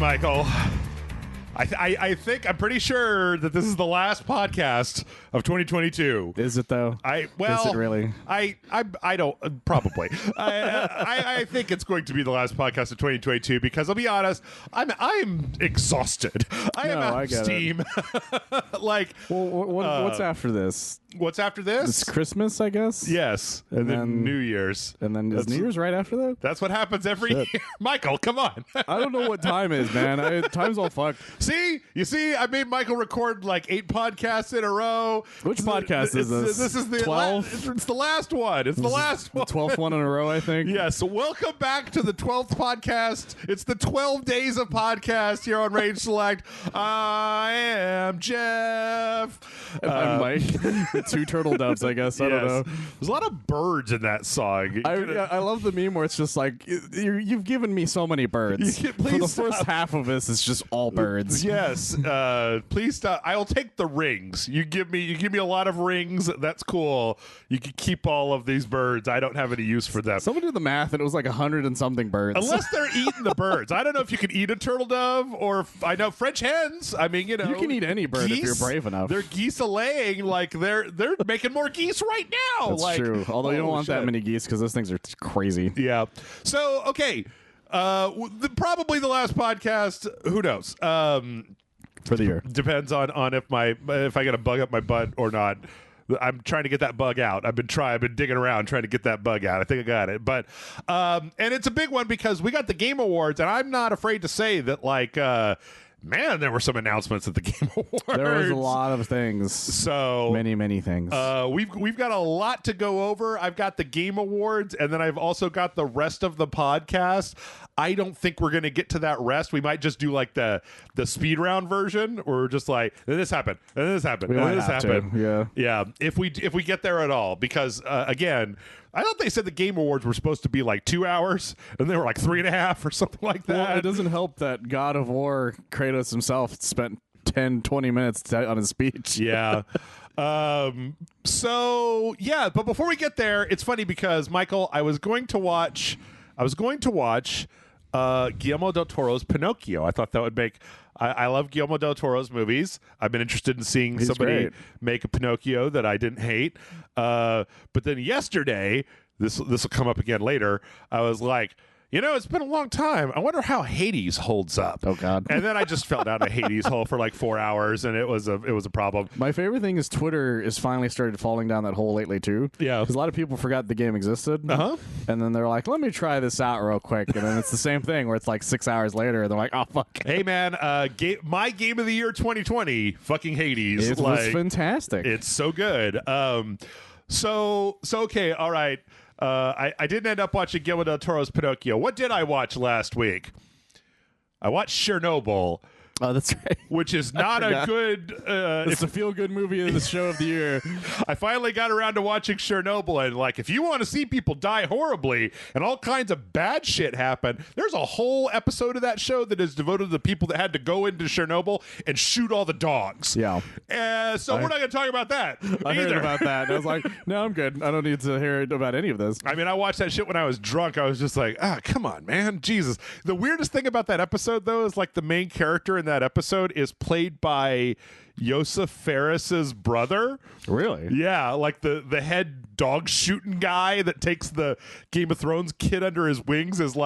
Michael. I think I'm pretty sure that this is the last podcast of 2022. Is it though? Is it really? I don't probably. I think it's going to be the last podcast of 2022 because I'll be honest, I'm exhausted. I am out of steam. What's after this? What's after this? It's Christmas, I guess. Yes, and then New Year's, and then is New Year's right after that? That's what happens every year. Michael, come on. I don't know what time is, man. Time's all fucked. You see, I made Michael record like 8 podcasts in a row. Which podcast is this? This is the 12. It's the last one. It's the last one. The 12th one in a row, I think. Yes. So welcome back to the 12th podcast. It's the 12 days of podcast here on RageSelect. I am Jeff. And I'm Mike. The 2 turtle doves, I guess. I don't know. There's a lot of birds in that song. I love the meme where it's just like, you've given me so many birds. For the first half of this, it's just all birds. Yes. Please stop. I'll take the rings. You give me a lot of rings. That's cool. You can keep all of these birds. I don't have any use for them. Someone did the math and it was like 100 and something birds. Unless they're eating the birds. I don't know if you can eat a turtle dove or I know French hens. I mean, you can eat any bird geese, if you're brave enough. They're geese laying. Like they're making more geese right now. That's true. Although you don't want that many geese because those things are crazy. Yeah. So okay. Probably the last podcast. Who knows? For the year. Depends on if I get a bug up my butt or not. I'm trying to get that bug out. I've been digging around trying to get that bug out. I think I got it. But and it's a big one because we got the Game Awards, and I'm not afraid to say that man, there were some announcements at the Game Awards. There was a lot of things. So many things. We've got a lot to go over. I've got the Game Awards, and then I've also got the rest of the podcast. I don't think we're going to get to that rest. We might just do like the speed round version, or we're just like, this happened, and this happened, and this happened. Yeah. If we get there at all, because again, I thought they said the Game Awards were supposed to be like 2 hours, and they were like 3.5 or something like that. Well, it doesn't help that God of War, Kratos himself, spent 10-20 minutes on his speech. Yeah. So yeah, but before we get there, it's funny because Michael, I was going to watch Guillermo del Toro's Pinocchio. I thought that would make. I love Guillermo del Toro's movies. I've been interested in seeing somebody make a Pinocchio that I didn't hate. But then yesterday, this will come up again later. I was like, it's been a long time. I wonder how Hades holds up. Oh God! And then I just fell down a Hades hole for like 4 hours, and it was a problem. My favorite thing is Twitter is finally started falling down that hole lately too. Yeah, because a lot of people forgot the game existed. And then they're like, "Let me try this out real quick," and then it's the same thing where it's like 6 hours later, and they're like, "Oh fuck!" Hey man, my game of the year 2020, fucking Hades. It was fantastic. It's so good. So okay, all right. I didn't end up watching Guillermo del Toro's Pinocchio. What did I watch last week? I watched Chernobyl. Oh, that's right. Which is not a good... it's a feel-good movie of the show of the year. I finally got around to watching Chernobyl, and if you want to see people die horribly and all kinds of bad shit happen, there's a whole episode of that show that is devoted to the people that had to go into Chernobyl and shoot all the dogs. Yeah. So we're not going to talk about that I heard about that, and I was like, no, I'm good. I don't need to hear about any of this. I mean, I watched that shit when I was drunk. I was just like, come on, man. Jesus. The weirdest thing about that episode, though, is the main character in that episode is played by Josef Fares's brother. Really? Yeah, the head dog shooting guy that takes the Game of Thrones kid under his wings is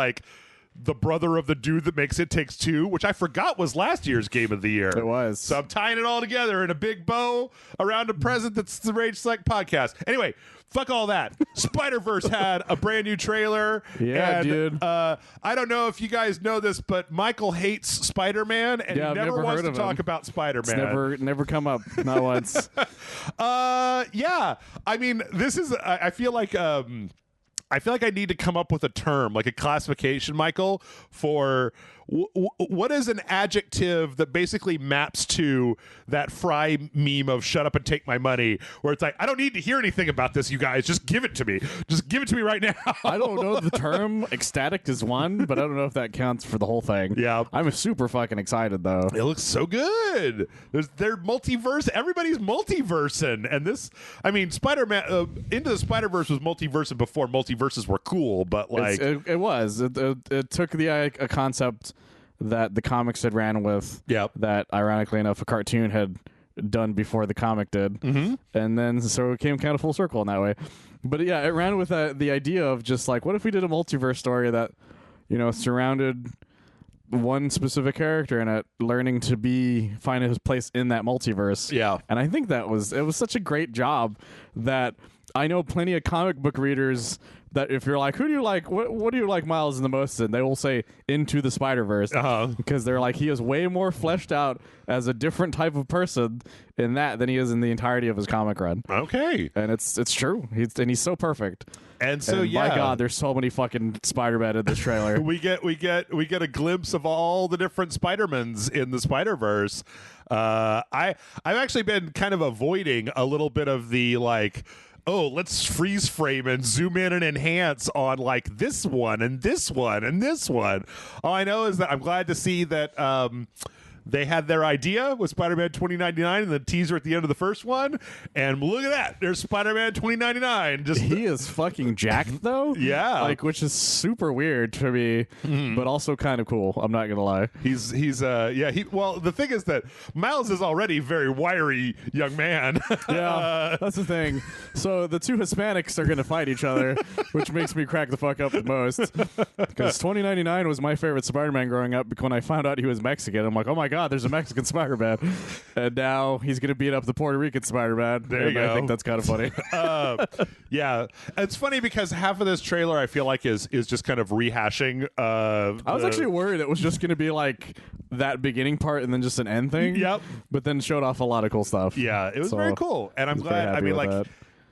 the brother of the dude that makes It Takes Two, which I forgot was last year's Game of the Year. It was. So I'm tying it all together in a big bow around a present that's the RageSelect podcast. Anyway, fuck all that. Spider-Verse had a brand new trailer. Yeah, dude. I don't know if you guys know this, but Michael hates Spider-Man, and he never wants to talk about Spider-Man. It's never come up. Not once. Yeah. I mean, this is... I feel like I need to come up with a term, like a classification, Michael, for what is an adjective that basically maps to that Fry meme of "shut up and take my money," where it's like, I don't need to hear anything about this, you guys. Just give it to me. Just give it to me right now. I don't know the term. Ecstatic is one, but I don't know if that counts for the whole thing. Yeah, I'm super fucking excited though. It looks so good. They're multiverse. Everybody's multiversing, and this, I mean, Spider-Man Into the Spider-Verse was multiversing before multiverses were cool, but it was. It took a concept that the comics had ran with. Yep. That ironically enough, a cartoon had done before the comic did, and then so it came kind of full circle in that way. But yeah, it ran with the idea of just like, what if we did a multiverse story that, you know, surrounded one specific character in it learning to find his place in that multiverse. Yeah. And I think it was such a great job that I know plenty of comic book readers that if you're like, who do you like, what do you like Miles in the most in, they will say Into the Spider-Verse, because they're like, he is way more fleshed out as a different type of person in that than he is in the entirety of his comic run. Okay. And it's true. He's so perfect. And so my God, there's so many fucking Spider-Man in this trailer. we get a glimpse of all the different Spider-Mans in the Spider-Verse. I've actually been kind of avoiding a little bit of the like, oh, let's freeze frame and zoom in and enhance on like this one and this one and this one. All I know is that I'm glad to see that they had their idea with Spider-Man 2099 and the teaser at the end of the first one. And look at that. There's Spider-Man 2099. He is fucking jacked, though. Yeah. Like, which is super weird to me, but also kind of cool. I'm not going to lie. Well, the thing is that Miles is already a very wiry young man. Yeah, that's the thing. So the two Hispanics are going to fight each other, which makes me crack the fuck up the most. Because 2099 was my favorite Spider-Man growing up. When I found out he was Mexican, I'm like, oh my God, there's a Mexican Spider-Man. And now he's going to beat up the Puerto Rican Spider-Man. There you go. I think that's kind of funny. Yeah. It's funny because half of this trailer I feel like is just kind of rehashing. I was actually worried it was just going to be like that beginning part and then just an end thing. Yep. But then showed off a lot of cool stuff. Yeah, it was very cool. And I'm glad. I mean, like,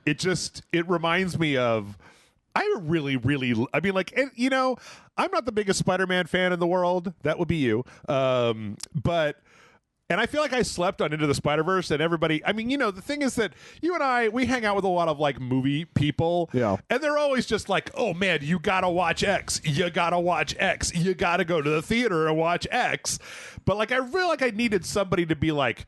it reminds me of. I mean, like, and, you know, I'm not the biggest Spider-Man fan in the world. That would be you. But, and I feel like I slept on Into the Spider-Verse, and everybody, I mean, you know, the thing is that you and I, we hang out with a lot of like movie people. Yeah. And they're always just like, oh man, you gotta watch X. You gotta watch X. You gotta go to the theater and watch X. But like, I feel like I needed somebody to be like,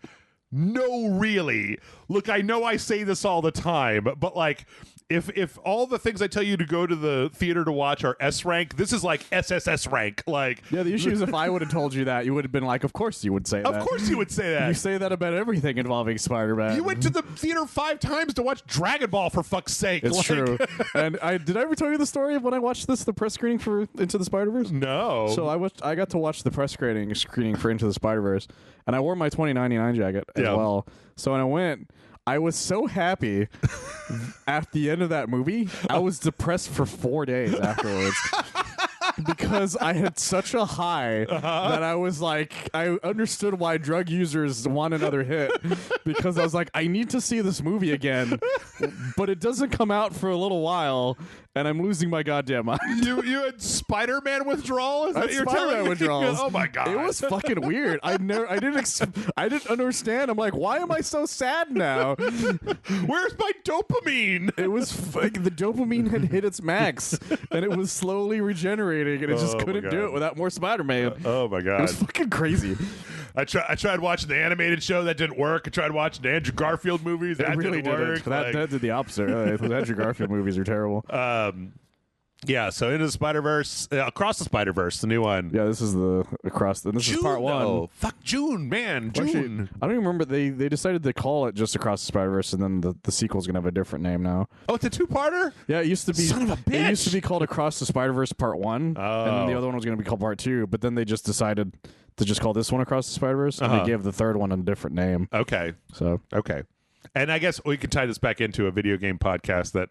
no, really. Look, I know I say this all the time, but like, if all the things I tell you to go to the theater to watch are S rank, this is like SSS rank. Like, yeah, the issue is if I would have told you that, you would have been like, of course you would say that. Of course you would say that. You say that about everything involving Spider-Man. You went to the theater 5 times to watch Dragon Ball, for fuck's sake. It's like, true. And did I ever tell you the story of when I watched the press screening for Into the Spider-Verse? No. So I got to watch the press screening for Into the Spider-Verse, and I wore my 2099 jacket as well. So when I went, I was so happy at the end of that movie. I was depressed for 4 days afterwards. Because I had such a high that I was like, I understood why drug users want another hit, because I was like, I need to see this movie again, but it doesn't come out for a little while, and I'm losing my goddamn mind. You had Spider-Man withdrawal? Is that you're telling Spider-Man me? withdrawals. Oh my god! It was fucking weird. I didn't understand. I'm like, why am I so sad now? Where's my dopamine? It was the dopamine had hit its max, and it was slowly regenerating, and it just couldn't do it without more Spider-Man. Oh my god! It was fucking crazy. I tried watching the animated show, that didn't work. I tried watching the Andrew Garfield movies, that really didn't work. That did the opposite. Really. Those Andrew Garfield movies are terrible. Yeah, so Into the Spider-Verse, Across the Spider-Verse, the new one. Yeah, this is this is part 1. Though. Fuck June, man, June. Actually, I don't even remember. They decided to call it just Across the Spider-Verse, and then the sequel's gonna have a different name now. Oh, it's a 2-parter? Yeah, it used to be. Son of a bitch. It used to be called Across the Spider-Verse Part 1, and then the other one was gonna be called Part 2. But then they just decided to just call this one Across the Spider-Verse, and they gave the third one a different name. Okay. So okay, and I guess we can tie this back into a video game podcast that.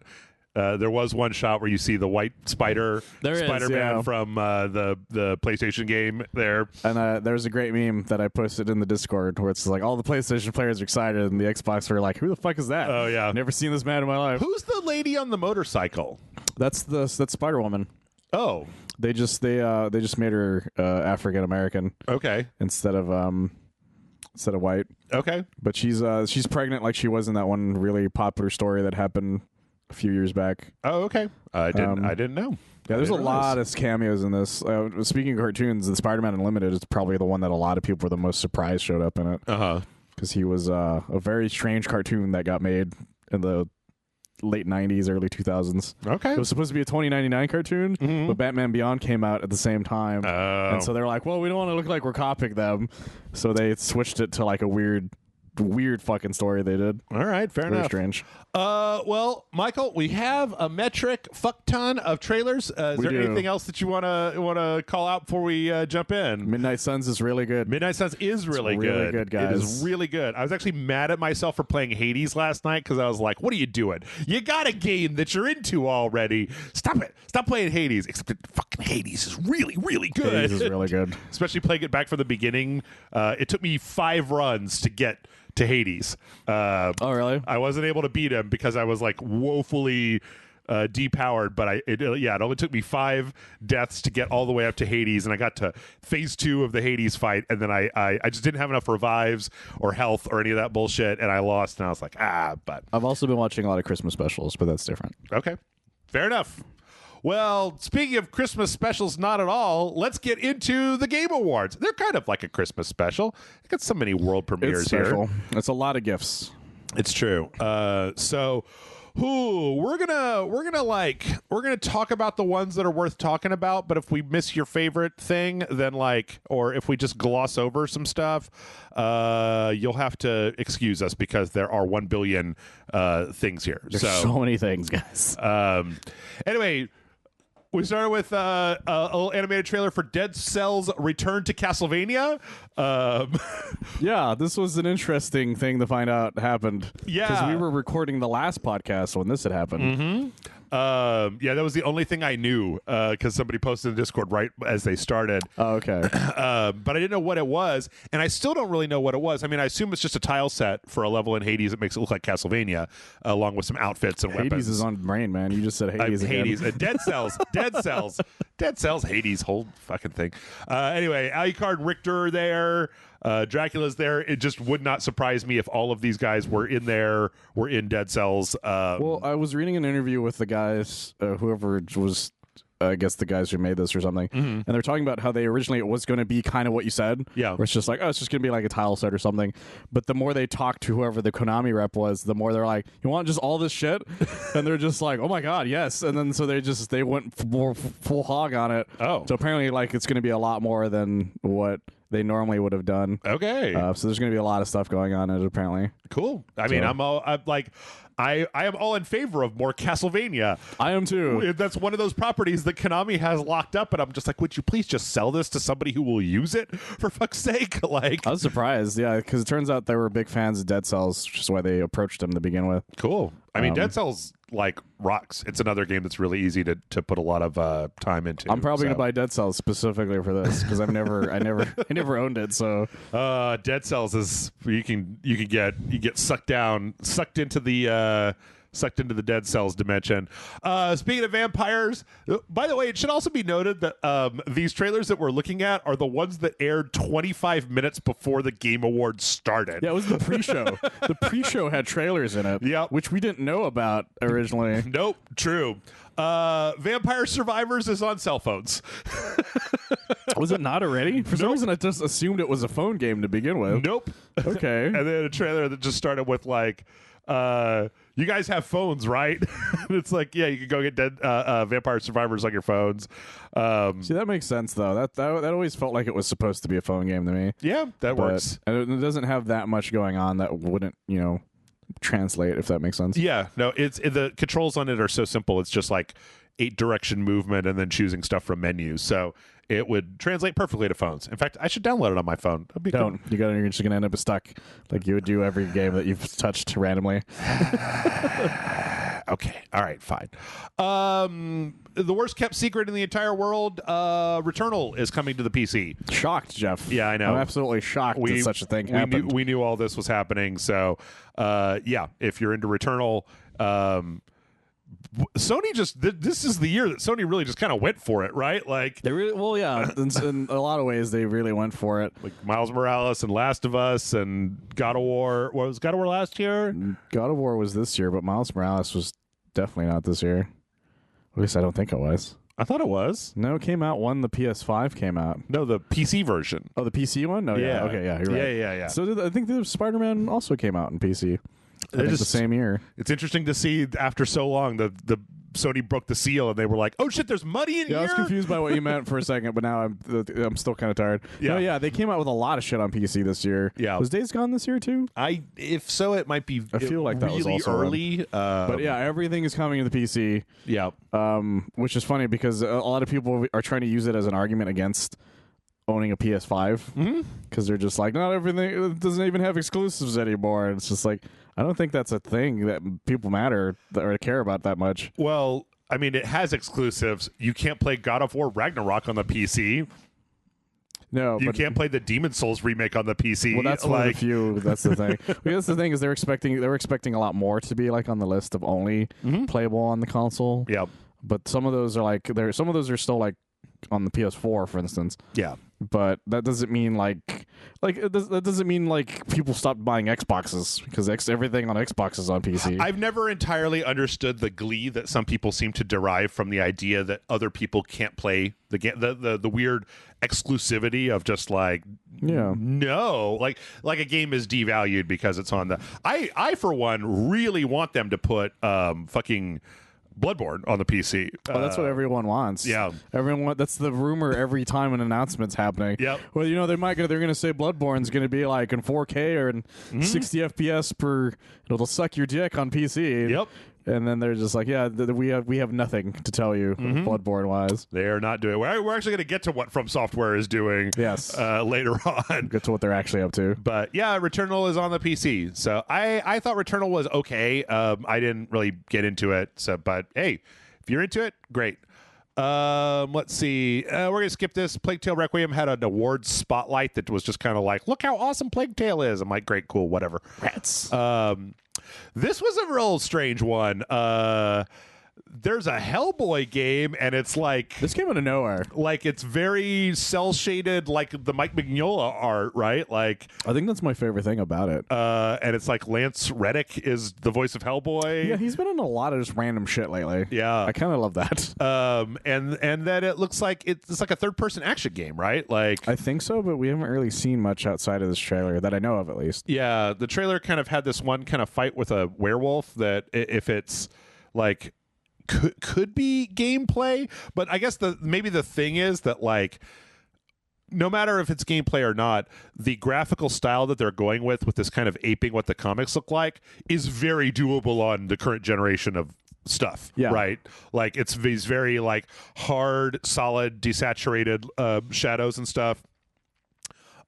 There was one shot where you see the white Spider-Man from the PlayStation game there. And there's a great meme that I posted in the Discord where it's like all the PlayStation players are excited and the Xbox are like, who the fuck is that? Oh, yeah. Never seen this man in my life. Who's the lady on the motorcycle? That's Spider-Woman. Oh. They just made her African American. Okay. Instead of white. Okay. But she's pregnant like she was in that one really popular story that happened a few years back. Oh, okay. I didn't know. Yeah, there's a lot of cameos in this. Speaking of cartoons, the Spider-Man Unlimited is probably the one that a lot of people were the most surprised showed up in it. Uh-huh. Because he was a very strange cartoon that got made in the late 90s, early 2000s. Okay. It was supposed to be a 2099 cartoon, but Batman Beyond came out at the same time. And so they're like, well, we don't want to look like we're copying them. So they switched it to like a weird fucking story they did. All right, fair enough. Very strange. Well, Michael, we have a metric fuck ton of trailers. Is there anything else that you want to call out before we jump in? Midnight Suns is really good. Midnight Suns is really good, guys. It is really good. I was actually mad at myself for playing Hades last night because I was like, what are you doing? You got a game that you're into already. Stop it. Stop playing Hades. Except that fucking Hades is really, really good. Hades is really good. Especially playing it back from the beginning. It took me 5 runs to get to Hades. Oh, really? I wasn't able to beat him because I was like woefully depowered, but it only took me 5 deaths to get all the way up to Hades, and I got to phase 2 of the Hades fight, and then I just didn't have enough revives or health or any of that bullshit, and I lost, and I was like, but I've also been watching a lot of Christmas specials, but that's different. Okay, fair enough. Well, speaking of Christmas specials, not at all, let's get into the Game Awards. They're kind of like a Christmas special. They got so many world premieres It's special. here. It's a lot of gifts. It's true. So we're gonna talk about the ones that are worth talking about, but if we miss your favorite thing, then or if we just gloss over some stuff, you'll have to excuse us because there are 1 billion things here. There's so many things, guys. Anyway, we started with a little animated trailer for Dead Cells Return to Castlevania. Yeah, this was an interesting thing to find out happened. Yeah. Because we were recording the last podcast when this had happened. Mm-hmm. That was the only thing I knew because somebody posted in Discord right as they started. Oh, okay. But I didn't know what it was, and I still don't really know what it was. I mean, I assume it's just a tile set for a level in Hades that makes it look like Castlevania, along with some outfits and weapons. Hades is on brain, man. You just said Hades again. Hades. Dead Cells. Dead Cells. Hades. Whole fucking thing. Anyway, Alucard and Richter are there. Dracula's there. It just would not surprise me if all of these guys were in Dead Cells. Well, I was reading an interview with the guys, whoever was, I guess the guys who made this or something, and they're talking about how it was going to be kind of what you said. Yeah. Where it's just like, it's just going to be like a tile set or something. But the more they talked to whoever the Konami rep was, the more they're like, you want just all this shit? And they're just like, oh my God, yes. And then so they went more full hog on it. Oh. So apparently it's going to be a lot more than what they normally would have done. Okay. So there's going to be a lot of stuff going on in it, apparently. Cool. I mean, I am all in favor of more Castlevania. I am too. That's one of those properties that Konami has locked up, and I'm just like, would you please just sell this to somebody who will use it, for fuck's sake? I was surprised, yeah, because it turns out they were big fans of Dead Cells, which is why they approached them to begin with. Cool. I mean, Dead Cells rocks. It's another game that's really easy to put a lot of time into. I'm probably gonna buy Dead Cells specifically for this because I never owned it. So Dead Cells is you get sucked into the Dead Cells dimension. Speaking of vampires, by the way, it should also be noted that these trailers that we're looking at are the ones that aired 25 minutes before the Game Awards started. Yeah, it was the pre-show. The pre-show had trailers in it, which we didn't know about originally. Nope, true. Vampire Survivors is on cell phones. Was it not already? For some reason, I just assumed it was a phone game to begin with. Nope. Okay. And then a trailer that just started with you guys have phones, right? It's like, yeah, you can go get Vampire Survivors on your phones. See, that makes sense, though. That always felt like it was supposed to be a phone game to me. Yeah, that works. And it doesn't have that much going on that wouldn't, translate, if that makes sense. Yeah, no, the controls on it are so simple. It's just like 8-direction movement and then choosing stuff from menus. So it would translate perfectly to phones. In fact, I should download it on my phone. Don't. You're just going to end up stuck like you would do every game that you've touched randomly. Okay. All right. Fine. The worst kept secret in the entire world, Returnal is coming to the PC. Shocked, Jeff. Yeah, I know. I'm absolutely shocked that such a thing happened. We knew all this was happening. So, if you're into Returnal, Sony this is the year that Sony really just kind of went for it, right? Like they really, well, yeah. In a lot of ways, they really went for it. Like Miles Morales and Last of Us and God of War. What was God of War last year? God of War was this year, but Miles Morales was definitely not this year. At least I don't think it was. I thought it was. No, it came out when the PS5 came out. No, the PC version. Oh, the PC one? No, yeah. Okay, yeah, you're right. Yeah. So I think the Spider-Man also came out in PC. I think the same year. It's interesting to see after so long the Sony broke the seal and they were like, "Oh shit, there's money in here." I was confused by what you meant for a second, but now I'm still kind of tired. Yeah, no, yeah, they came out with a lot of shit on PC this year. Yeah, was Days Gone this year too? If so, it might be. I feel like that really was also early. But yeah, everything is coming to the PC. Yeah, which is funny because a lot of people are trying to use it as an argument against owning a PS5 because they're just like, not everything, it doesn't even have exclusives anymore. And it's just like, I don't think that's a thing that people matter or care about that much. Well, I mean, it has exclusives. You can't play God of War Ragnarok on the PC. No, you can't play the Demon Souls remake on the PC. Well, that's one of the few. That's the thing. That's the thing is they were expecting a lot more to be like on the list of only playable on the console. Yeah, but some of those are some of those are still like on the PS4, for instance. Yeah. But that doesn't mean that doesn't mean like people stopped buying Xboxes because everything on Xbox is on PC. I've never entirely understood the glee that some people seem to derive from the idea that other people can't play the game, the weird exclusivity of just like, no, like a game is devalued because it's on the. I for one really want them to put fucking Bloodborne on the PC. Oh, that's what everyone wants. Yeah, that's the rumor every time an announcement's happening. Yep. Well, they're going to say Bloodborne's going to be like in 4K or in 60 FPS per. It'll suck your dick on PC. Yep. And then they're just like, yeah, we have nothing to tell you Bloodborne wise. They are not doing. We're actually going to get to what From Software is doing. Yes. Later on. Get to what they're actually up to. But yeah, Returnal is on the PC. So I thought Returnal was okay. I didn't really get into it. So, but hey, if you're into it, great. Let's see. We're gonna skip this. Plague Tale Requiem had an awards spotlight that was just kind of like, look how awesome Plague Tale is. I'm like, great, cool, whatever. Rats. This was a real strange one. There's a Hellboy game, and it's like this came out of nowhere. Like it's very cell shaded, like the Mike Mignola art, right? Like I think that's my favorite thing about it. And it's like Lance Reddick is the voice of Hellboy. Yeah, he's been in a lot of just random shit lately. Yeah, I kind of love that. And then it looks like it's like a third person action game, right? Like I think so, but we haven't really seen much outside of this trailer that I know of, at least. Yeah, the trailer kind of had this one kind of fight with a werewolf that if it's like. Could be gameplay, but I guess maybe the thing is that like no matter if it's gameplay or not, the graphical style that they're going with this kind of aping what the comics look like is very doable on the current generation of stuff. Yeah. Right? Like it's these very like hard, solid, desaturated shadows and stuff.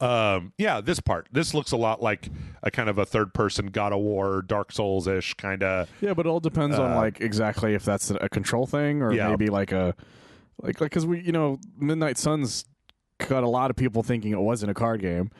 This looks a lot like a kind of a third person God of War, Dark Souls-ish kind of. Yeah, but it all depends on like exactly if that's a control thing or maybe like a because Midnight Suns got a lot of people thinking it wasn't a card game.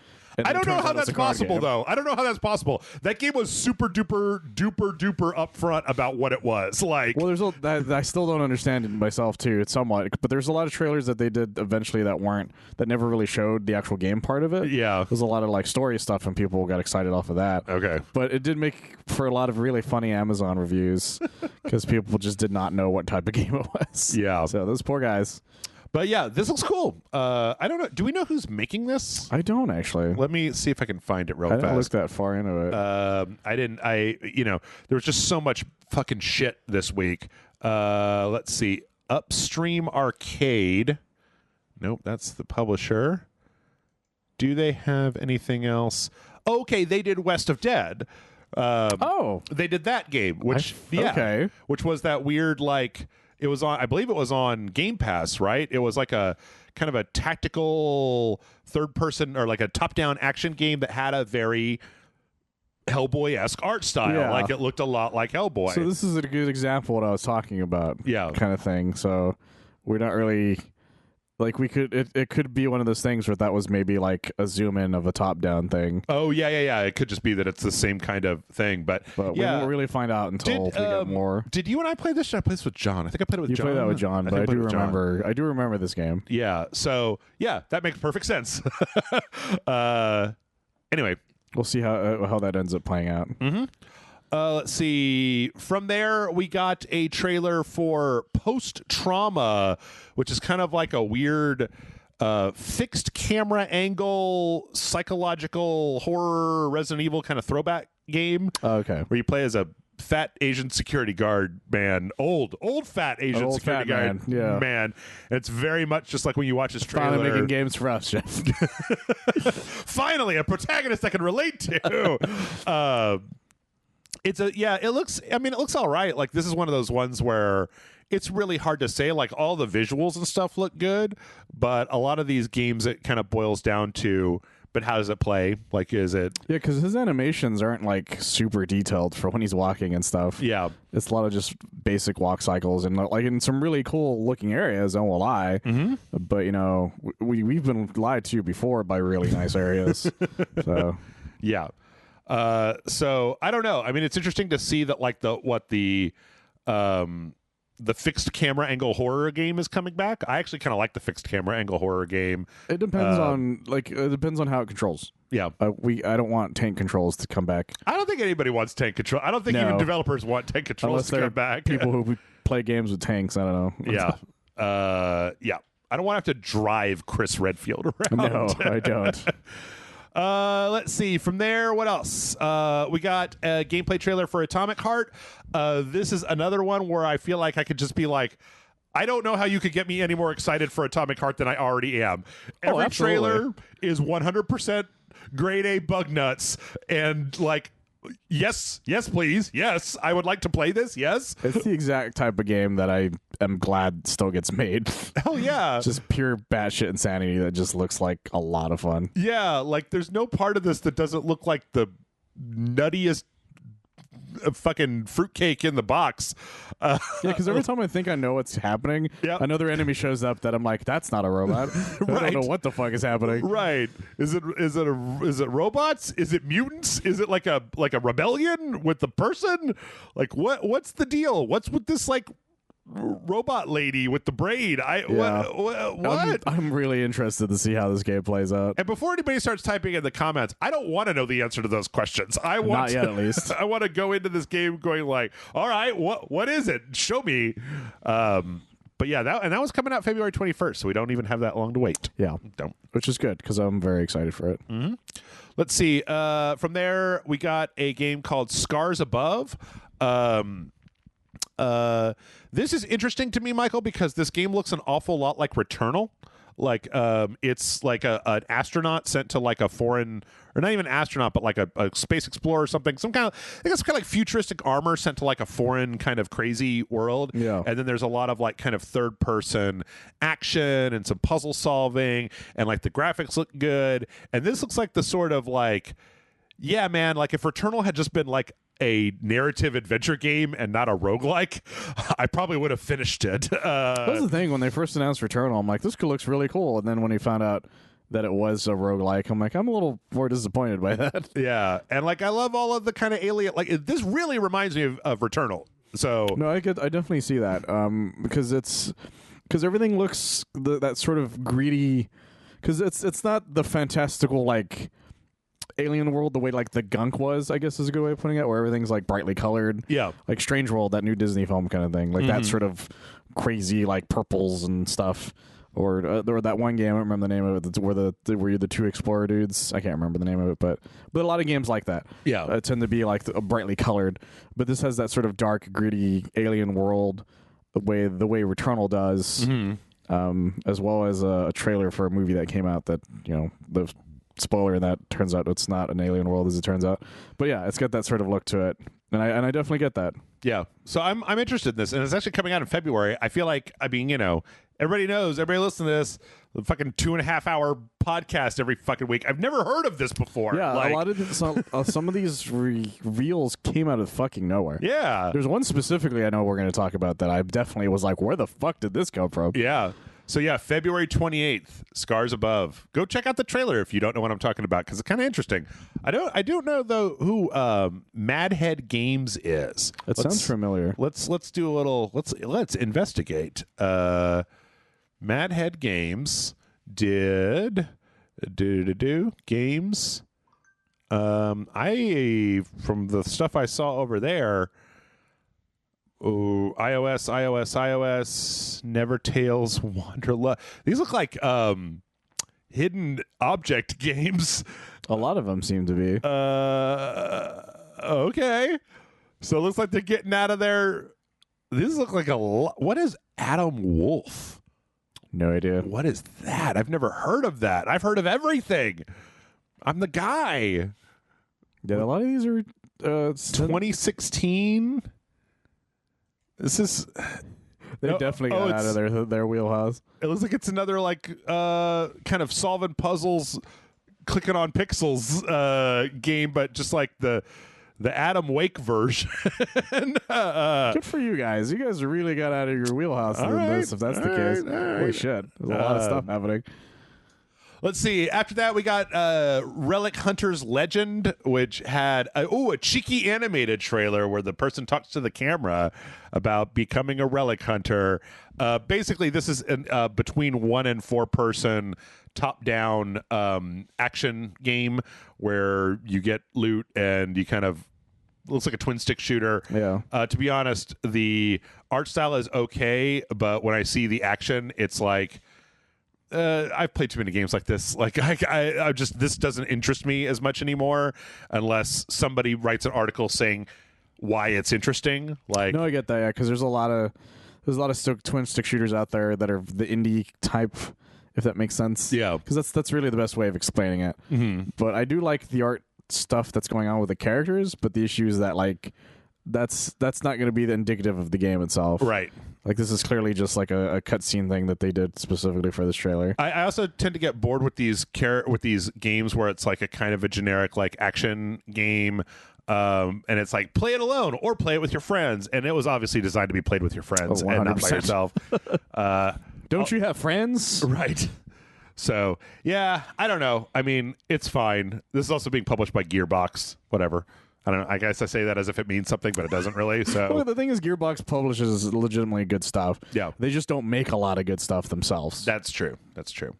I don't know how that's possible, though. I don't know how that's possible. That game was super duper upfront about what it was. Like, well, I still don't understand it myself too. It's somewhat, but there's a lot of trailers that they did eventually that never really showed the actual game part of it. Yeah, there's a lot of like story stuff, and people got excited off of that. Okay, but it did make for a lot of really funny Amazon reviews because people just did not know what type of game it was. Yeah, so those poor guys. But yeah, this looks cool. I don't know. Do we know who's making this? I don't actually. Let me see if I can find it real fast. I didn't look that far into it. I didn't. There was just so much fucking shit this week. Let's see. Upstream Arcade. Nope, that's the publisher. Do they have anything else? Okay, they did West of Dead. They did that game, which which was that weird like. It was on, I believe it was on Game Pass, right? It was like a kind of a tactical third person or like a top down action game that had a very Hellboy-esque art style. Yeah. Like it looked a lot like Hellboy. So this is a good example of what I was talking about. Yeah. Kind of thing. So we're not really like it could be one of those things where that was maybe like a zoom in of a top down thing. Oh yeah. It could just be that it's the same kind of thing, but we won't really find out until we get more. Did you and I play this? I played this with John. I think I played it with John. You played that with John, but I do remember this game. Yeah. So yeah, that makes perfect sense. Anyway, we'll see how that ends up playing out. Mm-hmm. Let's see. From there, we got a trailer for Post Trauma, which is kind of like a weird fixed camera angle, psychological horror, Resident Evil kind of throwback game. Oh, okay. Where you play as a fat Asian security guard man, old fat Asian security guard man. And it's very much just like when you watch his trailer. Finally making games for us, Jeff. Finally, a protagonist I can relate to. It looks all right. Like, this is one of those ones where it's really hard to say. Like, all the visuals and stuff look good, but a lot of these games, it kind of boils down to, but how does it play? Like, is it... Yeah, because his animations aren't, like, super detailed for when he's walking and stuff. Yeah. It's a lot of just basic walk cycles and, like, in some really cool-looking areas, I won't lie. Mm-hmm. But, you know, we've been lied to before by really nice areas. So... Yeah. So, I don't know. I mean, it's interesting to see that, like, the fixed camera angle horror game is coming back. I actually kind of like the fixed camera angle horror game. It depends on how it controls. Yeah. I don't want tank controls to come back. I don't think anybody wants tank control. I don't think even developers want tank controls to come back. People who play games with tanks, I don't know. Yeah. Yeah. I don't want to have to drive Chris Redfield around. No, I don't. Let's see. From there, what else? We got a gameplay trailer for Atomic Heart. This is another one where I feel like I could just be like, I don't know how you could get me any more excited for Atomic Heart than I already am. Every trailer is 100% grade A bug nuts, and like, yes, please, yes, I would like to play this. Yes, it's the exact type of game that I am glad still gets made. Hell yeah. Just pure batshit insanity that just looks like a lot of fun. Yeah, like there's no part of this that doesn't look like the nuttiest fucking fruitcake in the box. Yeah, because every time I think I know what's happening, another enemy shows up that I'm like, that's not a robot. Right. I don't know what the fuck is happening. Right. Is it robots? Is it mutants? Is it like a rebellion with the person? Like, what's the deal? What's with this like robot lady with the braid? What? I'm really interested to see how this game plays out. And before anybody starts typing in the comments, I don't want to know the answer to those questions. Not yet, at least. I want to go into this game going like, all right, what is it? Show me. But yeah, that was coming out February 21st, so we don't even have that long to wait. Yeah, which is good because I'm very excited for it. Mm-hmm. Let's see. From there, we got a game called Scars Above. This is interesting to me, Michael, because this game looks an awful lot like Returnal. Like, it's like an astronaut sent to like a foreign, or not even astronaut, but like a space explorer or something. Some kind of, I think it's kind of like futuristic armor sent to like a foreign kind of crazy world. Yeah. And then there's a lot of like kind of third person action and some puzzle solving, and like the graphics look good. And this looks like the sort of like, yeah, man, like if Returnal had just been like a narrative adventure game and not a roguelike, I probably would have finished it. That was the thing when they first announced Returnal. I'm like, this looks really cool. And then when you found out that it was a roguelike, I'm like, I'm a little more disappointed by that. Yeah. And like, I love all of the kind of alien, like this really reminds me of Returnal. So no, I definitely see that. Because everything looks that sort of greedy, because it's not the fantastical like alien world the way like the gunk was, I guess is a good way of putting it, where everything's like brightly colored. Yeah. Like Strange World, that new Disney film kind of thing. Like that sort of crazy like purples and stuff. Or that one game, I don't remember the name of it, that's where you're the two explorer dudes. I can't remember the name of it, but a lot of games like that. Yeah. Tend to be like brightly colored. But this has that sort of dark, gritty alien world the way Returnal does. As well as a trailer for a movie that came out that, you know, the spoiler in that turns out it's not an alien world as it turns out. But yeah, it's got that sort of look to it. And I definitely get that. Yeah. So I'm interested in this, and it's actually coming out in February. I feel like, I mean, you know, everybody knows, everybody listen to this, the fucking 2.5 hour podcast every fucking week. I've never heard of this before. Yeah, like, a lot of some of these reels came out of fucking nowhere. Yeah. There's one specifically I know we're going to talk about that I definitely was like, where the fuck did this come from? Yeah. So yeah, February 28th, Scars Above. Go check out the trailer if you don't know what I'm talking about, because it's kind of interesting. I don't know though who Madhead Games is. Sounds familiar. Let's do a little. Let's investigate. Madhead Games did games. I from the stuff I saw over there. Oh, iOS, Never Tales, Wanderlust. These look like hidden object games. A lot of them seem to be. Okay. So it looks like they're getting out of there. These look like what is Adam Wolf? No idea. What is that? I've never heard of that. I've heard of everything. I'm the guy. Yeah, a lot of these are 2016. This is they definitely got out of their wheelhouse. It looks like it's another like kind of solving puzzles, clicking on pixels game, but just like the Adam Wake version. Good for you guys. You guys really got out of your wheelhouse in this, if that's the case. Holy shit. There's a lot of stuff happening. Let's see. After that, we got Relic Hunter's Legend, which had a cheeky animated trailer where the person talks to the camera about becoming a relic hunter. Basically, this is between 1 and 4 person top-down action game where you get loot and you kind of looks like a twin stick shooter. Yeah. To be honest, the art style is okay, but when I see the action, it's like I've played too many games like this. Like I just this doesn't interest me as much anymore unless somebody writes an article saying why it's interesting. Like no, I get that. Yeah, because there's a lot of twin stick shooters out there that are the indie type, if that makes sense. Yeah, because that's really the best way of explaining it. Mm-hmm. But I do like the art stuff that's going on with the characters. But the issue is that like that's not going to be the indicative of the game itself. Right. Like this is clearly just like a cutscene thing that they did specifically for this trailer. I also tend to get bored with these games where it's like a kind of a generic like action game, and it's like play it alone or play it with your friends. And it was obviously designed to be played with your friends and not by yourself. Don't you have friends? Right. So yeah, I don't know. I mean, it's fine. This is also being published by Gearbox. Whatever. I don't know. I guess I say that as if it means something, but it doesn't really. So well, the thing is, Gearbox publishes legitimately good stuff. Yeah, they just don't make a lot of good stuff themselves. That's true. That's true.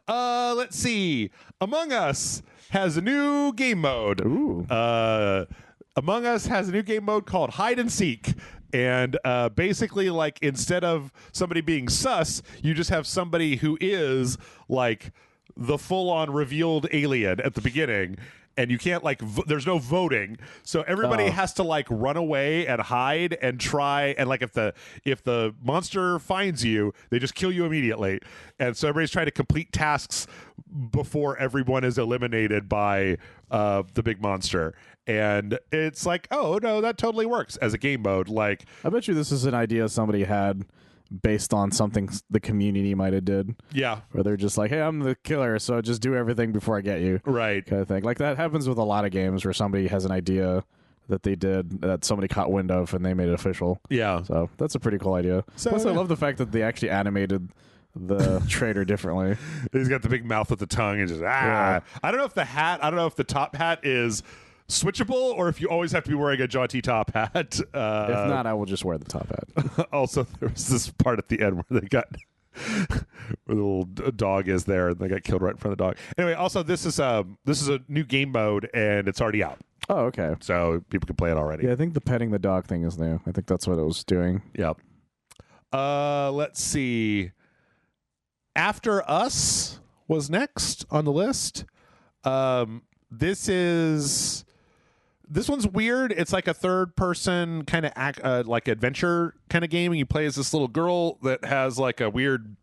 Let's see. Among Us has a new game mode. Ooh. Among Us has a new game mode called Hide and Seek. And basically, like, instead of somebody being sus, you just have somebody who is like the full-on revealed alien at the beginning. And you can't like there's no voting, so everybody has to like run away and hide and try, and like if the monster finds you, they just kill you immediately. And so everybody's trying to complete tasks before everyone is eliminated by the big monster. And it's like, oh no, that totally works as a game mode. Like, I bet you this is an idea somebody had based on something the community might have did. Yeah. Where they're just like, hey, I'm the killer, so just do everything before I get you. Right. Kind of thing. Like that happens with a lot of games where somebody has an idea that they did that somebody caught wind of and they made it official. Yeah. So that's a pretty cool idea. So, plus, I love the fact that they actually animated the traitor differently. He's got the big mouth with the tongue and just Yeah. I don't know if the top hat is switchable or if you always have to be wearing a jaunty top hat. If not, I will just wear the top hat. Also, there was this part at the end where they got where the little dog is there and they got killed right in front of the dog. Anyway, also this is a new game mode and it's already out. Oh, okay. So people can play it already. Yeah, I think the petting the dog thing is new. I think that's what it was doing. Yep. Let's see. After Us was next on the list. This one's weird. It's like a third-person kind of like adventure kind of game, and you play as this little girl that has like a weird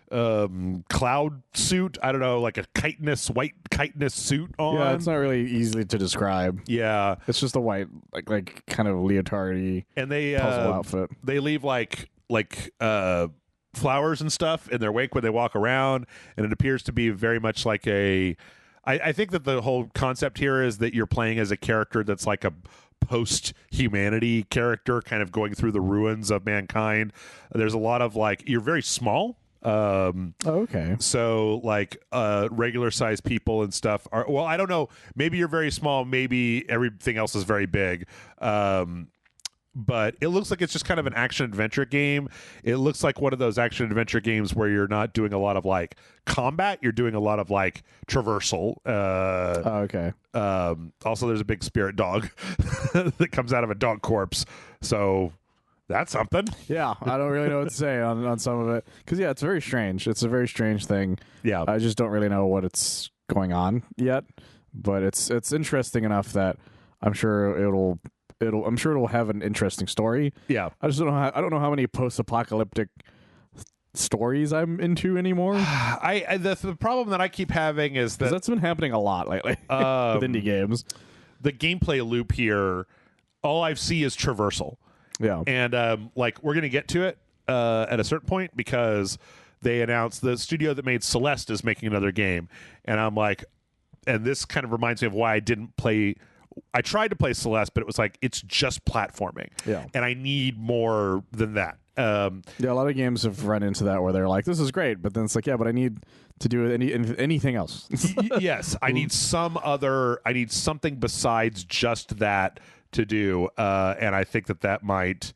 cloud suit. I don't know, like a white chitinous suit on. Yeah, it's not really easy to describe. Yeah, it's just a white, like kind of leotardy and they puzzle outfit. They leave like flowers and stuff in their wake when they walk around, and it appears to be very much like I think that the whole concept here is that you're playing as a character that's like a post-humanity character kind of going through the ruins of mankind. There's a lot of like, you're very small. Okay. So like regular sized people and stuff are, well, I don't know. Maybe you're very small. Maybe everything else is very big. But it looks like it's just kind of an action-adventure game. It looks like one of those action-adventure games where you're not doing a lot of, like, combat. You're doing a lot of, like, traversal. Okay. Also, there's a big spirit dog that comes out of a dog corpse. So that's something. Yeah, I don't really know what to say on some of it. Because, yeah, it's very strange. It's a very strange thing. Yeah. I just don't really know what it's going on yet. But it's interesting enough that I'm sure it'll have an interesting story. Yeah. I just I don't know how many post-apocalyptic stories I'm into anymore. The problem that I keep having is that that's been happening a lot lately with indie games. The gameplay loop here, all I see is traversal. Yeah. And like we're gonna get to it at a certain point because they announced the studio that made Celeste is making another game, and I'm like, and this kind of reminds me of why I didn't play. I tried to play Celeste, but it was like it's just platforming. Yeah. And I need more than that. Yeah, a lot of games have run into that where they're like, "This is great," but then it's like, "Yeah, but I need to do anything else." Yes, I need I need something besides just that to do, and I think that might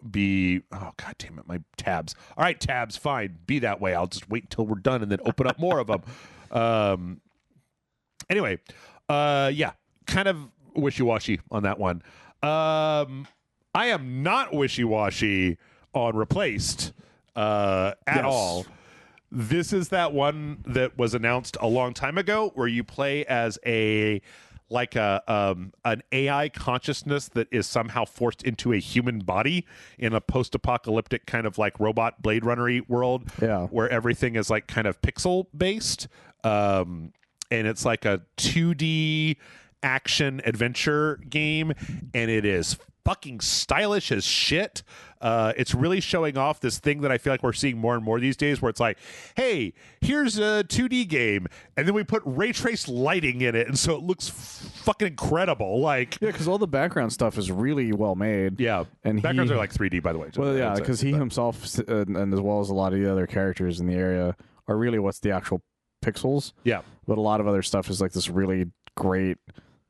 be. Oh God damn it, my tabs! All right, tabs, fine, be that way. I'll just wait until we're done and then open up more of them. Anyway, yeah, kind of wishy-washy on that one. I am not wishy-washy on Replaced at all. This is that one that was announced a long time ago where you play as an AI consciousness that is somehow forced into a human body in a post-apocalyptic kind of like robot Blade Runner-y world where everything is like kind of pixel based. And it's like a 2D action adventure game, and it is fucking stylish as shit. It's really showing off this thing that I feel like we're seeing more and more these days where it's like, hey, here's a 2D game, and then we put ray trace lighting in it, and so it looks fucking incredible. Like, yeah, because all the background stuff is really well made. Yeah, and backgrounds are like 3D, by the way. Well, yeah, because he himself and as well as a lot of the other characters in the area are really what's the actual pixels. Yeah, but a lot of other stuff is like this really great,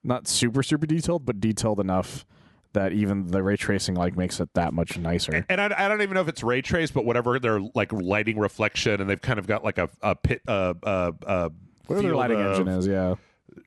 not super detailed, but detailed enough that even the ray tracing like makes it that much nicer. And I don't even know if it's ray trace, but whatever their like lighting reflection, and they've kind of got like a pit whatever their lighting engine is,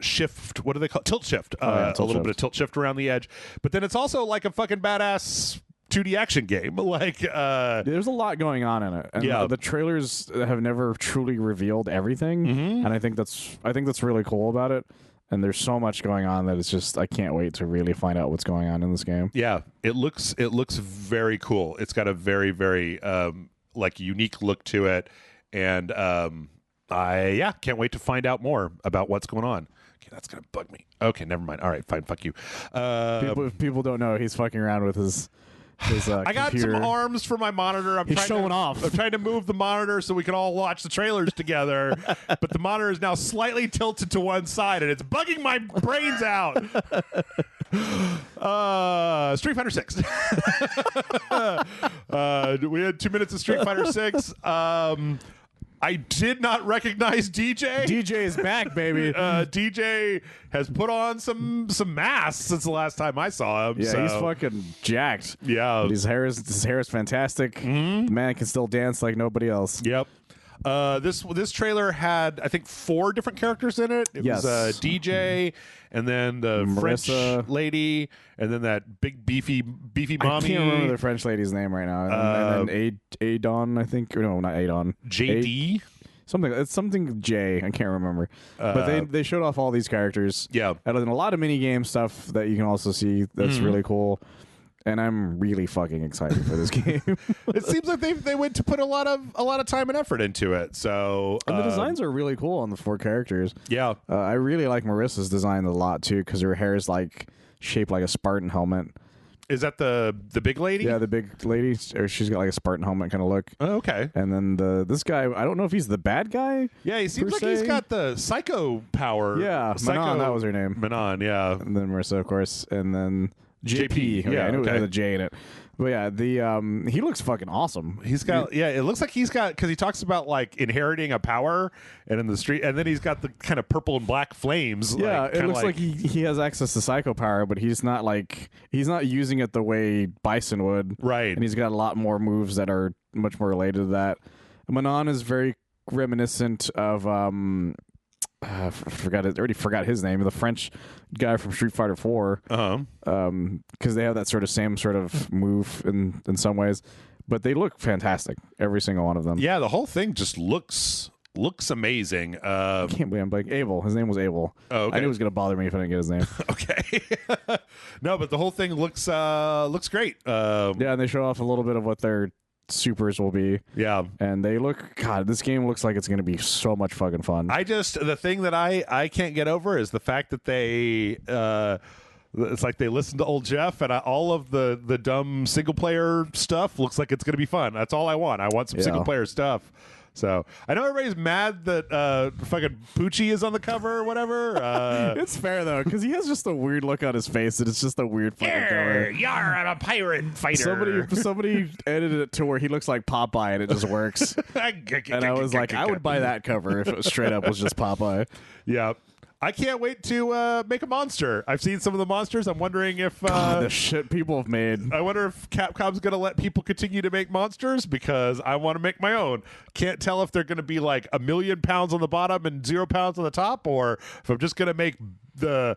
shift. What do they call tilt shift? Tilt a little shift. bit of tilt shift around the edge, but then it's also like a fucking badass 2D action game. Like there's a lot going on in it, and the trailers have never truly revealed everything, and I think that's really cool about it. And there's so much going on that it's just I can't wait to really find out what's going on in this game. Yeah, it looks very cool. It's got a very very like unique look to it, and I can't wait to find out more about what's going on. Okay, that's gonna bug me. Okay, never mind. All right, fine. Fuck you. People don't know he's fucking around with his I got computer. some arms for my monitor. He's showing off. I'm trying to move the monitor so we can all watch the trailers together, but the monitor is now slightly tilted to one side, and it's bugging my brains out. Street Fighter 6. We had 2 minutes of Street Fighter 6. I did not recognize DJ. DJ is back, baby. DJ has put on some mass since the last time I saw him. Yeah, so. he's fucking jacked. Yeah, but his hair is fantastic. The man can still dance like nobody else. Yep. This trailer had I think 4 different characters in it. It was DJ, and then the Marissa. French lady, and then that big beefy mommy. I can't remember the French lady's name right now. And then Adon, I think. Or no, not Adon. JD. It's something J. I can't remember. But they showed off all these characters. Yeah. And then a lot of mini game stuff that you can also see. That's really cool. And I'm really fucking excited for this game. It seems like they went to put a lot of time and effort into it. So and the designs are really cool on the 4 characters. Yeah, I really like Marissa's design a lot too because her hair is like shaped like a Spartan helmet. Is that the big lady? Yeah, the big lady. Or she's got like a Spartan helmet kind of look. Oh, okay. And then this guy, I don't know if he's the bad guy. Yeah, he seems like he's got the psycho power. Yeah, Manon, that was her name. Manon, yeah. And then Marissa, of course, and then JP. Yeah, I knew it okay. had a J in it. But yeah, he looks fucking awesome. He's got it looks like he's got because he talks about like inheriting a power and in the street, and then he's got the kind of purple and black flames. Yeah, like, it looks like he has access to psycho power, but he's not using it the way Bison would. Right. And he's got a lot more moves that are much more related to that. Manon is very reminiscent of I already forgot his name. The French guy from Street Fighter 4. Because they have that same sort of move in some ways, but they look fantastic. Every single one of them. Yeah, the whole thing just looks looks amazing. I can't believe I'm like Abel. His name was Abel. Oh, okay. I knew it was gonna bother me if I didn't get his name. Okay. No, but the whole thing looks great. Yeah, and they show off a little bit of what their supers will be. Yeah, and they look. God, this game looks like it's gonna be so much fucking fun. The thing that I can't get over is the fact that they. It's like they listened to old Jeff, and all of the dumb single player stuff looks like it's going to be fun. That's all I want. I want some single player stuff. So I know everybody's mad that fucking Poochie is on the cover or whatever. It's fair though, because he has just a weird look on his face, and it's just a weird fucking cover. Yar, I'm a pirate fighter. Somebody edited it to where he looks like Popeye, and it just works. And I was like, I would buy that cover if it was straight up was just Popeye. Yeah. I can't wait to make a monster. I've seen some of the monsters. I'm wondering if the shit people have made. I wonder if Capcom's going to let people continue to make monsters, because I want to make my own. Can't tell if they're going to be like 1,000,000 pounds on the bottom and 0 pounds on the top, or if I'm just going to make the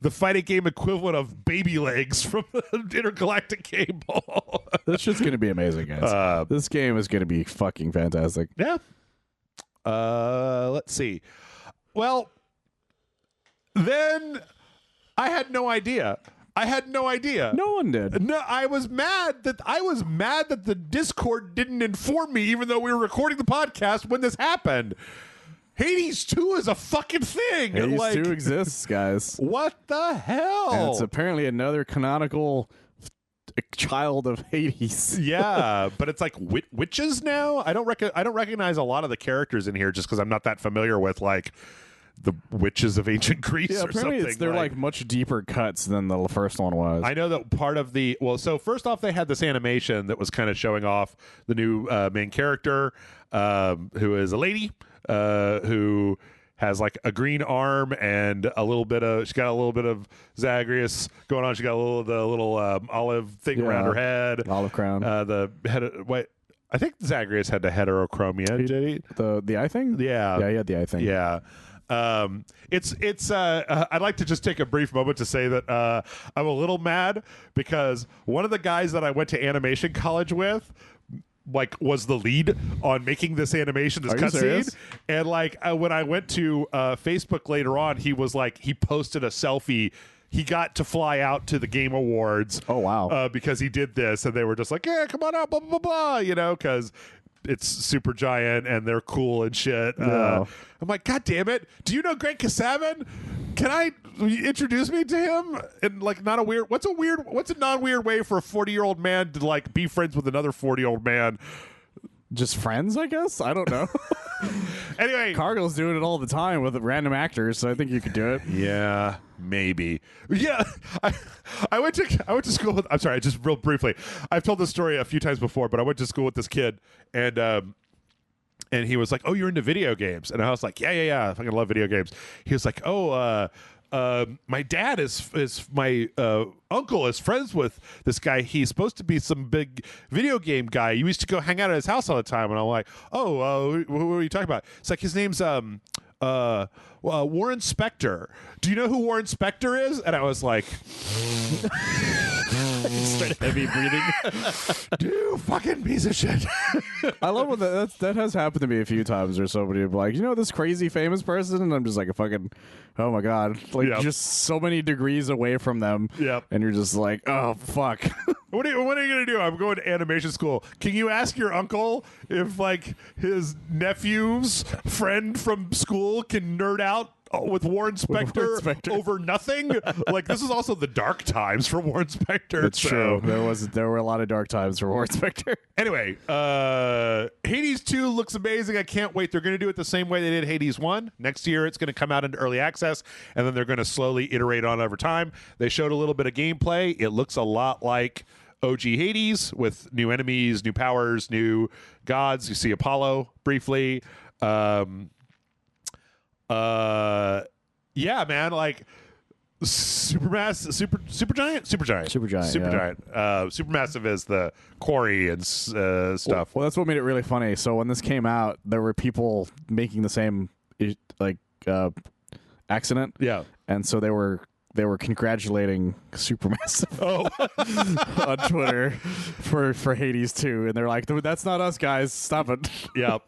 the fighting game equivalent of baby legs from the Intergalactic Cable. This shit's going to be amazing, guys. This game is going to be fucking fantastic. Yeah. Let's see. Well, then I had no idea. No one did. No, I was mad that the Discord didn't inform me, even though we were recording the podcast when this happened. Hades 2 is a fucking thing. Hades 2 exists, guys. What the hell? And it's apparently another canonical child of Hades. Yeah, but it's like witches now. I don't recognize a lot of the characters in here just because I'm not that familiar with like the witches of ancient Greece. Yeah, or apparently something. they're like much deeper cuts than the first one was. I know that part of the so first off, they had this animation that was kind of showing off the new main character, who is a lady who has like a green arm and she's got a little bit of Zagreus going on. She got the little olive thing around her head, olive crown. The head. I think Zagreus had the heterochromia. Did he? The eye thing? Yeah, he had the eye thing. Yeah. It's I'd like to just take a brief moment to say that I'm a little mad because one of the guys that I went to animation college with was the lead on making this animation, this cutscene. And when I went to Facebook later on, he posted a selfie. He got to fly out to the Game Awards. Oh, wow. Because he did this, and they were just like, yeah, come on out, blah, blah, blah, because it's super giant and they're cool and shit. No. I'm like, God damn it. Do you know Greg Kasavin? Can I introduce me to him? And what's a non-weird way for a 40-year-old man to be friends with another 40-year-old man? Just friends, I guess. I don't know. Anyway, Cargill's doing it all the time with random actors, so I think you could do it. Yeah, maybe. Yeah, I went to school with. I'm sorry, just real briefly. I've told this story a few times before, but I went to school with this kid, and he was like, "Oh, you're into video games," and I was like, "Yeah, I fucking love video games." He was like, "Oh, my dad is my uncle is friends with this guy. He's supposed to be some big video game guy. You used to go hang out at his house all the time." And I'm like, "Oh, what are you talking about?" It's like his name's Warren Spector. Do you know who Warren Spector is? And I was like, started heavy breathing. Dude, fucking piece of shit. I love when that has happened to me a few times, or somebody would be like, this crazy famous person, and I'm just like a fucking, oh my god, just so many degrees away from them. Yep. And you're just like, oh fuck. What are you gonna do? I'm going to animation school. Can you ask your uncle if his nephew's friend from school can nerd out with Warren Spector over nothing? This is also the dark times for Warren Spector. It's true. There were a lot of dark times for Warren Spector. Anyway, Hades 2 looks amazing. I can't wait. They're going to do it the same way they did Hades 1. Next year, it's going to come out into early access, and then they're going to slowly iterate on over time. They showed a little bit of gameplay. It looks a lot like OG Hades with new enemies, new powers, new gods. You see Apollo briefly. Yeah, man, Supergiant. Supermassive is the quarry and stuff. Well, that's what made it really funny. So when this came out, there were people making the same accident. Yeah, and so they were congratulating Supermassive on Twitter for Hades 2, and they're like, "That's not us, guys. Stop it." Yeah.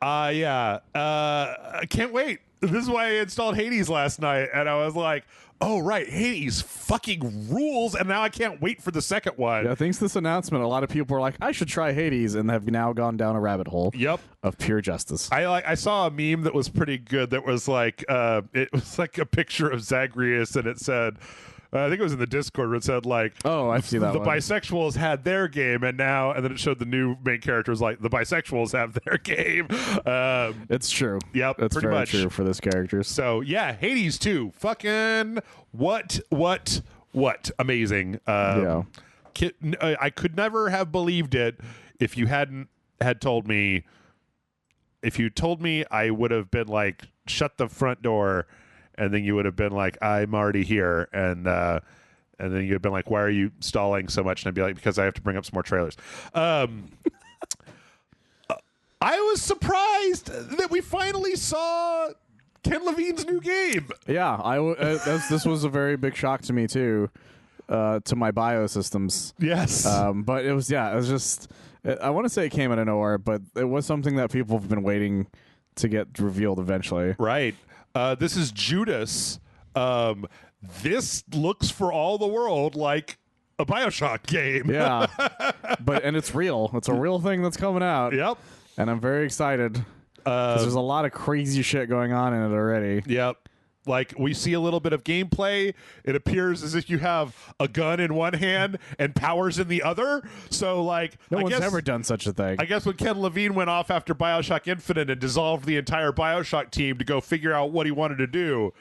Yeah. I can't wait. This is why I installed Hades last night, and I was like, oh, right, Hades fucking rules, and now I can't wait for the second one. Yeah, thanks to this announcement, a lot of people were like, I should try Hades, and have now gone down a rabbit hole of pure justice. I saw a meme that was pretty good that was like, it was like a picture of Zagreus, and it said, I think it was in the Discord where it said like, oh, I see that the one. bisexuals had their game, and then it showed the new main characters like the bisexuals have their game. It's true. Yep, it's pretty very much true for this character. So yeah, Hades 2, fucking what amazing. Yeah, I could never have believed it if you hadn't had told me. If you told me, I would have been like, shut the front door. And then you would have been like, I'm already here. And then you'd have been like, why are you stalling so much? And I'd be like, because I have to bring up some more trailers. I was surprised that we finally saw Ken Levine's new game. Yeah, this was a very big shock to me, too, to my biosystems. Yes. But it was just, I want to say it came out of nowhere, but it was something that people have been waiting to get revealed eventually. Right. This is Judas. This looks for all the world like a BioShock game. Yeah. And it's real. It's a real thing that's coming out. Yep. And I'm very excited because there's a lot of crazy shit going on in it already. Yep. Like, we see a little bit of gameplay. It appears as if you have a gun in one hand and powers in the other. So, like, no one's ever done such a thing. I guess when Ken Levine went off after BioShock Infinite and dissolved the entire BioShock team to go figure out what he wanted to do,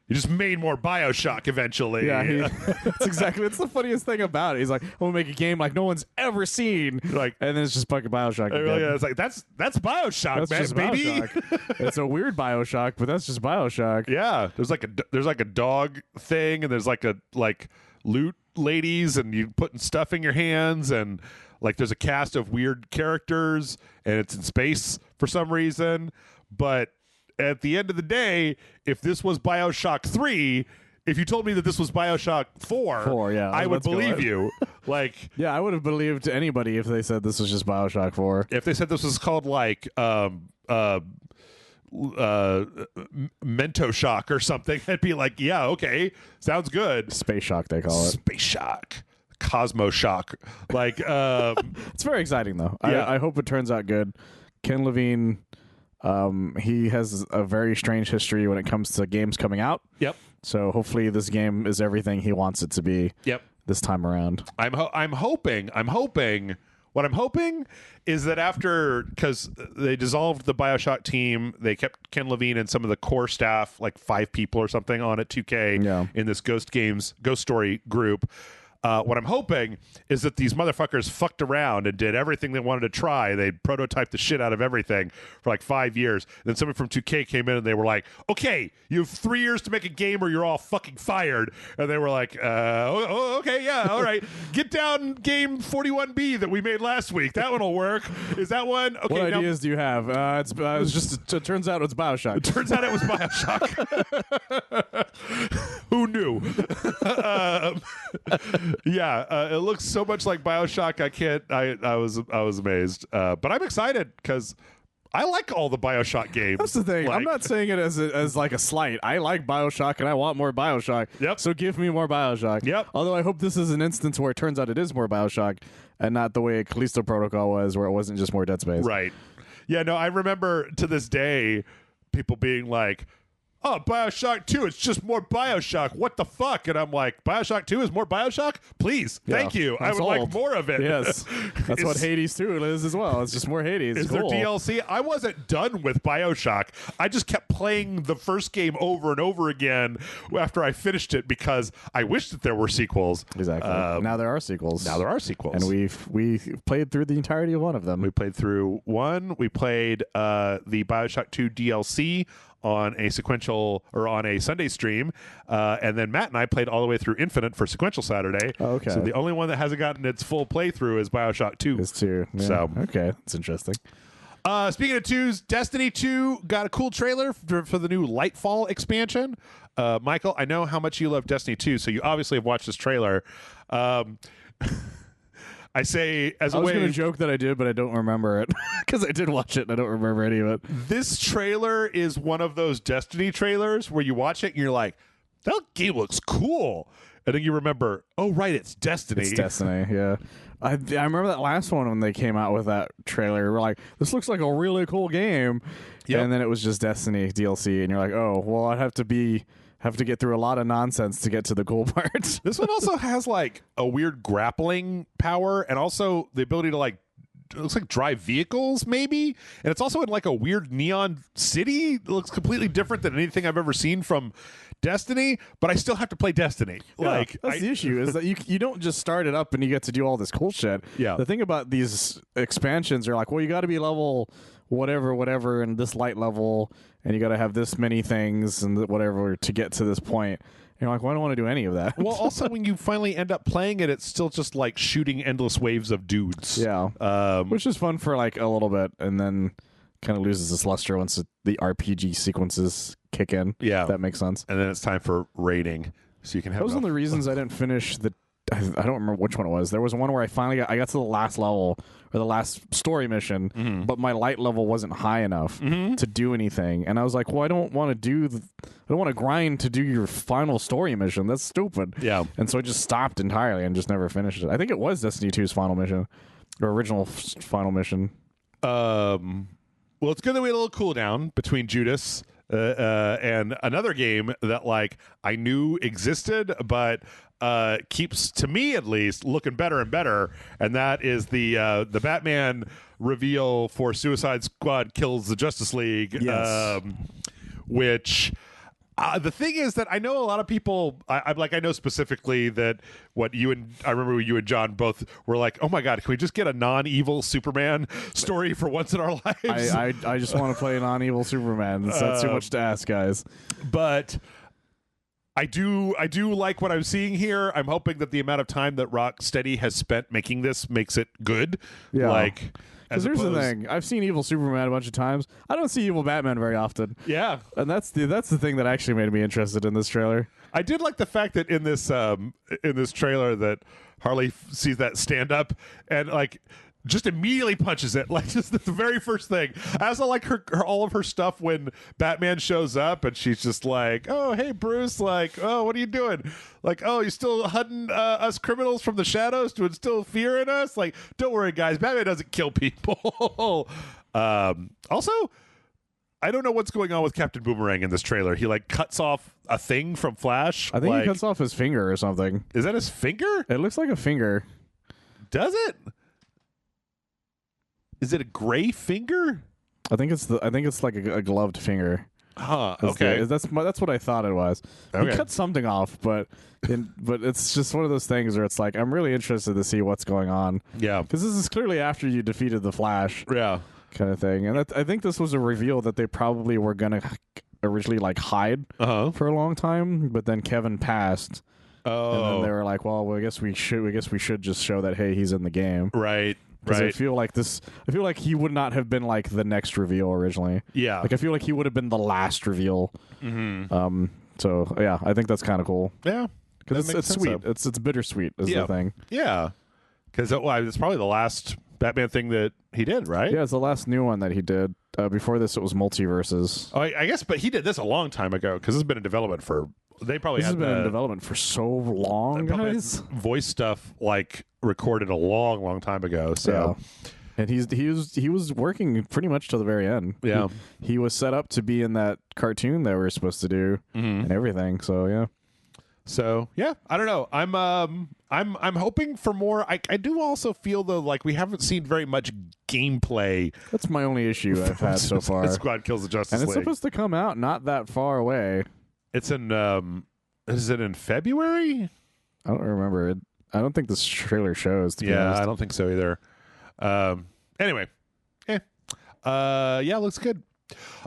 he just made more BioShock eventually. Yeah, that's exactly. It's the funniest thing about it. He's like, I'm gonna make a game like no one's ever seen. Like, and then it's just fucking BioShock. Yeah, it's like that's BioShock, that's man, just baby. BioShock. It's a weird BioShock, but that's just BioShock. Yeah, there's like a dog thing, and there's like loot ladies, and you putting stuff in your hands, and like there's a cast of weird characters, and it's in space for some reason, but at the end of the day, if this was BioShock 3, if you told me that this was BioShock 4, yeah, I would believe you. Like, yeah, I would have believed anybody if they said this was just BioShock 4. If they said this was called like Mento Shock or something, I'd be like, yeah, okay, sounds good. Space Shock, they call it. Space Shock. Cosmo Shock. Like, it's very exciting though. Yeah. I hope it turns out good. Ken Levine, he has a very strange history when it comes to games coming out. Yep. So hopefully this game is everything he wants it to be. Yep. This time around. I'm hoping. What I'm hoping is that after, because they dissolved the BioShock team, they kept Ken Levine and some of the core staff, like 5 people or something, on at 2K in this Ghost Story group. What I'm hoping is that these motherfuckers fucked around and did everything they wanted to try. They prototyped the shit out of everything for like 5 years. And then somebody from 2K came in and they were like, okay, you have 3 years to make a game or you're all fucking fired. And they were like, okay, yeah, all right. Get down game 41B that we made last week. That one will work. Is that one? Okay. What ideas do you have? It's just, it turns out it's BioShock. It turns out it was BioShock. Who knew? Yeah, it looks so much like BioShock. I was amazed, but I'm excited because I like all the BioShock games. That's the thing. Like, I'm not saying it as like a slight. I like BioShock and I want more BioShock. Yep. So give me more BioShock. Yep. Although I hope this is an instance where it turns out it is more BioShock and not the way Callisto Protocol was, where it wasn't just more Dead Space. Right. Yeah. No, I remember to this day people being like, oh, BioShock 2, it's just more BioShock. What the fuck? And I'm like, BioShock 2 is more BioShock? Please. Thank you. I would like more of it. Yes. That's what Hades 2 is as well. It's just more Hades. Is cool. there DLC? I wasn't done with BioShock. I just kept playing the first game over and over again after I finished it because I wished that there were sequels. Exactly. Now there are sequels. And we played through the entirety of one of them. We played through one. We played the BioShock 2 DLC on a sequential or on a Sunday stream, and then Matt and I played all the way through Infinite for sequential Saturday. Oh, okay. So the only one that hasn't gotten its full playthrough is BioShock 2. It's 2. Yeah. So okay, that's interesting. Speaking of 2s, Destiny 2 got a cool trailer for the new Lightfall expansion. Michael, I know how much you love Destiny 2, so you obviously have watched this trailer. I say as I a was way. going to joke that I did, but I don't remember it because I did watch it and I don't remember any of it. This trailer is one of those Destiny trailers where you watch it and you're like, that game looks cool. And then you remember, oh, right, it's Destiny. It's Destiny, yeah. I remember that last one when they came out with that trailer. We're like, this looks like a really cool game. Yep. And then it was just Destiny DLC. And you're like, oh, well, I'd have to get through a lot of nonsense to get to the cool parts. This one also has like a weird grappling power and also the ability to like, it looks like drive vehicles maybe, and it's also in like a weird neon city. It looks completely different than anything I've ever seen from Destiny, but I still have to play Destiny. Yeah, like that's the issue is that you don't just start it up and you get to do all this cool shit. Yeah. The thing about these expansions are like, well, you got to be level whatever and this light level, and you got to have this many things and whatever to get to this point. You're like, well, I don't want to do any of that. Well, also when you finally end up playing it, it's still just like shooting endless waves of dudes. Yeah, which is fun for like a little bit, and then kind of loses its luster once the RPG sequences kick in. Yeah, if that makes sense. And then it's time for raiding, so you can have. That was one of the reasons I didn't finish the. I don't remember which one it was. There was one where I got to the last level or the last story mission, but my light level wasn't high enough to do anything, and I was like, well, I don't want to grind to do your final story mission. That's stupid. Yeah. And so I just stopped entirely and just never finished it. I think it was Destiny 2's final mission, or original final mission. Well, it's good that we had a little cooldown between Judas and another game that like I knew existed, but keeps, to me at least, looking better and better, and that is the Batman reveal for Suicide Squad Kills the Justice League. Yes. Which the thing is that I know a lot of people. I know specifically that I remember you and John both were like, "Oh my god, can we just get a non-evil Superman story for once in our lives?" I just want to play a non-evil Superman. That's too much to ask, guys. But I do like what I'm seeing here. I'm hoping that the amount of time that Rocksteady has spent making this makes it good. Yeah. Like, because here's the thing: I've seen evil Superman a bunch of times. I don't see evil Batman very often. Yeah, and that's the thing that actually made me interested in this trailer. I did like the fact that in this trailer that Harley sees that stand up and like just immediately punches it, like just the very first thing. I also like her all of her stuff when Batman shows up and she's just like, "Oh, hey Bruce, like, oh, what are you doing? Like, oh, you still hunting us criminals from the shadows to instill fear in us? Like, don't worry, guys, Batman doesn't kill people." Also, I don't know what's going on with Captain Boomerang in this trailer. He like cuts off a thing from Flash. I think like, he cuts off his finger or something. Is that his finger? It looks like a finger. Does it? Is it a gray finger? I think it's like a gloved finger. Huh. Okay. That's what I thought it was. Okay. He cut something off, but it's just one of those things where it's like I'm really interested to see what's going on. Yeah. Because this is clearly after you defeated the Flash. Yeah. Kind of thing, and I think this was a reveal that they probably were gonna originally like hide for a long time, but then Kevin passed. Oh. And then they were like, well, I guess we should just show that, hey, he's in the game. Right. Because right. I feel like he would not have been like the next reveal originally. Yeah. Like I feel like he would have been the last reveal. Mm-hmm. So yeah, I think that's kind of cool. Yeah. Because it's sweet. So. It's bittersweet is the thing. Yeah. Because it's probably the last Batman thing that he did, right? Yeah, it's the last new one that he did. Before this, it was Multiverses. Oh, I guess, but he did this a long time ago because this has been in development for. They probably this has been in development for so long, guys. Voice stuff like recorded a long time ago. So, and he was working pretty much till the very end. Yeah, he was set up to be in that cartoon that we were supposed to do and everything. So yeah. So yeah, I don't know. I'm hoping for more. I do also feel though like we haven't seen very much gameplay. That's my only issue I've had so far. Squad Kills the Justice League, and it's supposed to come out not that far away. It's in. Is it in February? I don't remember it. I don't think this trailer shows. To be honest. I don't think so either. Anyway, yeah, looks good.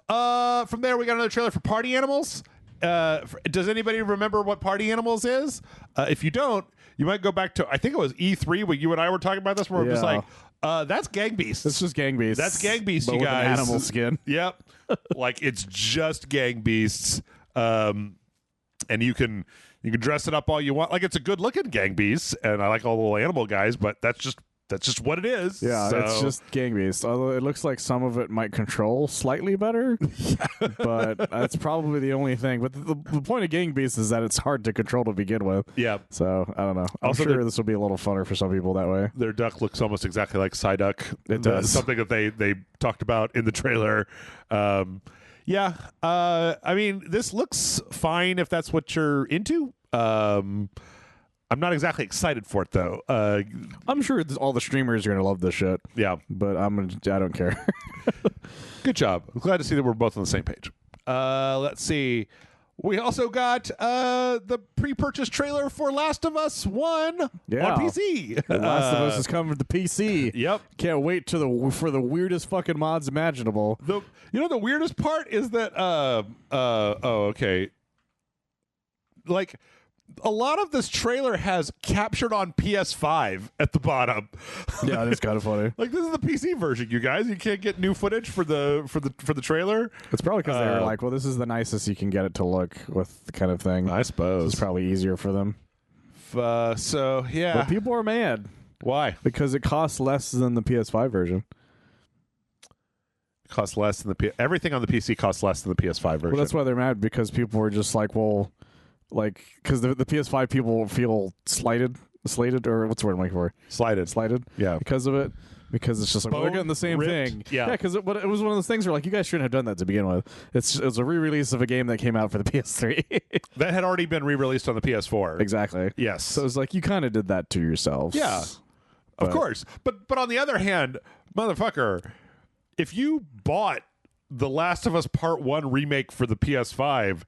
From there, we got another trailer for Party Animals. Does anybody remember what Party Animals is? If you don't, you might go back to, I think it was E3 when you and I were talking about this, where it was like, that's Gang Beasts. It's just Gang Beasts. That's Gang Beasts, but you guys. With an animal skin. Yep. Like it's just Gang Beasts. And you can dress it up all you want. Like it's a good looking Gang Beasts, and I like all the little animal guys, but that's just that's just what it is. Yeah, so. it's just gang based. Although it looks like some of it might control slightly better, but that's probably the only thing. But the point of gang based is that it's hard to control to begin with. Yeah. So I don't know. I'm Also, sure this will be a little funner for some people that way. Their duck looks almost exactly like Psyduck. It does. Something that they talked about in the trailer. Yeah. I mean, this looks fine if that's what you're into. I'm not exactly excited for it though. I'm sure all the streamers are gonna love this shit. Yeah, but I don't care. Good job. I'm glad to see that we're both on the same page. Let's see. We also got the pre-purchase trailer for Last of Us 1 on PC. Last of Us is coming to the PC. Yep. Can't wait for the weirdest fucking mods imaginable. The weirdest part is that okay. Like, a lot of this trailer has captured on PS5 at the bottom. Yeah, that's kind of funny. Like, this is the PC version, you guys. You can't get new footage for the trailer. It's probably because they were like, well, this is the nicest you can get it to look with the kind of thing. I suppose. It's probably easier for them. So, yeah. But people are mad. Why? Because it costs less than the PS5 version. Costs less than everything on the PC costs less than the PS5 version. Well, that's why they're mad, because people were just like, well, like, because the PS5 people feel slated, or what's the word I'm looking for? Slighted. Yeah. Because of it. Because it's just like, well, they're getting the same thing. Yeah. Because it was one of those things where, like, you guys shouldn't have done that to begin with. It was a re-release of a game that came out for the PS3. That had already been re-released on the PS4. Exactly. Yes. So it's like, you kind of did that to yourselves. Yeah. Of course. But on the other hand, motherfucker, if you bought The Last of Us Part 1 remake for the PS5,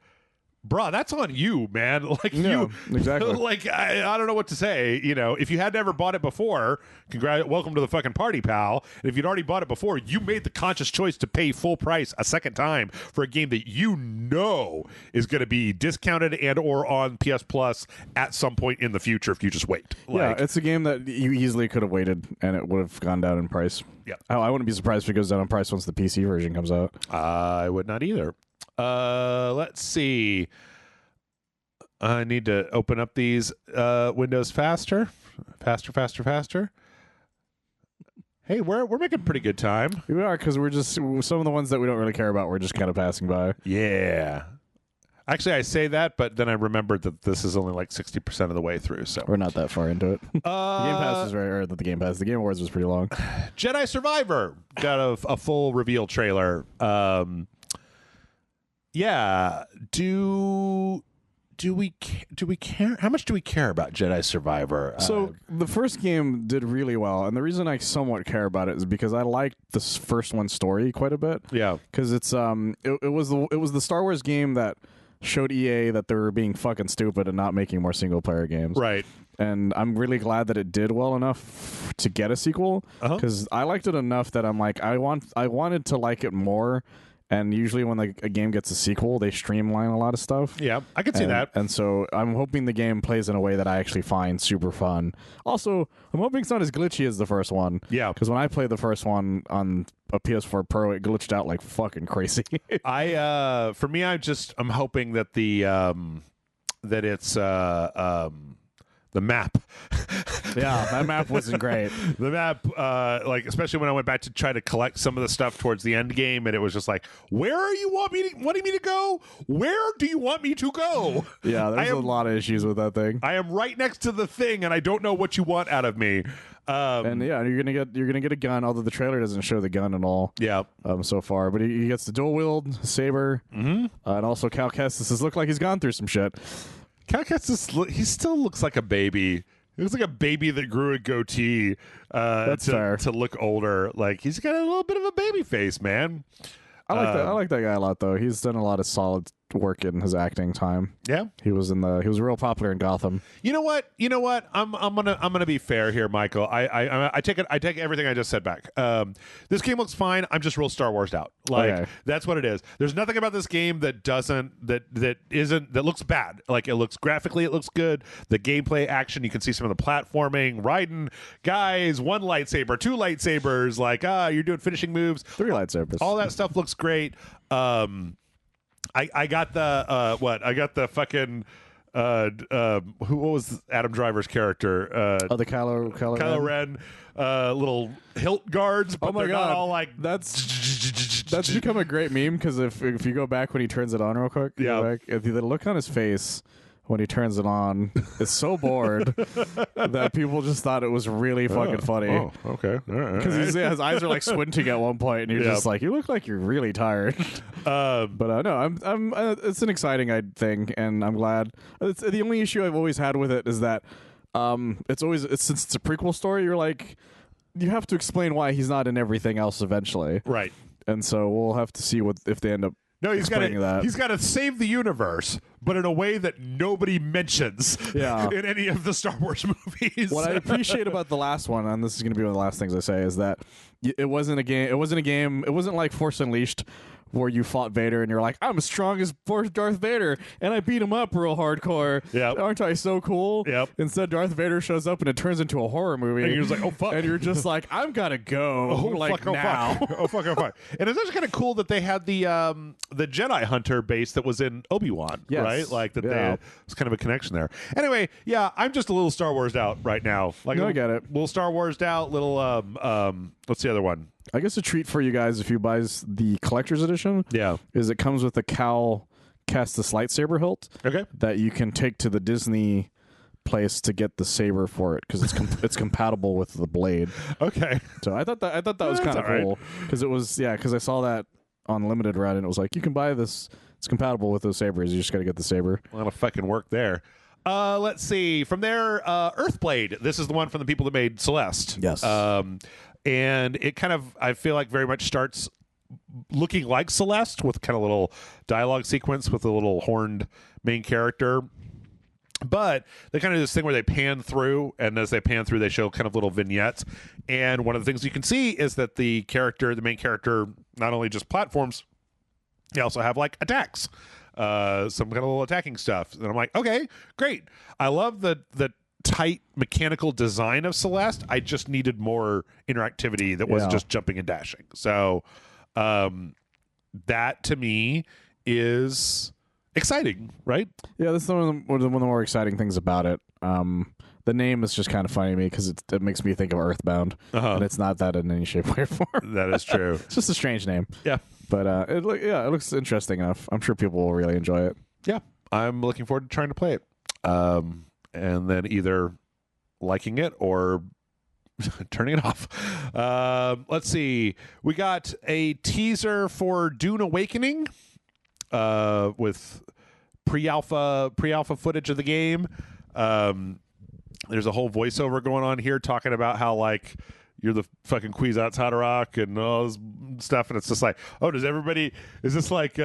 bruh, that's on you, man. Like, you exactly. Like, I don't know what to say. You know, if you had never bought it before, welcome to the fucking party, pal. And if you'd already bought it before, you made the conscious choice to pay full price a second time for a game that you know is going to be discounted and or on PS Plus at some point in the future if you just wait. Yeah, it's a game that you easily could have waited and it would have gone down in price. Yeah, I wouldn't be surprised if it goes down in price once the PC version comes out. I would not either. Let's see. I need to open up these windows faster. Hey, we're making pretty good time. We are, because we're just some of the ones that we don't really care about. We're just kind of passing by. Yeah. Actually, I say that, but then I remembered that this is only like 60% of the way through. So we're not that far into it. The Game Pass is the Game Awards was pretty long. Jedi Survivor got a full reveal trailer. Yeah. Do we care? How much do we care about Jedi Survivor? So the first game did really well, and the reason I somewhat care about it is because I liked this first one's story quite a bit. Yeah, because it was the Star Wars game that showed EA that they were being fucking stupid and not making more single player games. Right. And I'm really glad that it did well enough to get a sequel, because I liked it enough that I'm like, I wanted to like it more. And usually when a game gets a sequel, they streamline a lot of stuff. Yeah, I can see that. And so I'm hoping the game plays in a way that I actually find super fun. Also, I'm hoping it's not as glitchy as the first one. Yeah. Because when I played the first one on a PS4 Pro, it glitched out like fucking crazy. For me, I'm hoping that that it's the map. Yeah, that map wasn't great. The map, like, especially when I went back to try to collect some of the stuff towards the end game, and it was just like, where are you wanting me to go? Where do you want me to go? Yeah, there's a lot of issues with that thing. I am right next to the thing, and I don't know what you want out of me. And yeah, you're gonna get a gun. Although the trailer doesn't show the gun at all. Yeah. So far, but he gets the dual wield saber, and also Cal Kestis look like he's gone through some shit. Cal Kestis, he still looks like a baby. He looks like a baby that grew a goatee That's fair. To look older. Like, he's got a little bit of a baby face, man. I like that guy a lot, though. He's done a lot of solid work in his acting time. Yeah, he was real popular in Gotham. You know what? I'm gonna be fair here, Michael. I take everything I just said back. This game looks fine. I'm just real Star Wars out. Like, that's what it is. There's nothing about this game that looks bad. Like, it looks graphically, it looks good. The gameplay, action, you can see some of the platforming, riding guys, one lightsaber, two lightsabers. Like, you're doing finishing moves, 3 lightsabers. All that stuff looks great. I got the I got the fucking What was Adam Driver's character? The Kylo Ren, little hilt guards. But oh my they're god! not all like That's become a great meme because if you go back when he turns it on real quick, if the look on his face when he turns it on is so bored that people just thought it was really fucking funny. Oh, okay, because his eyes are like squinting at one point, and you're just like, you look like you're really tired. But no, I'm it's an exciting thing, and I'm glad. It's the only issue I've always had with it is that since it's a prequel story, you're like, you have to explain why he's not in everything else eventually, right? And so we'll have to see if they end up. No, he's got to save the universe, but in a way that nobody mentions in any of the Star Wars movies. What I appreciate about the last one, and this is going to be one of the last things I say, is that it wasn't a game. It wasn't like Force Unleashed, where you fought Vader and you're like, I'm as strong as Darth Vader, and I beat him up real hardcore. Yep. Aren't I so cool? Yep. Instead, Darth Vader shows up and it turns into a horror movie. And you're just like, oh, fuck. And you're just like, I'm gotta go. Fuck. Oh, fuck. And it's actually kind of cool that they had the Jedi Hunter base that was in Obi-Wan, right? Like that there's kind of a connection there. Anyway, I'm just a little Star Wars out right now. Like, I get it. Little Star Wars out, little, what's the other one? I guess a treat for you guys if you buy the collector's edition is it comes with a Cal Kestis lightsaber hilt that you can take to the Disney place to get the saber for it because it's compatible with the blade. Okay. So I thought that was kind of cool because it was because I saw that on Limited Run and it was like, you can buy this. It's compatible with those sabers. You just got to get the saber. A lot of fucking work there. Let's see. From there, Earthblade. This is the one from the people that made Celeste. Yes. And it kind of, I feel like, very much starts looking like Celeste with kind of little dialogue sequence with a little horned main character. But they kind of do this thing where they pan through, and as they pan through, they show kind of little vignettes. And one of the things you can see is that the main character, not only just platforms, they also have like attacks. Some kind of little attacking stuff. And I'm like, okay, great. I love the tight mechanical design of Celeste. I just needed more interactivity that wasn't just jumping and dashing. So that to me is exciting, right? Yeah, that's one of the more exciting things about it. The name is just kind of funny to me because it makes me think of Earthbound, and it's not that in any shape, way, or form. That is true. It's just a strange name. Yeah. But it looks interesting enough. I'm sure people will really enjoy it. Yeah. I'm looking forward to trying to play it. And then either liking it or turning it off. Let's see. We got a teaser for Dune Awakening with pre-alpha footage of the game. There's a whole voiceover going on here talking about how, like, you're the fucking Kwisatz Haderach and all this stuff, and it's just like, oh, is this like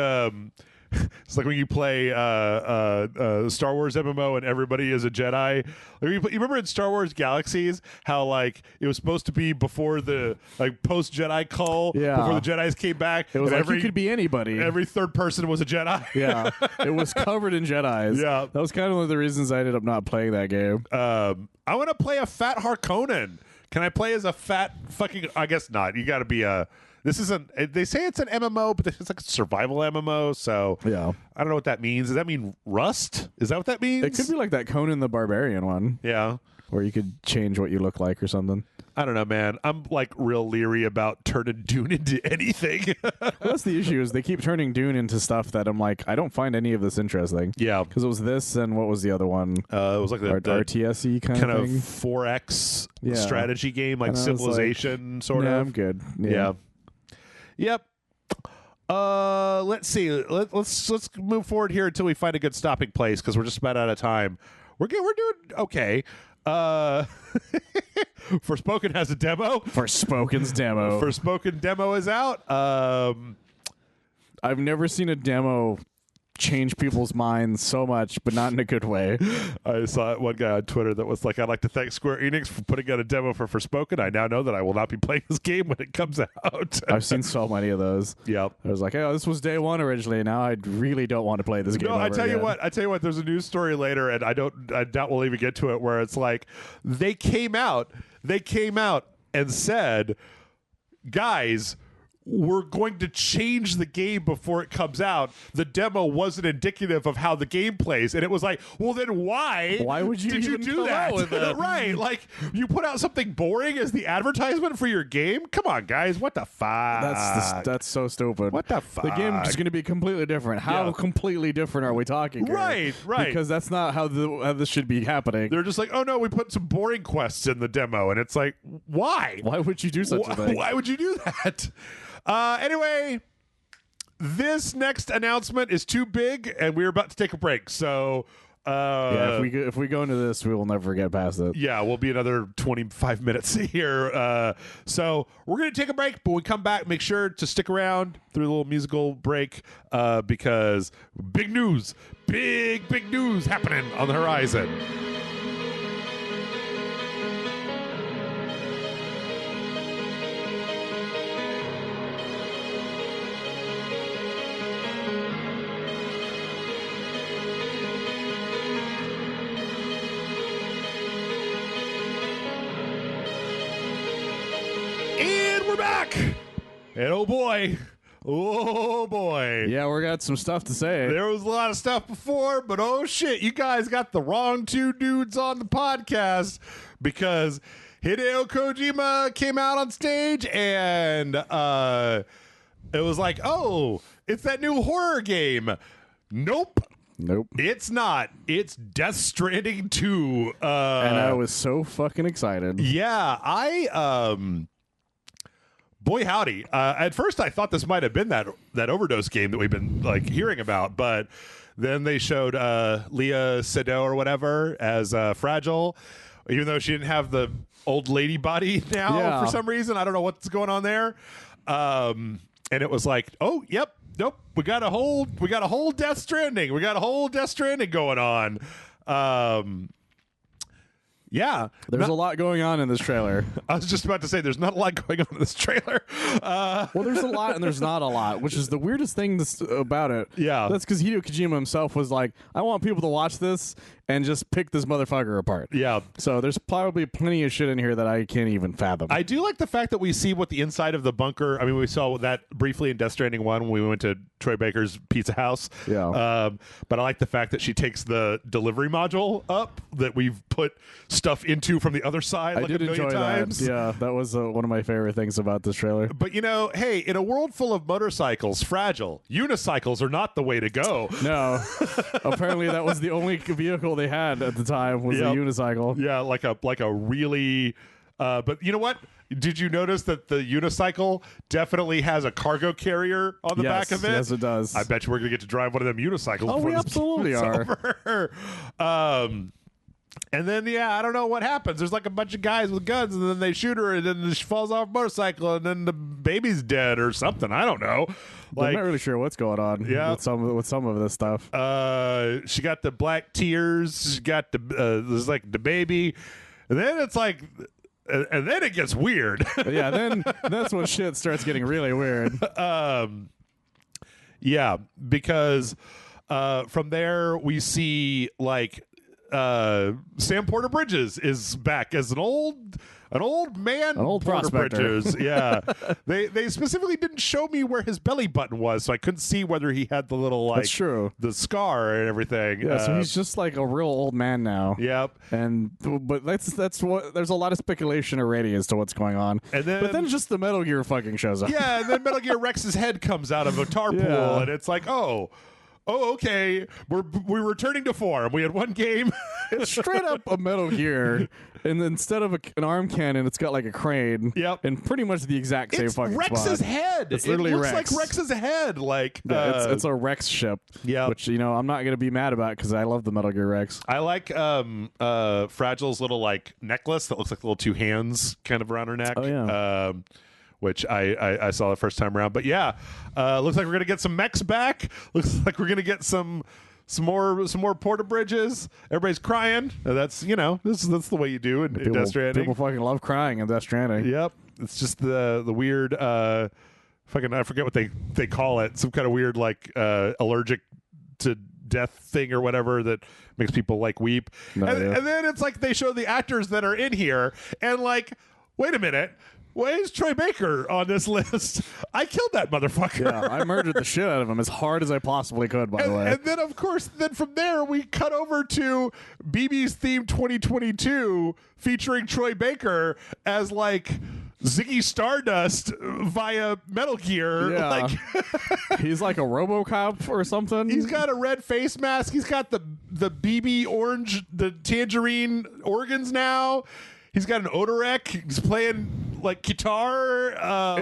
it's like when you play Star Wars MMO and everybody is a Jedi. Like, you remember in Star Wars Galaxies how, like, it was supposed to be before the, like, post Jedi cull, before the Jedis came back. It was like you could be anybody. Every third person was a Jedi. Yeah, it was covered in Jedis. Yeah, that was kind of one of the reasons I ended up not playing that game. I want to play a fat Harkonnen. Can I play as a fat fucking? I guess not. You got to be a. This isn't. They say it's an MMO, but it's like a survival MMO. So yeah, I don't know what that means. Does that mean Rust? Is that what that means? It could be like that Conan the Barbarian one. Yeah, where you could change what you look like or something. I don't know, man. I'm like real leery about turning Dune into anything. Well, that's the issue is they keep turning Dune into stuff that I'm like, I don't find any of this interesting. Yeah, because it was this and what was the other one? It was like the RTSE kind of thing. 4X strategy game, like Civilization, like, sort of. I'm good. Yeah. Yep. Let's see. Let's move forward here until we find a good stopping place because we're just about out of time. We're doing okay. Forspoken has a demo. Forspoken's demo. Forspoken demo is out. I've never seen a demo change people's minds so much, but not in a good way. I saw one guy on Twitter that was like, I'd like to thank Square Enix for putting out a demo for Forspoken. I now know that I will not be playing this game when it comes out. I've seen so many of those. Yep. I was like, oh, this was day one originally. Now I really don't want to play this game. No, I tell you what, there's a news story later, and I doubt we'll even get to it, where it's like they came out and said, guys, we're going to change the game before it comes out. The demo wasn't indicative of how the game plays, and it was like, well, then why would you did you even do come that? out with it? Right, like you put out something boring as the advertisement for your game. Come on, guys, what the fuck? That's so stupid. What the fuck? The game is going to be completely different. How completely different are we talking here? Right. Because that's not how this should be happening. They're just like, oh no, we put some boring quests in the demo, and it's like, why? Why would you do such a thing? Why would you do that? Anyway, this next announcement is too big, and we're about to take a break. So, if we go into this, we will never get past it. Yeah, we'll be another 25 minutes here. So we're going to take a break, but when we come back, make sure to stick around through the little musical break because big news happening on the horizon. We're back, and oh boy, yeah, we got some stuff to say. There was a lot of stuff before, but oh shit, you guys got the wrong two dudes on the podcast because Hideo Kojima came out on stage and it was like, oh, it's that new horror game. Nope, it's not. It's Death Stranding 2. And I was so fucking excited. Yeah, boy howdy. At first I thought this might have been that Overdose game that we've been like hearing about, but then they showed Leah Sado or whatever as Fragile, even though she didn't have the old lady body now for some reason. I don't know what's going on there. And it was like, oh, yep, nope. We got a whole Death Stranding. We got a whole Death Stranding going on. Yeah. There's a lot going on in this trailer. I was just about to say there's not a lot going on in this trailer. Well, there's a lot and there's not a lot, which is the weirdest thing about it. Yeah. That's because Hideo Kojima himself was like, I want people to watch this and just pick this motherfucker apart. Yeah. So there's probably plenty of shit in here that I can't even fathom. I do like the fact that we see what the inside of the bunker. I mean, we saw that briefly in Death Stranding 1 when we went to Troy Baker's Pizza House. Yeah. But I like the fact that she takes the delivery module up that we've put stuff into from the other side. I did enjoy times. that. Yeah, that was one of my favorite things about this trailer. But you know, hey, in a world full of motorcycles, fragile, unicycles are not the way to go. No. Apparently that was the only vehicle they had at the time was a unicycle. Yeah, like a really but you know what? Did you notice that the unicycle definitely has a cargo carrier on the back of it? Yes, it does. I bet you we're going to get to drive one of them unicycles. Oh, we absolutely are. And then, I don't know what happens. There's like a bunch of guys with guns, and then they shoot her, and then she falls off a motorcycle, and then the baby's dead or something. I don't know. Like, I'm not really sure what's going on with some of this stuff. She got the black tears. She got there's like the baby. And then it's like, and then it gets weird. Yeah, then that's when shit starts getting really weird. Yeah, because from there we see like Sam Porter Bridges is back as an old Porter prospector. Bridges. Yeah, they specifically didn't show me where his belly button was, so I couldn't see whether he had the little like That's true. the scar and everything. Yeah, so he's just like a real old man now. Yep. But that's what there's a lot of speculation already as to what's going on. But then just the Metal Gear fucking shows up. Yeah, and then Metal Gear Rex's head comes out of a tar pool, and it's like, oh, okay, we're returning to form. We had one game. It's straight up a Metal Gear, and instead of an arm cannon, it's got like a crane. Yep, and pretty much the exact same fucking Rex's spot. head. It's literally it looks Rex. like Rex's head. Like it's a Rex ship. Yeah, which I'm not gonna be mad about because I love the Metal Gear Rex. I like Fragile's little like necklace that looks like little two hands kind of around her neck. Oh yeah. Which I saw the first time around. But yeah, looks like we're gonna get some mechs back. Looks like we're gonna get some more Porter Bridges. Everybody's crying. That's that's the way you do in Death Stranding. People fucking love crying in Death Stranding. Yep, it's just the weird fucking I forget what they call it. Some kind of weird like allergic to death thing or whatever that makes people like weep. And then it's like they show the actors that are in here and like, wait a minute. why is Troy Baker on this list? I killed that motherfucker. Yeah, I murdered the shit out of him as hard as I possibly could, by the way. And then, of course, from there, we cut over to BB's Theme 2022 featuring Troy Baker as, like, Ziggy Stardust via Metal Gear. Yeah. Like, he's like a RoboCop or something. He's got a red face mask. He's got the BB orange, the tangerine organs now. He's got an odorek. He's playing like guitar.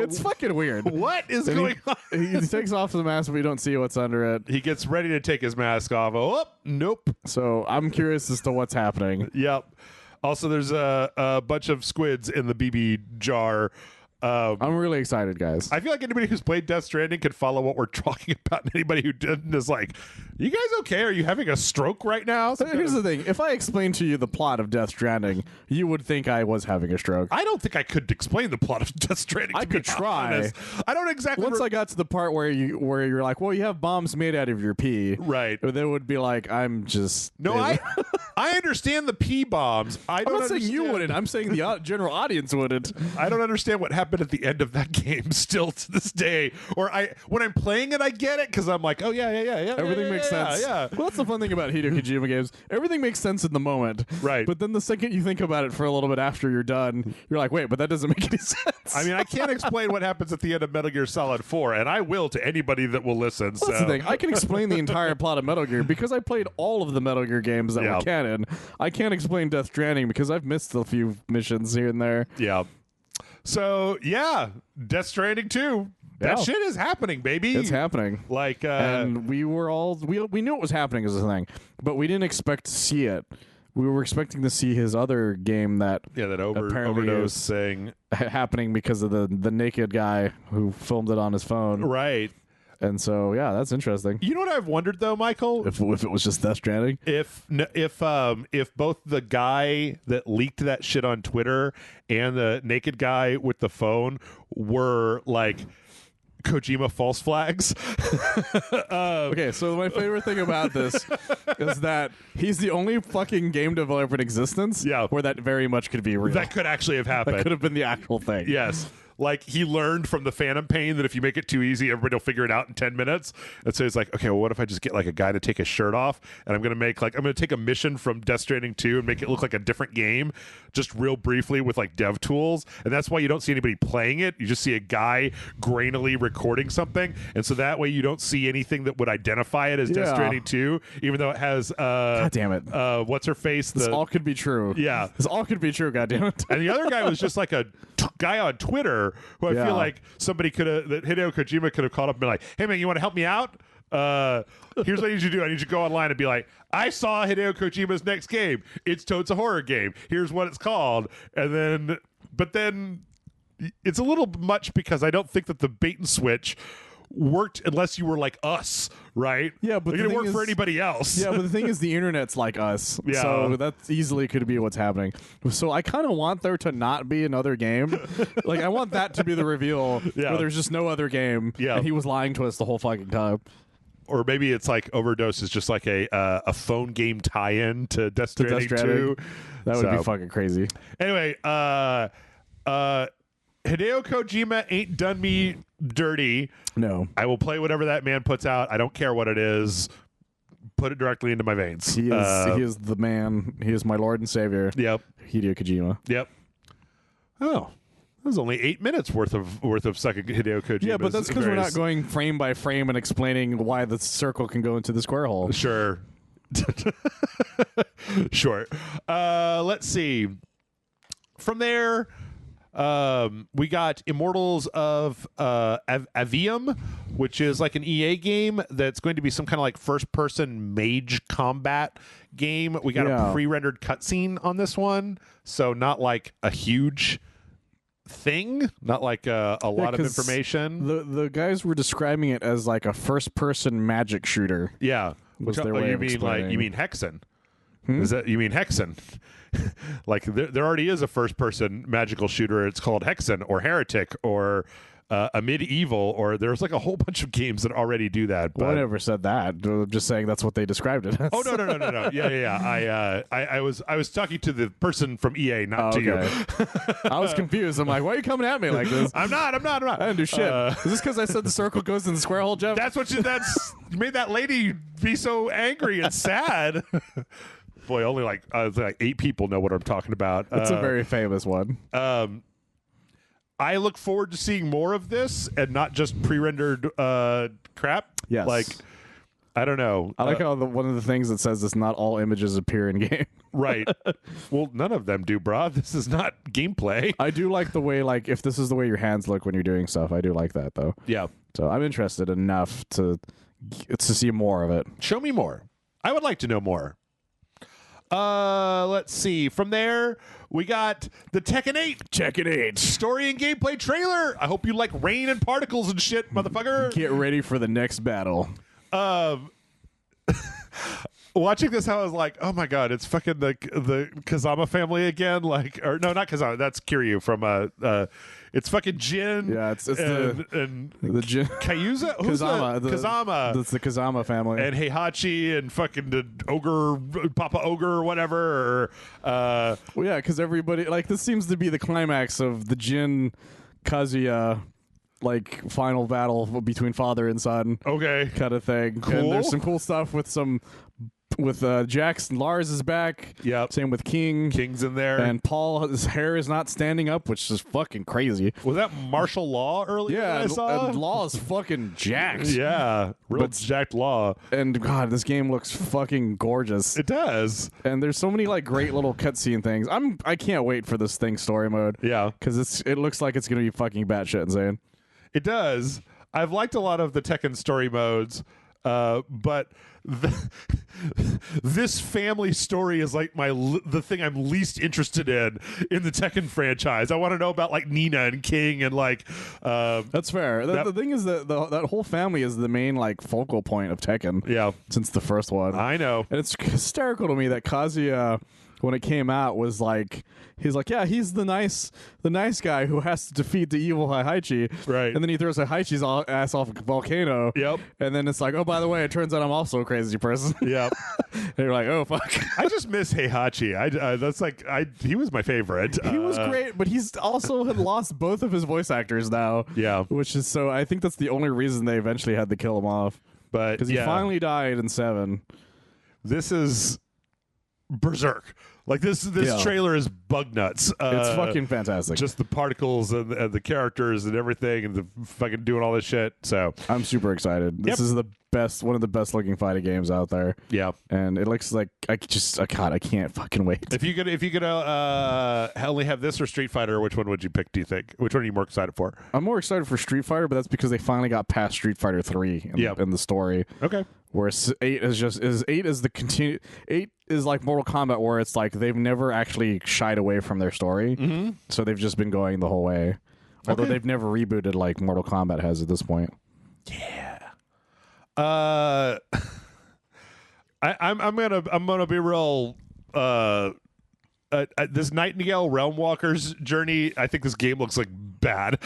It's fucking weird. What is going on? He takes off the mask, but we don't see what's under it. He gets ready to take his mask off. Oh, nope. So I'm curious as to what's happening. Yep. Also, there's a bunch of squids in the BB jar. I'm really excited, guys. I feel like anybody who's played Death Stranding could follow what we're talking about. And anybody who didn't is like, you guys okay? Are you having a stroke right now? So here's the thing. If I explained to you the plot of Death Stranding, you would think I was having a stroke. I don't think I could explain the plot of Death Stranding. I could try. Honest. I don't exactly. Once I got to the part where you're like, well, you have bombs made out of your pee. Right. They would be like, I'm just... No, I understand the pee bombs. I'm not saying you wouldn't. I'm saying the general audience wouldn't. I don't understand what happened at the end of that game still to this day. Or when I'm playing it, I get it because I'm like, oh, yeah. Everything makes sense. Yeah. Well, that's the fun thing about Hideo Kojima games. Everything makes sense in the moment. Right. But then the second you think about it for a little bit after you're done, you're like, wait, but that doesn't make any sense. I mean, I can't explain what happens at the end of Metal Gear Solid 4, and I will to anybody that will listen. Well, that's the thing. I can explain the entire plot of Metal Gear because I played all of the Metal Gear games that were canon. I can't explain Death Stranding because I've missed a few missions here and there. Yeah. So, yeah, Death Stranding 2. That shit is happening, baby. It's happening. Like, and we were all we knew it was happening as a thing, but we didn't expect to see it. We were expecting to see his other game that overdose thing happening because of the naked guy who filmed it on his phone. Right. And so, yeah, that's interesting. You know what I've wondered though, Michael? If it was just Death Stranding, if both the guy that leaked that shit on Twitter and the naked guy with the phone were like Kojima false flags. Okay, so my favorite thing about this is that he's the only fucking game developer in existence where that very much could be real. That could actually have happened. That could have been the actual thing. Yes. Like, he learned from the Phantom Pain that if you make it too easy, everybody will figure it out in 10 minutes. And so he's like, okay, well, what if I just get, like, a guy to take his shirt off, and I'm going to take a mission from Death Stranding 2 and make it look like a different game, just real briefly with, like, dev tools. And that's why you don't see anybody playing it. You just see a guy grainily recording something. And so that way you don't see anything that would identify it as Death Stranding 2, even though it has... God damn it. What's her face? This all could be true. Yeah. This all could be true, God damn it. And the other guy was just like a guy on Twitter who I feel like somebody that Hideo Kojima could have called up and been like, hey man, you want to help me out? Here's what I need you to do. I need you to go online and be like, I saw Hideo Kojima's next game. It's a horror game. Here's what it's called. But then it's a little much because I don't think that the bait and switch worked unless you were like us, right? Yeah, but it didn't work for anybody else. Yeah, but the thing is, the internet's like us, so that easily could be what's happening. So I kind of want there to not be another game. Like, I want that to be the reveal where there's just no other game, and he was lying to us the whole fucking time. Or maybe it's like Overdose is just like a phone game tie-in to Death Stranding 2. That would be fucking crazy. Anyway, Hideo Kojima ain't done me dirty. No. I will play whatever that man puts out. I don't care what it is. Put it directly into my veins. He is the man. He is my Lord and Savior. Yep. Hideo Kojima. Yep. Oh. That was only 8 minutes worth of second Hideo Kojima. Yeah, but that's because we're not going frame by frame and explaining why the circle can go into the square hole. Sure. Sure. Let's see. From there, we got Immortals of Avium, which is like an EA game that's going to be some kind of like first-person mage combat game. We got a pre-rendered cutscene on this one, so not like a huge thing, not like a lot of information. The guys were describing it as like a first-person magic shooter. Yeah, was their way of explaining. You mean Hexen? Is that you mean Hexen? Like there already is a first-person magical shooter. It's called Hexen or Heretic or a medieval, or there's like a whole bunch of games that already do that. But I never said that. I'm just saying that's what they described it as. Oh no. Yeah. I was talking to the person from EA, not to you. I was confused. I'm like, why are you coming at me like this? I'm not. I didn't do shit. Is this because I said the circle goes in the square hole, Jeff? That's you made that lady be so angry and sad. Boy, only like 8 people know what I'm talking about. It's a very famous one. I look forward to seeing more of this and not just pre-rendered crap. Yes. Like, I don't know. I like how one of the things that says is not all images appear in game. Right. Well, none of them do, brah. This is not gameplay. I do like the way, like, if this is the way your hands look when you're doing stuff, I do like that, though. Yeah. So I'm interested enough to see more of it. Show me more. I would like to know more. Let's see. From there, we got the Tekken 8. Tekken 8. Story and gameplay trailer. I hope you like rain and particles and shit, motherfucker. Get ready for the next battle. Watching this, I was like, oh my god, it's fucking the Kazama family again. Like, or no, not Kazama. That's Kiryu from it's fucking Jin. Yeah, it's the Jin. Kayuza? Kazama. Kazama. That's the Kazama family. And Heihachi and fucking the ogre, Papa Ogre or whatever. Well, yeah, because everybody, like, this seems to be the climax of the Jin Kazuya, like, final battle between father and son. Okay. Kind of thing. Cool. And there's some cool stuff with Jax. Lars is back. Yep. Same with King. King's in there. And Paul, his hair is not standing up, which is fucking crazy. Was that martial law earlier? Yeah, I saw? and Law is fucking jacked. Yeah, real jacked Law. And God, this game looks fucking gorgeous. It does. And there's so many like great little cutscene things. I can't wait for this thing story mode. Yeah, because it looks like it's gonna be fucking batshit insane. It does. I've liked a lot of the Tekken story modes, but this family story is like the thing I'm least interested in the Tekken franchise. I want to know about like Nina and King and like. That's fair. The thing is that that whole family is the main like focal point of Tekken. Yeah, since the first one. I know, and it's hysterical to me that Kazuya, when it came out, was like, he's like, yeah, he's the nice guy who has to defeat the evil Heihachi. Right. And then he throws Heihachi's ass off a volcano. Yep. And then it's like, oh, by the way, it turns out I'm also a crazy person. Yep. And you're like, oh, fuck. I just miss Heihachi. That's like, he was my favorite. He was great, but he's also had lost both of his voice actors now. Yeah. Which is so, I think that's the only reason they eventually had to kill him off. But because he finally died in 7. This is berserk. Like this trailer is bug nuts. It's fucking fantastic. Just the particles and the characters and everything, and the fucking doing all this shit. So I'm super excited. This is one of the best looking fighting games out there. Yeah, and it looks like I can't fucking wait. If you could only have this or Street Fighter, which one would you pick? Do you think? Which one are you more excited for? I'm more excited for Street Fighter, but that's because they finally got past Street Fighter 3 in the story. Okay. Whereas 8 is like Mortal Kombat, where it's like they've never actually shied away from their story, so they've just been going the whole way. Although they've never rebooted like Mortal Kombat has at this point. Yeah. I'm gonna be real. This Nightingale Realmwalker's journey, I think this game looks like bad.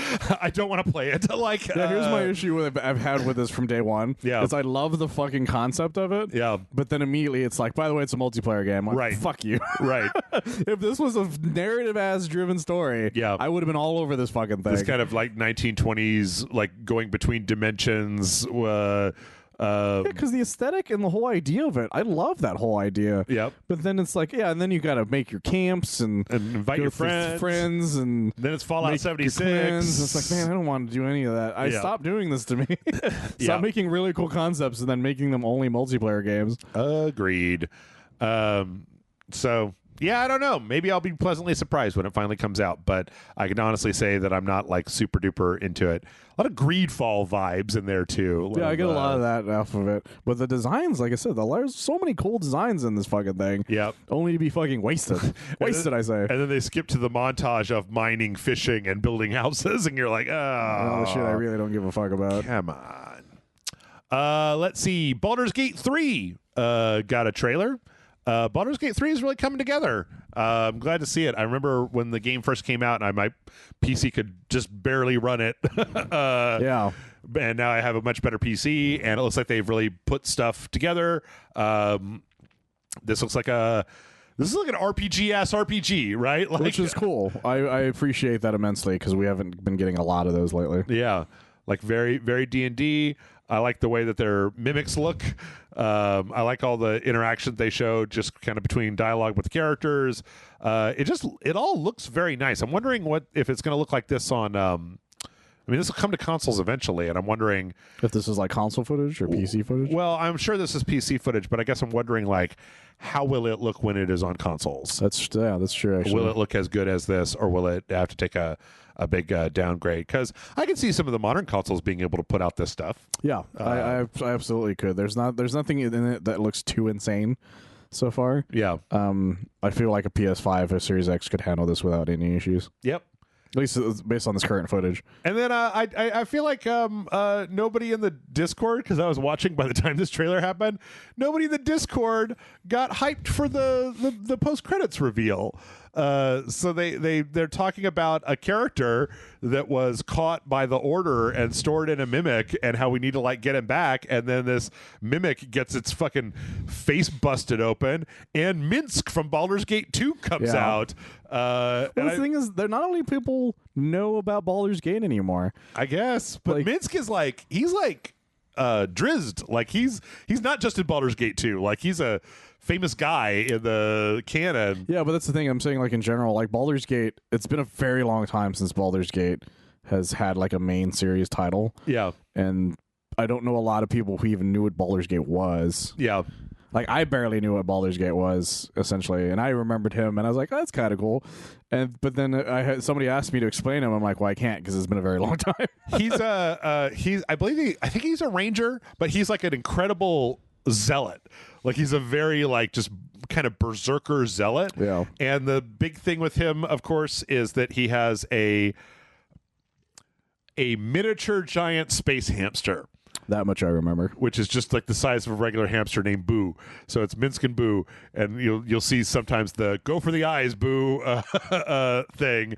I don't want to play it. Like, here's my issue I've had with this from day one. Yeah, is I love the fucking concept of it. Yeah, but then immediately it's like, by the way, it's a multiplayer game. Like, right? Fuck you. Right. If this was a narrative-ass driven story, I would have been all over this fucking thing. This kind of like 1920s, like going between dimensions. Because the aesthetic and the whole idea of it, I love that whole idea. Yep. But then it's like, and then you got to make your camps and invite your friends, and then it's Fallout 76. It's like, man, I don't want to do any of that. Stop doing this to me. Stop making really cool concepts and then making them only multiplayer games. Agreed. So. Yeah, I don't know. Maybe I'll be pleasantly surprised when it finally comes out, but I can honestly say that I'm not like super duper into it. A lot of Greedfall vibes in there too. Yeah, I get a lot of that off of it. But the designs, like I said, there's so many cool designs in this fucking thing. Yep. Only to be fucking wasted. Wasted, I say. And then they skip to the montage of mining, fishing, and building houses, and you're like, oh, shit, I really don't give a fuck about. Come on. Let's see. Baldur's Gate 3 got a trailer. Baldur's Gate 3 is really coming together. I'm glad to see it. I remember when the game first came out, and my PC could just barely run it. Yeah. And now I have a much better PC, and it looks like they've really put stuff together. This looks like an RPG-ass RPG, right? Like, which is cool. I appreciate that immensely because we haven't been getting a lot of those lately. Yeah, like very, very D&D. I like the way that their mimics look. I like all the interactions they showed, just kind of between dialogue with the characters. It all looks very nice. I'm wondering if it's going to look like this on. This will come to consoles eventually, and I'm wondering if this is like console footage or PC footage. Well, I'm sure this is PC footage, but I guess I'm wondering, like, how will it look when it is on consoles? That's true. Actually, will it look as good as this, or will it have to take a big downgrade? Because I can see some of the modern consoles being able to put out this stuff. Yeah, I absolutely could. There's nothing in it that looks too insane so far. Yeah. I feel like a PS5 or Series X could handle this without any issues. Yep. At least based on this current footage. And then I feel like nobody in the Discord, because I was watching by the time this trailer happened, nobody in the Discord got hyped for the post-credits reveal. So they're talking about a character that was caught by the Order and stored in a mimic, and how we need to like get him back. And then this mimic gets its fucking face busted open, and Minsk from Baldur's Gate 2 comes out. The thing is, they're not only people know about Baldur's Gate anymore, I guess, but like, Minsk is like Drizzt. Like he's not just in Baldur's Gate 2. Like he's a famous guy in the canon. Yeah, but that's the thing I'm saying, like in general, like Baldur's Gate, it's been a very long time since Baldur's Gate has had like a main series title. Yeah. And I don't know a lot of people who even knew what Baldur's Gate was. Yeah. Like I barely knew what Baldur's Gate was, essentially, and I remembered him, and I was like, oh, "That's kind of cool." But then somebody asked me to explain him. I'm like, "Well, I can't because it's been a very long time." I think he's a ranger, but he's like an incredible zealot. Like he's a very like just kind of berserker zealot. Yeah. And the big thing with him, of course, is that he has a miniature giant space hamster. That much I remember. Which is just like the size of a regular hamster named Boo. So it's Minsk and Boo, and you'll see sometimes the "go for the eyes, Boo" thing,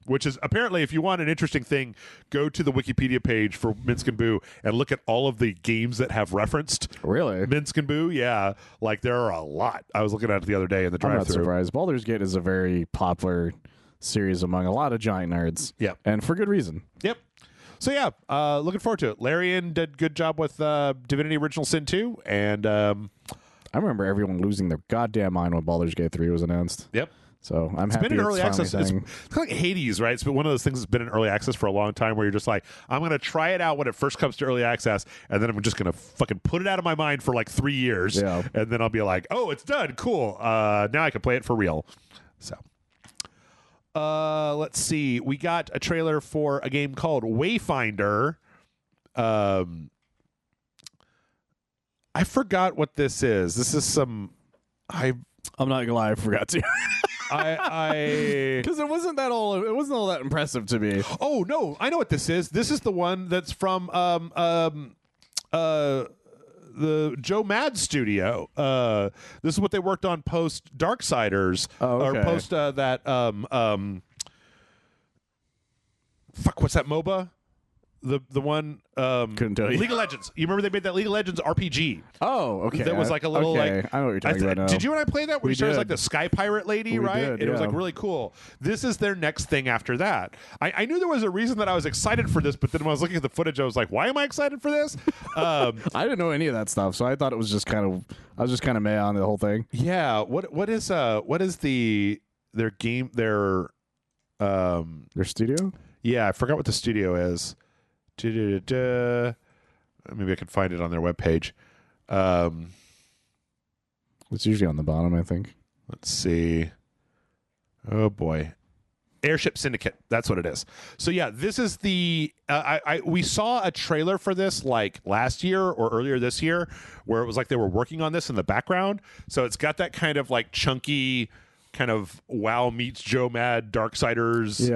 which is apparently, if you want an interesting thing, go to the Wikipedia page for Minsk and Boo and look at all of the games that have referenced Minsk and Boo. Yeah, like there are a lot. I was looking at it the other day in the drive-thru. I'm not surprised. Baldur's Gate is a very popular series among a lot of giant nerds. Yep. And for good reason. Yep. So yeah, looking forward to it. Larian did a good job with Divinity Original Sin 2, and I remember everyone losing their goddamn mind when Baldur's Gate 3 was announced. Yep. So I'm happy it's been in early access. It's saying... kind of like Hades, right? It's been one of those things that's been in early access for a long time, where you're just like, I'm going to try it out when it first comes to early access, and then I'm just going to fucking put it out of my mind for like 3 years, and then I'll be like, oh, it's done, cool. Now I can play it for real. So. Let's see. We got a trailer for a game called Wayfinder. I forgot what this is. This is some. I'm not gonna lie, I forgot to. Because it wasn't all that impressive to me. Oh no, I know what this is. This is the one that's from the Joe Mad studio. This is what they worked on post Darksiders. Okay. Or post that fuck, what's that MOBA? The one couldn't tell you. League of Legends. You remember they made that League of Legends RPG? Oh, okay. That was like a little like I know what you're talking about now. Did you and I play that? Where you started as like the Sky Pirate lady, right? Did, and it was like really cool. This is their next thing after that. I knew there was a reason that I was excited for this, but then when I was looking at the footage, I was like, why am I excited for this? I didn't know any of that stuff, so I thought it was just kind of I was just kind of meh on the whole thing. Yeah. What is their game their studio? Yeah, I forgot what the studio is. Maybe I can find it on their webpage. It's usually on the bottom, I think. Let's see. Oh boy, Airship Syndicate. That's what it is. So yeah, this is the. We saw a trailer for this like last year or earlier this year, where it was like they were working on this in the background. So it's got that kind of like chunky, kind of WoW meets Joe Mad Darksiders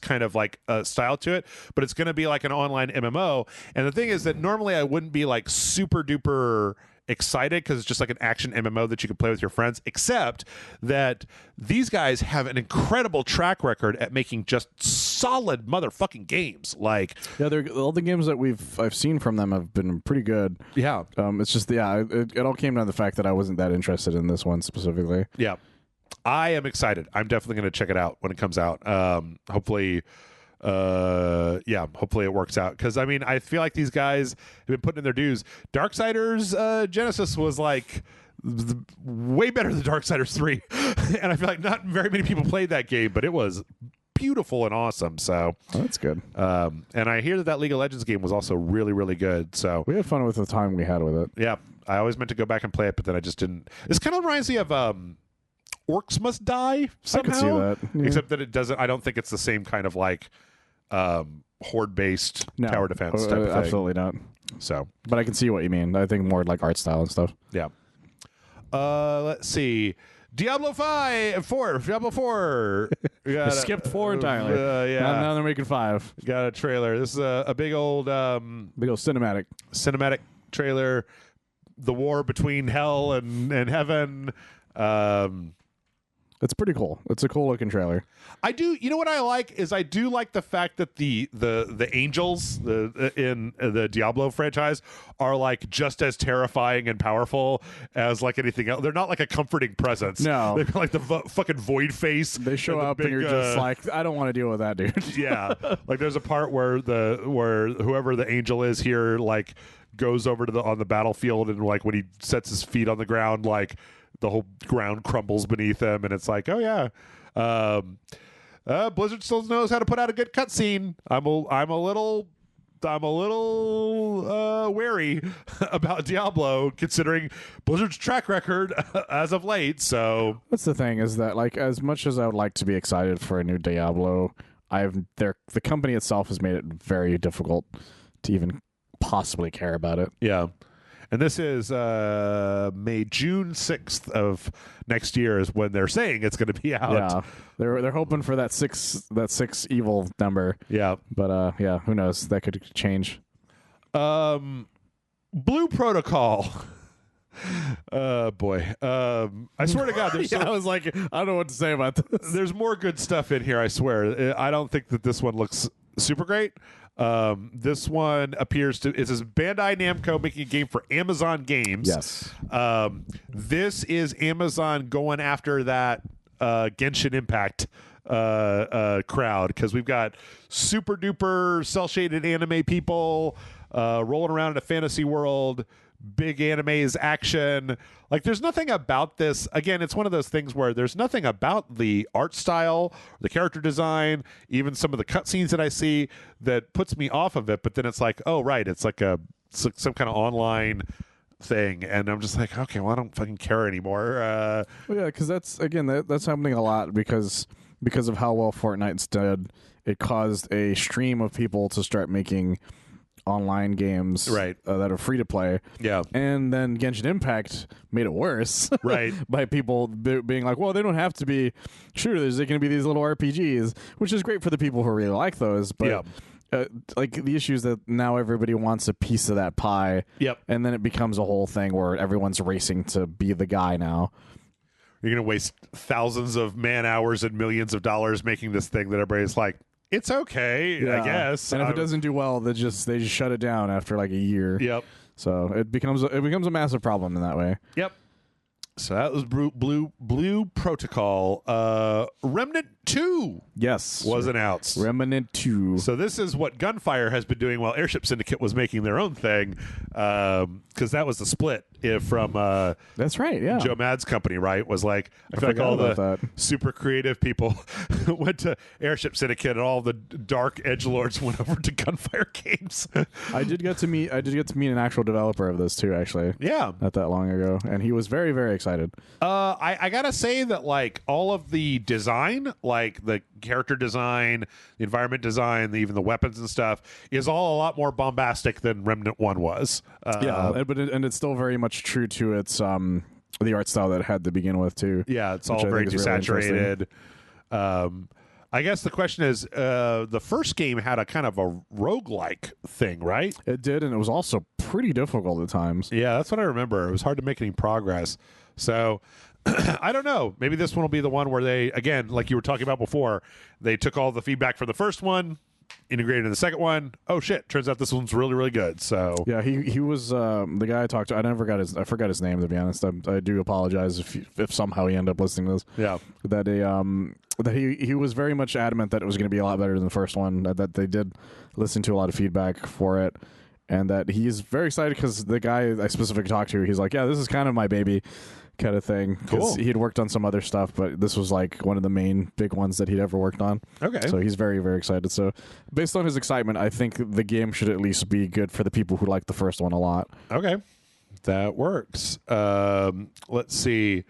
kind of like style to it, but it's going to be like an online MMO. And the thing is that normally I wouldn't be like super duper excited because it's just like an action MMO that you can play with your friends, except that these guys have an incredible track record at making just solid motherfucking games. Like, yeah, all the games that I've seen from them have been pretty good. Yeah. It's just, it all came down to the fact that I wasn't that interested in this one specifically. Yeah. I am excited. I'm definitely going to check it out when it comes out. Hopefully it works out, because I mean, I feel like these guys have been putting in their dues. Darksiders Genesis was like way better than Darksiders 3 and I feel like not very many people played that game, but it was beautiful and awesome. So that's good. And I hear that League of Legends game was also really, really good. So we had fun with the time we had with it. Yeah, I always meant to go back and play it, but then I just didn't. This kind of reminds me of Orcs Must Die somehow. I could see that. Yeah. Except that it doesn't. I don't think it's the same kind of like horde-based tower defense type of thing. Absolutely not. So, but I can see what you mean. I think more like art style and stuff. Yeah. Let's see. Diablo 4. Skipped 4 entirely. Yeah. Now they're making 5. Got a trailer. This is a big old cinematic trailer. The war between hell and heaven. It's pretty cool. It's a cool looking trailer. I do. You know what I like is I do like the fact that the angels in the Diablo franchise are like just as terrifying and powerful as like anything else. They're not like a comforting presence. No, they're like the fucking void face. They show up and you're just like, I don't want to deal with that, dude. Yeah, like there's a part where whoever the angel is here like goes over to on the battlefield, and like when he sets his feet on the ground, like the whole ground crumbles beneath him, and it's like, oh yeah, Blizzard still knows how to put out a good cutscene. I'm a little wary about Diablo, considering Blizzard's track record as of late. So that's the thing, is that like as much as I would like to be excited for a new Diablo, the company itself has made it very difficult to even possibly care about it. Yeah. And this is June 6th of next year is when they're saying it's going to be out. Yeah, they're hoping for that six evil number. Yeah, but yeah, who knows? That could change. Blue Protocol. Boy, I swear to God, there's I was like, I don't know what to say about this. There's more good stuff in here, I swear. I don't think that this one looks super great. This one appears to is Bandai Namco making a game for Amazon Games. Yes. This is Amazon going after that Genshin Impact crowd, because we've got super duper cel shaded anime people rolling around in a fantasy world. Big animes, action. Like, there's nothing about this. Again, it's one of those things where there's nothing about the art style, the character design, even some of the cutscenes that I see that puts me off of it. But then it's like, oh, right, it's like some kind of online thing, and I'm just like, okay, well, I don't fucking care anymore. Well, yeah, because that's happening a lot because of how well Fortnite's did. It caused a stream of people to start making online games, right, that are free to play. Yeah. And then Genshin Impact made it worse. Right. By people being like, well, they don't have to be shooters. They can be these little RPGs, which is great for the people who really like those. But like the issue is that now everybody wants a piece of that pie. Yep. And then it becomes a whole thing where everyone's racing to be the guy now. You're going to waste thousands of man hours and millions of dollars making this thing that everybody's like, it's okay, I guess. And if it doesn't do well, they just shut it down after like a year. Yep. So it becomes a massive problem in that way. Yep. So that was Blue Protocol. Remnant 2 was announced. Remnant 2. So this is what Gunfire has been doing while Airship Syndicate was making their own thing, because that was the split from that's right, yeah, Joe Mad's company, right? Was like, I feel like all the super creative people went to Airship Syndicate, and all the dark edgelords went over to Gunfire Games. I did get to meet an actual developer of this too, actually. Yeah. Not that long ago, and he was very, very excited. I gotta say that like all of the design, like the character design, the environment design, even the weapons and stuff, is all a lot more bombastic than Remnant 1 was. But it's still very much true to its the art style that it had to begin with too. Yeah, it's all very desaturated. I I guess the question is, the first game had a kind of a roguelike thing, right? It did, and it was also pretty difficult at times. Yeah, that's what I remember. It was hard to make any progress. So I don't know. Maybe this one will be the one where they, again, like you were talking about before, they took all the feedback from the first one, integrated in the second one. Oh shit! Turns out this one's really, really good. So yeah, he was the guy I talked to. I forgot his name, to be honest. I do apologize if somehow he ended up listening to this. Yeah, that he was very much adamant that it was going to be a lot better than the first one. That they did listen to a lot of feedback for it, and that he's very excited because the guy I specifically talked to, he's like, yeah, this is kind of my baby. Kind of thing. Cool. He had worked on some other stuff, but this was like one of the main big ones that he'd ever worked on. Okay. So he's very, very excited. So based on his excitement, I think the game should at least be good for the people who like the first one a lot. Okay. That works. Let's see.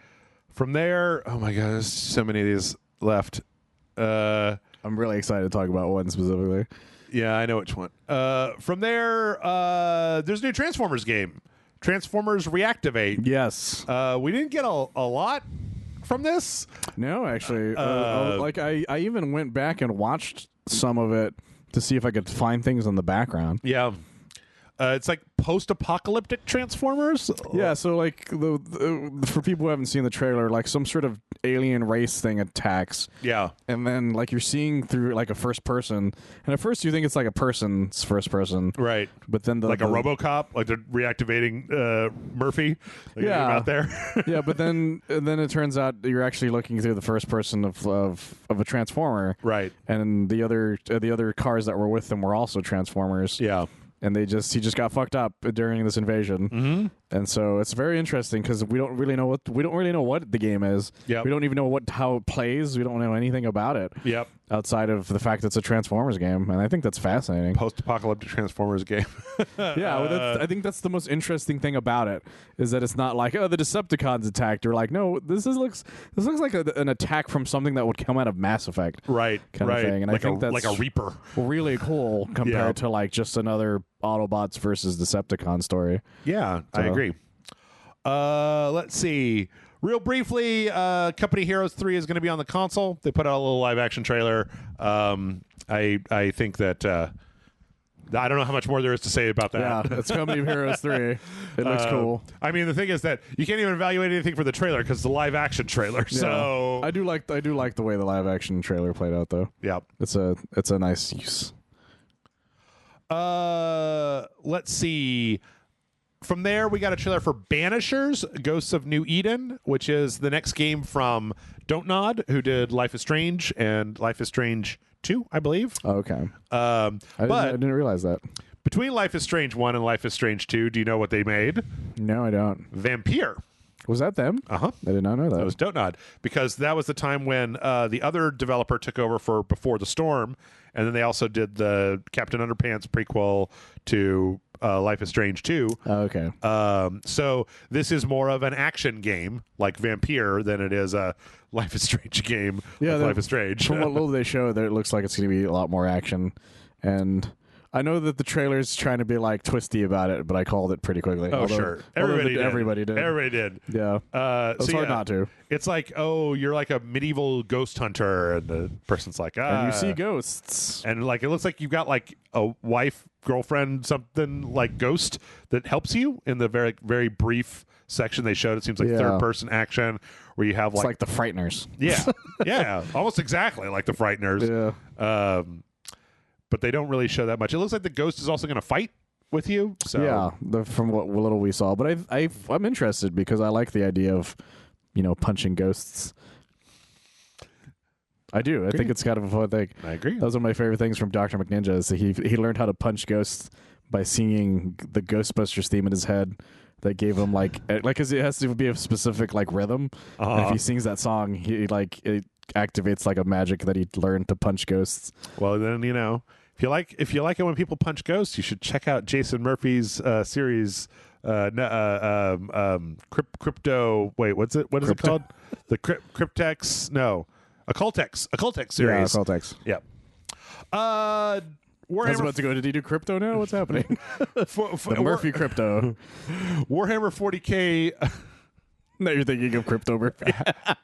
From there, oh my God, there's so many of these left. I'm really excited to talk about one specifically. Yeah, I know which one. From there, there's a new Transformers game. Transformers Reactivate. Yes. We didn't get a lot from this. No, actually. I even went back and watched some of it to see if I could find things in the background. Yeah. It's like post-apocalyptic Transformers. Yeah, so like for people who haven't seen the trailer, like some sort of alien race thing attacks. Yeah, and then like you're seeing through like a first person, and at first you think it's like a person's first person, right? But then like a RoboCop, like they're reactivating Murphy. Like yeah, out there. Yeah, but then it turns out you're actually looking through the first person of a Transformer, right? And the other cars that were with them were also Transformers. Yeah. And he just got fucked up during this invasion, and so it's very interesting because we don't really know what the game is. Yep. We don't even know how it plays. We don't know anything about it. Yep. Outside of the fact that it's a Transformers game, and I think that's fascinating. Post-apocalyptic Transformers game. Yeah, I think that's the most interesting thing about it is that it's not like, oh, the Decepticons attacked. Or like, no, this looks like an attack from something that would come out of Mass Effect, right? Kind of thing. And like I think that's like a Reaper. Really cool compared to like just another Autobots versus Decepticon story. Yeah, I agree. Let's see. Real briefly, Company Heroes 3 is going to be on the console. They put out a little live action trailer. I think that I don't know how much more there is to say about that. Yeah, it's Company Heroes 3. It looks cool. I mean, the thing is that you can't even evaluate anything for the trailer because it's a live action trailer. Yeah. So I do like the way the live action trailer played out, though. Yeah, it's a nice use. Let's see. From there, we got a trailer for Banishers, Ghosts of New Eden, which is the next game from Don't Nod, who did Life is Strange and Life is Strange 2, I believe. Oh, okay. I didn't realize that. Between Life is Strange 1 and Life is Strange 2, do you know what they made? No, I don't. Vampire. Was that them? Uh-huh. I did not know that. It was Don't Nod, because that was the time when the other developer took over for Before the Storm, and then they also did the Captain Underpants prequel to Life is Strange 2. Oh, okay. So this is more of an action game like Vampire than it is a Life is Strange game like Life is Strange. From what little they show, there it looks like it's going to be a lot more action. And I know that the trailer's trying to be like twisty about it, but I called it pretty quickly. Oh, sure. Everybody did. Everybody did. Yeah. It's hard not to. It's like, oh, you're like a medieval ghost hunter, and the person's like, and you see ghosts. And like it looks like you've got like a wife, girlfriend, something like ghost that helps you in the very, very brief section they showed. It seems like third person action where you have it's like the Frighteners. Yeah. Yeah. Almost exactly like the Frighteners. Yeah. But they don't really show that much. It looks like the ghost is also going to fight with you. So yeah, from what little we saw. But I'm interested because I like the idea of, punching ghosts. I do. I think it's kind of a fun thing. I agree. That was one of my favorite things from Dr. McNinja is that he learned how to punch ghosts by singing the Ghostbusters theme in his head. That gave him like it has to be a specific like rhythm. And if he sings that song, he it activates like a magic that he learned to punch ghosts. Well, then if you like it when people punch ghosts, you should check out Jason Murphy's series. Crypto. Wait, what's it? What is it called? The Cryptex? No, Occultex series. Yeah, Occultex. Yep. I was about to go, did he do crypto now? What's happening? The Murphy crypto. Warhammer 40K Now you're thinking of cryptography.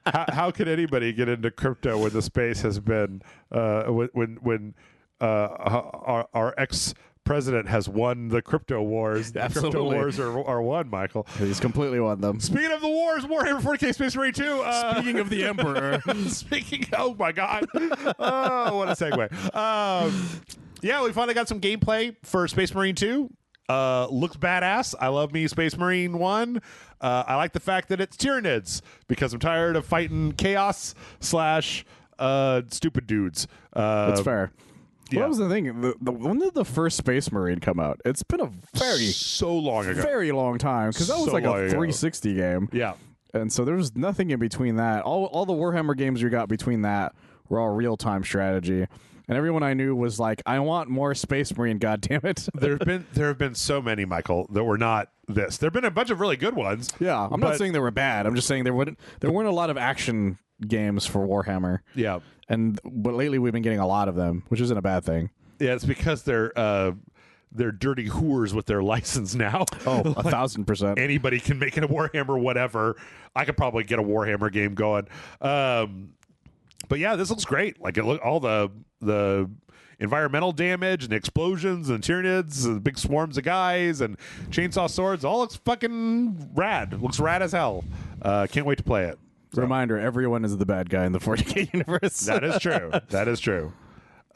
How could anybody get into crypto when the space has been when our ex-president has won the crypto wars? The Absolutely. crypto wars are won, Michael. He's completely won them. Speaking of the wars, Warhammer 40K Space Marine 2. Speaking of the Emperor. Oh my God. Oh, what a segue. Yeah, we finally got some gameplay for Space Marine 2. Looks badass. I love me Space Marine 1. I like the fact that it's Tyranids because I'm tired of fighting chaos / stupid dudes. That's fair. Yeah. What was the thing? When did the first Space Marine come out? It's been a so long ago. very long time because that was So like a long ago. 360 game. Yeah. And so there was nothing in between that. All the Warhammer games you got between that were all real-time strategy. And everyone I knew was like, I want more Space Marine, goddammit. there have been so many, Michael, that were not this. There have been a bunch of really good ones. Yeah, I'm not saying they were bad. I'm just saying there weren't a lot of action games for Warhammer. Yeah. But lately we've been getting a lot of them, which isn't a bad thing. Yeah, it's because they're dirty whores with their license now. Oh, 1,000%. Anybody can make it a Warhammer, whatever. I could probably get a Warhammer game going. But yeah, this looks great. Like all the environmental damage and explosions and Tyranids and big swarms of guys and chainsaw swords. All looks fucking rad. Looks rad as hell. Can't wait to play it. So. Reminder, everyone is the bad guy in the 40K universe. That is true. That is true.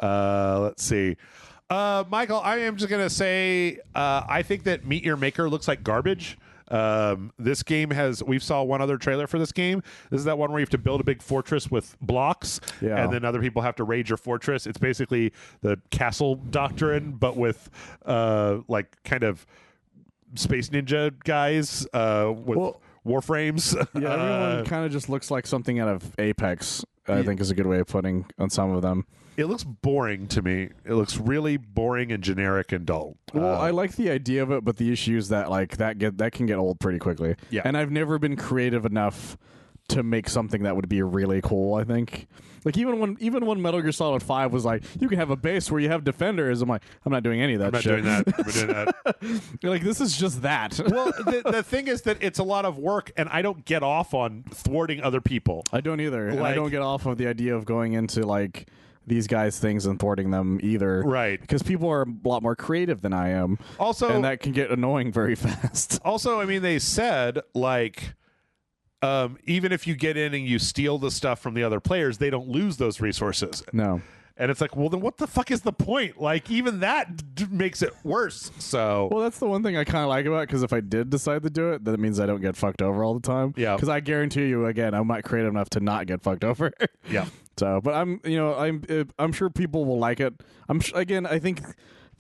Let's see. Michael, I am just going to say I think that Meet Your Maker looks like garbage. This game we saw one other trailer for this game. This is that one where you have to build a big fortress with blocks, and then other people have to raid your fortress. It's basically the castle doctrine, but with like kind of space ninja guys with warframes. Yeah, everyone kind of just looks like something out of Apex, I think is a good way of putting on some of them. It looks boring to me. It looks really boring and generic and dull. Well, I like the idea of it, but the issue is that like that can get old pretty quickly. Yeah. And I've never been creative enough to make something that would be really cool, I think. Like even when Metal Gear Solid 5 was like, you can have a base where you have defenders, I'm like, I'm not doing any of that I'm not shit. doing that. I'm doing that. You're like, this is just that. Well, the thing is that it's a lot of work, and I don't get off on thwarting other people. I don't either. And I Like- don't get off of the idea of going into like these guys' things and thwarting them either. Right. Because people are a lot more creative than I am. Also, and that can get annoying very fast. Also, I mean, they said like, even if you get in and you steal the stuff from the other players, they don't lose those resources. No. And it's like, well, then what the fuck is the point? Like, even that makes it worse. So, Well, that's the one thing I kind of like about it, because if I did decide to do it, that means I don't get fucked over all the time. Yeah. Because I guarantee you, again, I'm not creative enough to not get fucked over. yeah. So, but I'm sure people will like it. Again, I think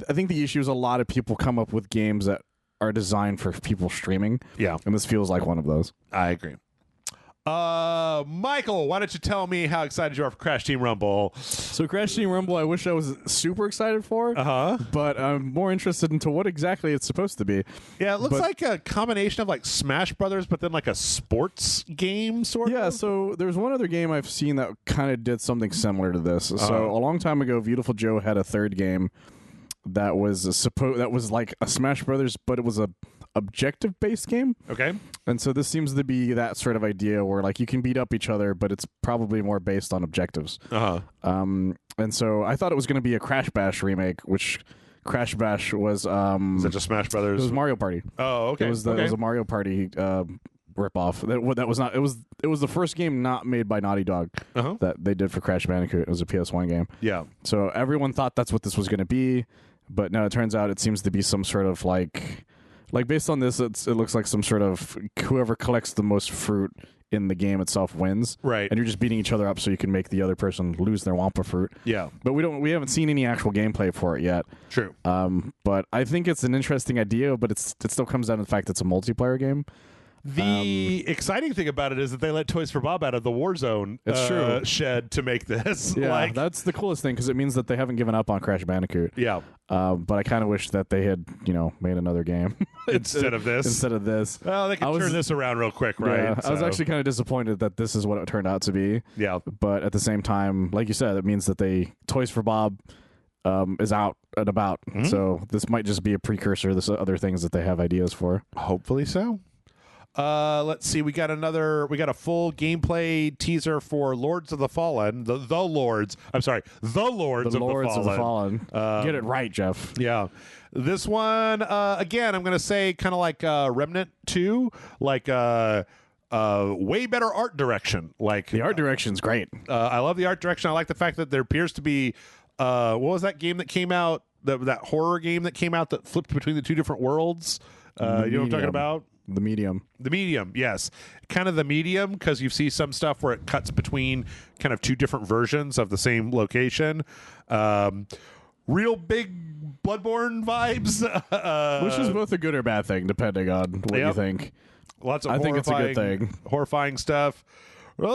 the issue is a lot of people come up with games that are designed for people streaming. Yeah. And this feels like one of those. I agree. Michael, why don't you tell me how excited you are for Crash Team Rumble? So Crash Team Rumble, I wish I was super excited for, but I'm more interested into what exactly it's supposed to be. Yeah, it looks like a combination of like Smash Brothers, but then like a sports game sort of. Yeah, so there's one other game I've seen that kind of did something similar to this. So a long time ago, Beautiful Joe had a third game that was like a Smash Brothers, but it was a objective based game. Okay. And so this seems to be that sort of idea where like you can beat up each other, but it's probably more based on objectives. And so I thought it was going to be a Crash Bash remake, which Crash Bash was Is that just Smash Brothers? it was Mario Party. Oh, okay. It was a Mario Party ripoff. That was not. It was the first game not made by Naughty Dog that they did for Crash Bandicoot. It was a PS1 game. Yeah. So everyone thought that's what this was going to be, but no, it turns out it seems to be some sort of like based on this, it looks like some sort of whoever collects the most fruit in the game itself wins. Right. And you're just beating each other up so you can make the other person lose their Wampa fruit. Yeah. But we haven't seen any actual gameplay for it yet. True. But I think it's an interesting idea, but it still comes down to the fact it's a multiplayer game. The exciting thing about it is that they let Toys for Bob out of the Warzone shed to make this. Yeah, that's the coolest thing because it means that they haven't given up on Crash Bandicoot. Yeah. But I kind of wish that they had, made another game Instead of this. Well, they can turn this around real quick, right? Yeah, I was actually kind of disappointed that this is what it turned out to be. Yeah. But at the same time, like you said, it means that Toys for Bob is out and about. So this might just be a precursor to other things that they have ideas for. Hopefully so. Let's see. We got a full gameplay teaser for Lords of the Fallen. The Lords of the Fallen. Get it right, Jeff. Yeah. This one, again, I'm going to say kind of like Remnant 2, like way better art direction. Like the art direction's great. I love the art direction. I like the fact that there appears to be what was that game that came out? That horror game that came out that flipped between the two different worlds. You know what I'm talking about? The Medium. The Medium, yes. Kind of the Medium, because you see some stuff where it cuts between kind of two different versions of the same location. Real big Bloodborne vibes. Which is both a good or bad thing, depending on what you think. Lots of I think it's a good thing. Horrifying stuff. Well,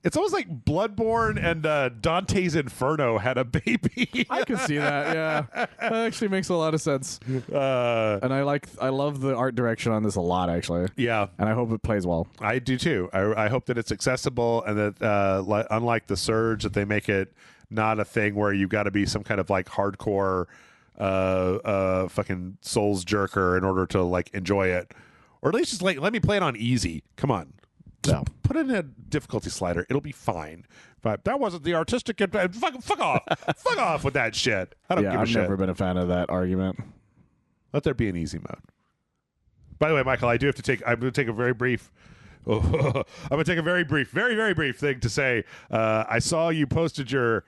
it's almost like Bloodborne and Dante's Inferno had a baby. I can see that. Yeah, that actually makes a lot of sense. And I love the art direction on this a lot, actually. Yeah, and I hope it plays well. I do too. I hope that it's accessible and that unlike the Surge, that they make it not a thing where you've got to be some kind of like hardcore fucking Souls jerker in order to like enjoy it, or at least just like let me play it on easy. Come on. No. Put in a difficulty slider. It'll be fine. But that wasn't the artistic. Fuck off. Fuck off with that shit. I don't give a shit. I've never been a fan of that argument. Let there be an easy mode. By the way, Michael, I'm going to take a very brief. I'm going to take a very brief, very, very brief thing to say. I saw you posted your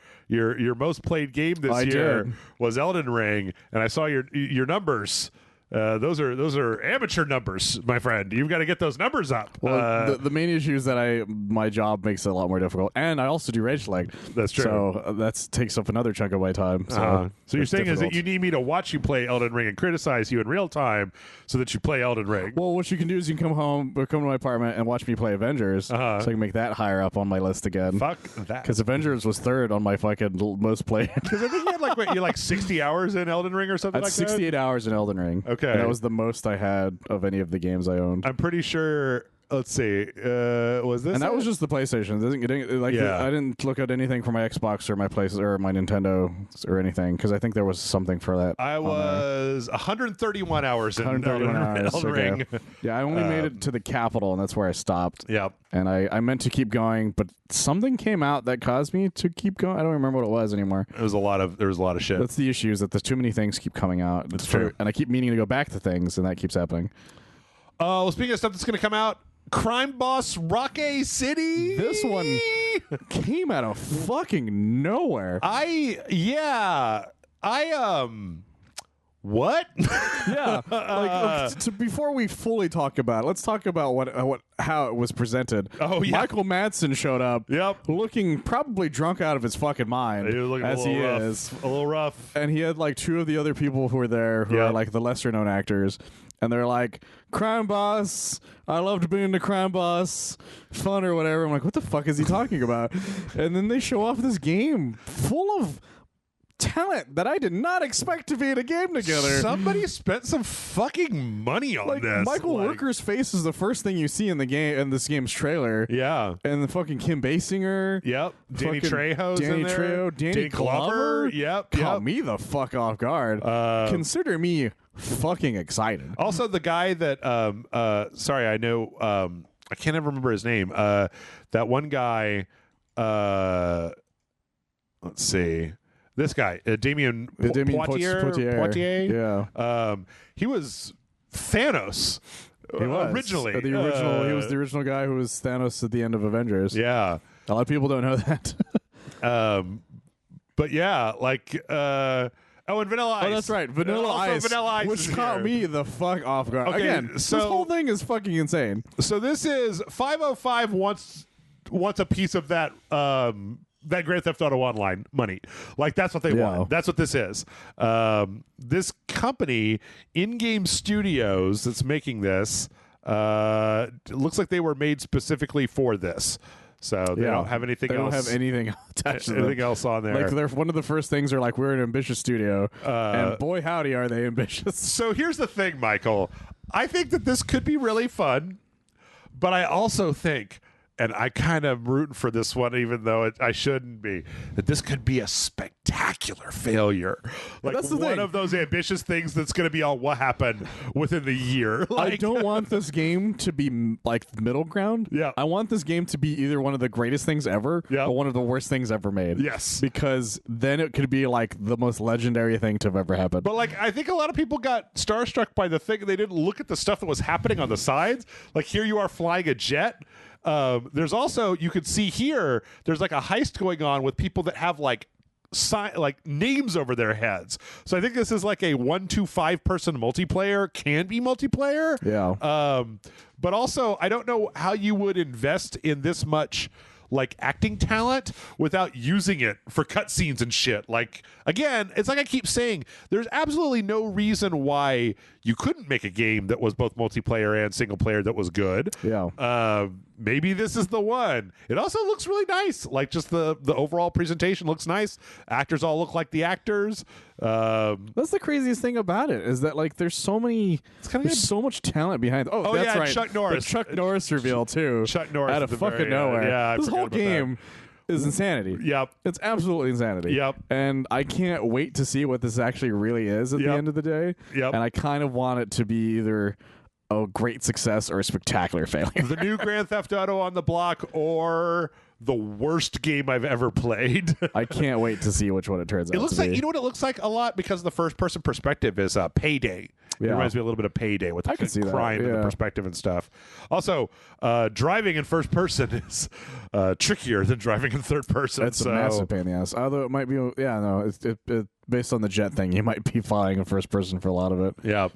most played game this year was Elden Ring, and I saw your numbers. Those are amateur numbers, my friend. You've got to get those numbers up. Well, the main issue is that my job makes it a lot more difficult, and I also do RageSelect. That's true. So that takes up another chunk of my time. So you're saying is that you need me to watch you play Elden Ring and criticize you in real time so that you play Elden Ring. Well, what you can do is you can come to my apartment and watch me play Avengers, so I can make that higher up on my list again. Fuck that. Because Avengers was third on my fucking most played. Because I think you had like 60 hours in Elden Ring or something like that? 68 hours in Elden Ring. Okay. And that was the most I had of any of the games I owned. I'm pretty sure. Let's see. Was this? And that was just the PlayStation. I didn't look at anything for my Xbox or my or my Nintendo or anything because I think there was something for that. I was 131 hours in 131 hours. Elden Ring. Okay. Yeah, I only made it to the capital, and that's where I stopped. Yep. And I meant to keep going, but something came out that caused me to keep going. I don't remember what it was anymore. There was a lot of shit. That's the issue, is that there's too many things keep coming out. That's true. And I keep meaning to go back to things, and that keeps happening. Well, speaking of stuff that's going to come out, Crime Boss Roque City. This one came out of fucking nowhere. What? Yeah. Before we fully talk about it, let's talk about how it was presented. Oh, yeah. Michael Madsen showed up. Yep. Looking probably drunk out of his fucking mind. He was looking as he rough, is. a little rough. And he had like two of the other people who were there who are like the lesser known actors. And they're like, Crime Boss, I loved being the Crime Boss, fun or whatever. I'm like, what the fuck is he talking about? And then they show off this game full of talent that I did not expect to be in a game together. Somebody spent some fucking money on this. Michael Rooker's face is the first thing you see in the game, in this game's trailer. Yeah. And the fucking Kim Basinger. Yep. Danny Trejo's in there. Danny Glover. Yep. Caught me the fuck off guard. Consider me fucking excited. Also, the guy that sorry, I know I can't ever remember his name. That one guy, let's see. This guy, Damien Poitier. Yeah. He was Thanos. He was originally. He was the original guy who was Thanos at the end of Avengers. Yeah. A lot of people don't know that. But yeah, like and Vanilla Ice. Oh, that's right. Vanilla Ice, which caught me the fuck off guard. Okay, Again, this whole thing is fucking insane. So this is 505 wants a piece of that that Grand Theft Auto Online money. Like, that's what they want. That's what this is. This company, In-Game Studios, that's making this, it looks like they were made specifically for this. So they don't have anything else. They don't have anything attached to anything else on there. Like, they're one of the first things are like, we're an ambitious studio. And boy, howdy, are they ambitious. So here's the thing, Michael. I think that this could be really fun, but I also think and I kind of rooting for this one, even though I shouldn't be, that this could be a spectacular failure. Like that's the one thing. of those ambitious things that's going to be on what happened within the year. Like, I don't want this game to be like middle ground. Yeah. I want this game to be either one of the greatest things ever or one of the worst things ever made. Yes. Because then it could be like the most legendary thing to have ever happened. But like, I think a lot of people got starstruck by the thing. They didn't look at the stuff that was happening on the sides. Like here you are flying a jet. There's also, you could see here, there's like a heist going on with people that have like names over their heads. So I think this is like a 1 to 5 person multiplayer, can be multiplayer. Yeah. But also, I don't know how you would invest in this much like acting talent without using it for cutscenes and shit. Like, again, it's like I keep saying, there's absolutely no reason why you couldn't make a game that was both multiplayer and single player that was good. Yeah. Maybe this is the one. It also looks really nice. Like just the overall presentation looks nice. Actors all look like the actors. That's the craziest thing about it is that like there's so much talent behind. Oh, that's yeah, right. Chuck Norris. The Chuck Norris reveal too. Chuck Norris out of at the fucking very nowhere. end. Yeah, this whole game is insanity. Yep. It's absolutely insanity. Yep. And I can't wait to see what this actually really is at the end of the day. Yep. And I kind of want it to be either a great success or a spectacular failure. The new Grand Theft Auto on the block or the worst game I've ever played. I can't wait to see which one it turns out. It looks to like, be. you know what it looks like a lot because the first person perspective is Payday. It Yeah. reminds me a little bit of Payday with I can see that, crime and the yeah. perspective and stuff. Also, driving in first person is trickier than driving in third person. It's a massive pain in the ass. Although it might be, it based on the jet thing, you might be flying in first person for a lot of it. Yeah.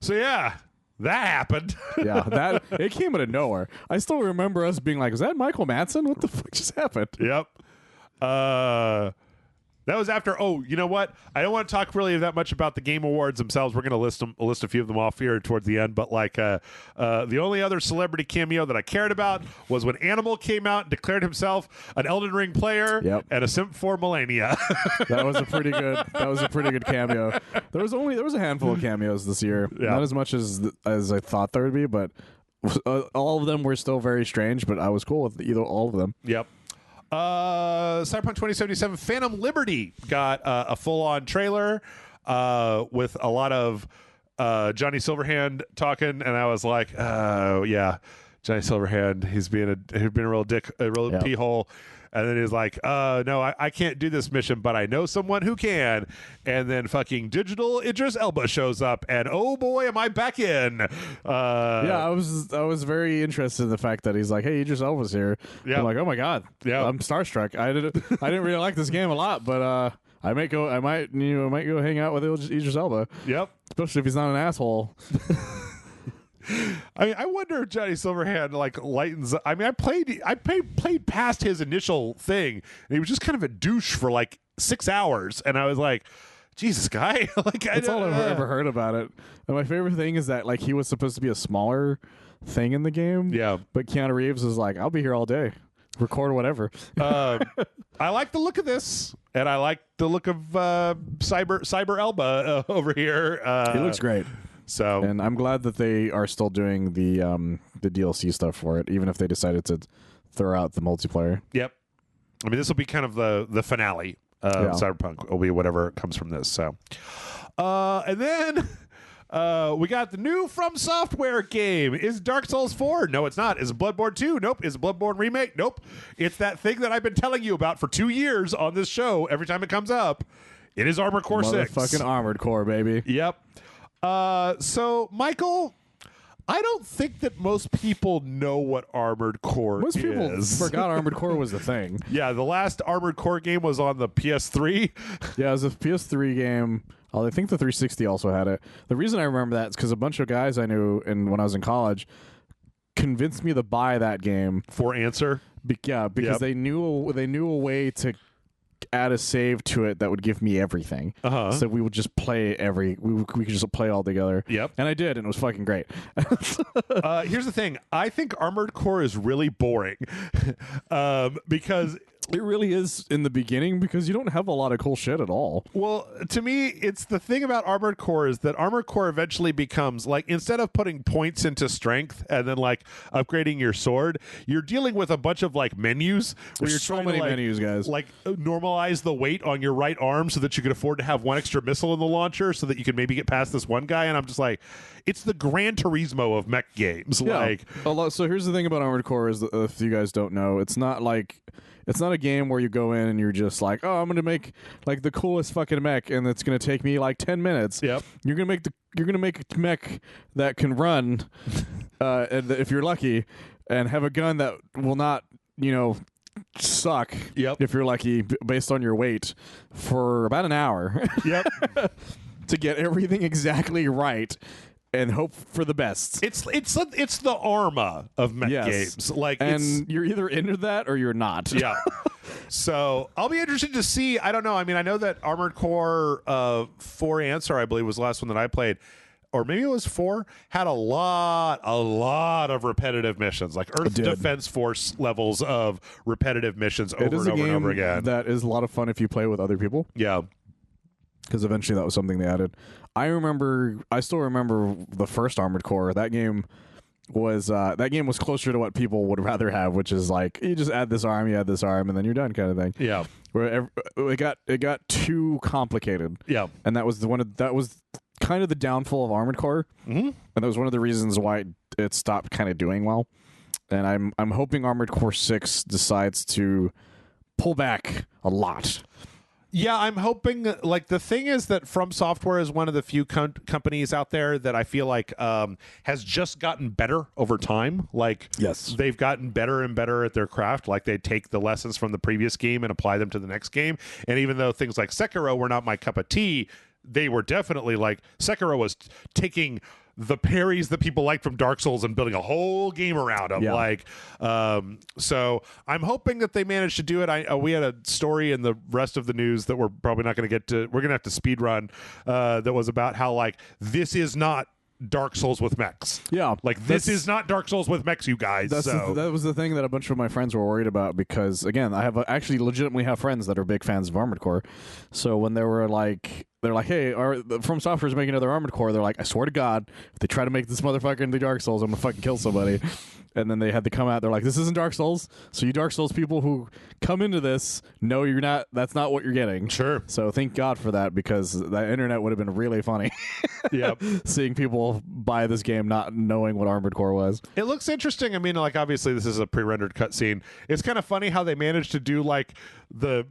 So yeah, that happened. Yeah, it came out of nowhere. I still remember us being like, "Is that Michael Madsen? What the fuck just happened?" Yep. That was after. Oh, you know what? I don't want to talk really that much about the Game Awards themselves. We're going to list a few of them off here towards the end. But like, the only other celebrity cameo that I cared about was when Animal came out and declared himself an Elden Ring player and a simp for Melania. That was a pretty good. That was a pretty good cameo. There was a handful of cameos this year. Yeah. Not as much as I thought there would be, but all of them were still very strange. But I was cool with all of them. Yep. Cyberpunk 2077 Phantom Liberty got a full-on trailer with a lot of Johnny Silverhand talking, and I was like, oh yeah, Johnny Silverhand, he's been a real dick, a real pee hole. And then he's like, no, I can't do this mission, but I know someone who can. And then fucking digital Idris Elba shows up, and oh boy, am I back in. I was very interested in the fact that he's like, hey, Idris Elba's here. Yeah. I'm like, oh my god, I'm starstruck. I didn't really like this game a lot, but I might go hang out with Idris Elba. Yep. Especially if he's not an asshole. I wonder if Johnny Silverhand like lightens. I mean, I played past his initial thing, and he was just kind of a douche for like 6 hours, and I was like, Jesus, guy. Like, that's all I've ever heard about it. And my favorite thing is that like he was supposed to be a smaller thing in the game. Yeah, but Keanu Reeves is like, I'll be here all day, record whatever. I like the look of this, and I like the look of Cyber Elba over here. He looks great. So, and I'm glad that they are still doing the DLC stuff for it, even if they decided to throw out the multiplayer. Yep. I mean, this will be kind of the finale of Cyberpunk. Will be whatever comes from this. So, and then we got the new From Software game. Is Dark Souls 4? No, it's not. Is it Bloodborne 2? Nope. Is it Bloodborne Remake? Nope. It's that thing that I've been telling you about for 2 years on this show. Every time it comes up, it is Armored Core 6. Motherfucking Armored Core, baby. Yep. So, Michael, I don't think that most people know what Armored Core is. Most people forgot Armored Core was the thing. Yeah, the last Armored Core game was on the PS3. Yeah, it was a PS3 game. I think the 360 also had it. The reason I remember that is because a bunch of guys I knew when I was in college convinced me to buy that game. For Answer? Because they knew a way to add a save to it that would give me everything. So we would just play we could just play all together. Yep. And I did, and it was fucking great. Here's the thing. I think Armored Core is really boring because It really is in the beginning because you don't have a lot of cool shit at all. Well, to me, it's the thing about Armored Core is that Armored Core eventually becomes like, instead of putting points into strength and then like upgrading your sword, you're dealing with a bunch of like menus where you're so trying many to, like, menus, guys. Like normalize the weight on your right arm so that you can afford to have one extra missile in the launcher so that you can maybe get past this one guy. And I'm just like, it's the Gran Turismo of mech games. Yeah. Like, So here's the thing about Armored Core is, if you guys don't know, it's not a game where you go in and you're just like, oh, I'm gonna make like the coolest fucking mech, and it's gonna take me like 10 minutes. Yep. You're gonna make a mech that can run, and if you're lucky, and have a gun that will not, suck. Yep. If you're lucky, based on your weight, for about an hour. Yep. To get everything exactly right. And hope for the best. It's the Arma of mech games. Like, and you're either into that or you're not. Yeah. So I'll be interested to see. I don't know. I mean, I know that Armored Core 4 Answer, I believe, was the last one that I played. Or maybe it was 4, had a lot of repetitive missions, like Earth Defense Force levels of repetitive missions over and over and over again. That is a lot of fun if you play with other people. Yeah. Because eventually that was something they added. I still remember the first Armored Core. That game was closer to what people would rather have, which is like, you just add this arm, and then you're done, kind of thing. Yeah. Where it got too complicated. Yeah. And that was kind of the downfall of Armored Core. Mm-hmm. And that was one of the reasons why it stopped kind of doing well. And I'm hoping Armored Core 6 decides to pull back a lot. Yeah, I'm hoping, like, the thing is that From Software is one of the few companies out there that I feel like has just gotten better over time. Like, yes, they've gotten better and better at their craft. Like, they take the lessons from the previous game and apply them to the next game. And even though things like Sekiro were not my cup of tea, they were definitely, like, Sekiro was taking the parries that people like from Dark Souls and building a whole game around them. Yeah. Like, so I'm hoping that they managed to do it. We had a story in the rest of the news that we're probably not going to get to. We're going to have to speed run. That was about how, like, this is not Dark Souls with mechs. Yeah, like, this is not Dark Souls with mechs, you guys. That was the thing that a bunch of my friends were worried about, because again, I have actually legitimately have friends that are big fans of Armored Core. So when they're like, hey, From Software is making another Armored Core, they're like, I swear to God, if they try to make this motherfucker into Dark Souls, I'm gonna fucking kill somebody. And then they had to come out. They're like, this isn't Dark Souls. So you Dark Souls people who come into this, no, you're not. That's not what you're getting. Sure. So thank God for that, because the internet would have been really funny. Yeah. Seeing people buy this game not knowing what Armored Core was. It looks interesting. I mean, like, obviously this is a pre-rendered cutscene. It's kind of funny how they managed to do, like, the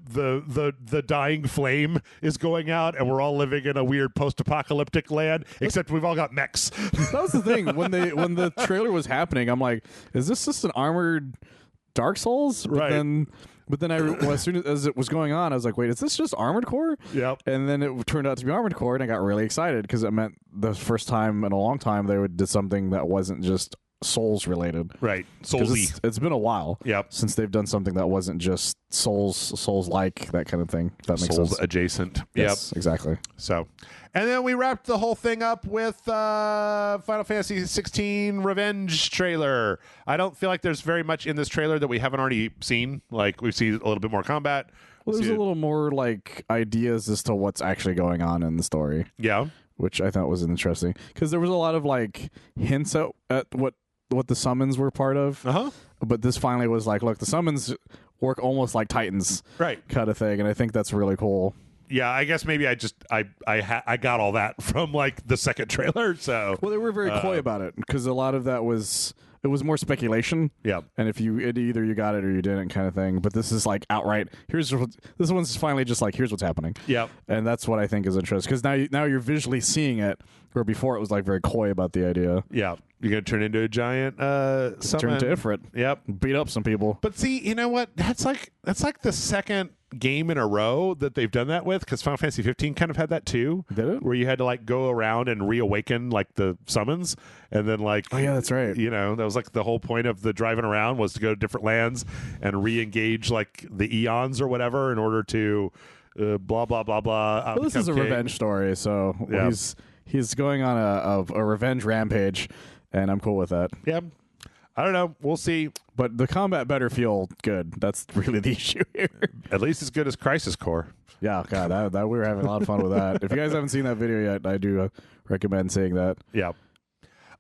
dying flame is going out and we're all living in a weird post-apocalyptic land, except we've all got mechs. That was the thing. When the trailer was happening, I'm like, is this just an armored Dark Souls? Right. But then as soon as it was going on, I was like, wait, is this just Armored Core? Yep. And then it turned out to be Armored Core, and I got really excited because it meant the first time in a long time they did something that wasn't just Souls related. Right. Soulsy. It's been a while. Yep. Since they've done something that wasn't just Souls like, that kind of thing. If that makes Souls sense. adjacent. Yes, Yep. exactly. So, and then we wrapped the whole thing up with Final Fantasy 16 Revenge trailer. I don't feel like there's very much in this trailer that we haven't already seen. Like, we've seen a little bit more combat. Well, there's a little more like ideas as to what's actually going on in the story. Yeah. Which I thought was interesting, because there was a lot of like hints at what the summons were part of. Uh-huh. But this finally was like, look, the summons work almost like Titans, right, kind of thing, and I think that's really cool. Yeah, I guess maybe I got all that from like the second trailer. So, well, they were very coy about it, because a lot of that was more speculation. Yeah, and if either you got it or you didn't, kind of thing. But this is like outright. This one's finally just like, here's what's happening. Yeah, and that's what I think is interesting, because now you're visually seeing it, where before it was like very coy about the idea. Yeah, you're gonna turn into a giant turn into Ifrit. Yep, beat up some people. But see, you know what? That's like the second game in a row that they've done that with, because Final Fantasy 15 kind of had that too. Did it? Where you had to like go around and reawaken like the summons, and then like, oh yeah, that's right. You know, that was like the whole point of the driving around, was to go to different lands and re-engage like the eons or whatever in order to blah blah blah blah. Well, this is a revenge story, so yeah. He's going on a revenge rampage, and I'm cool with that. Yeah. I don't know. We'll see. But the combat better feel good. That's really the issue here. At least as good as Crisis Core. Yeah, God, that we were having a lot of fun with that. If you guys haven't seen that video yet, I do recommend seeing that. Yeah.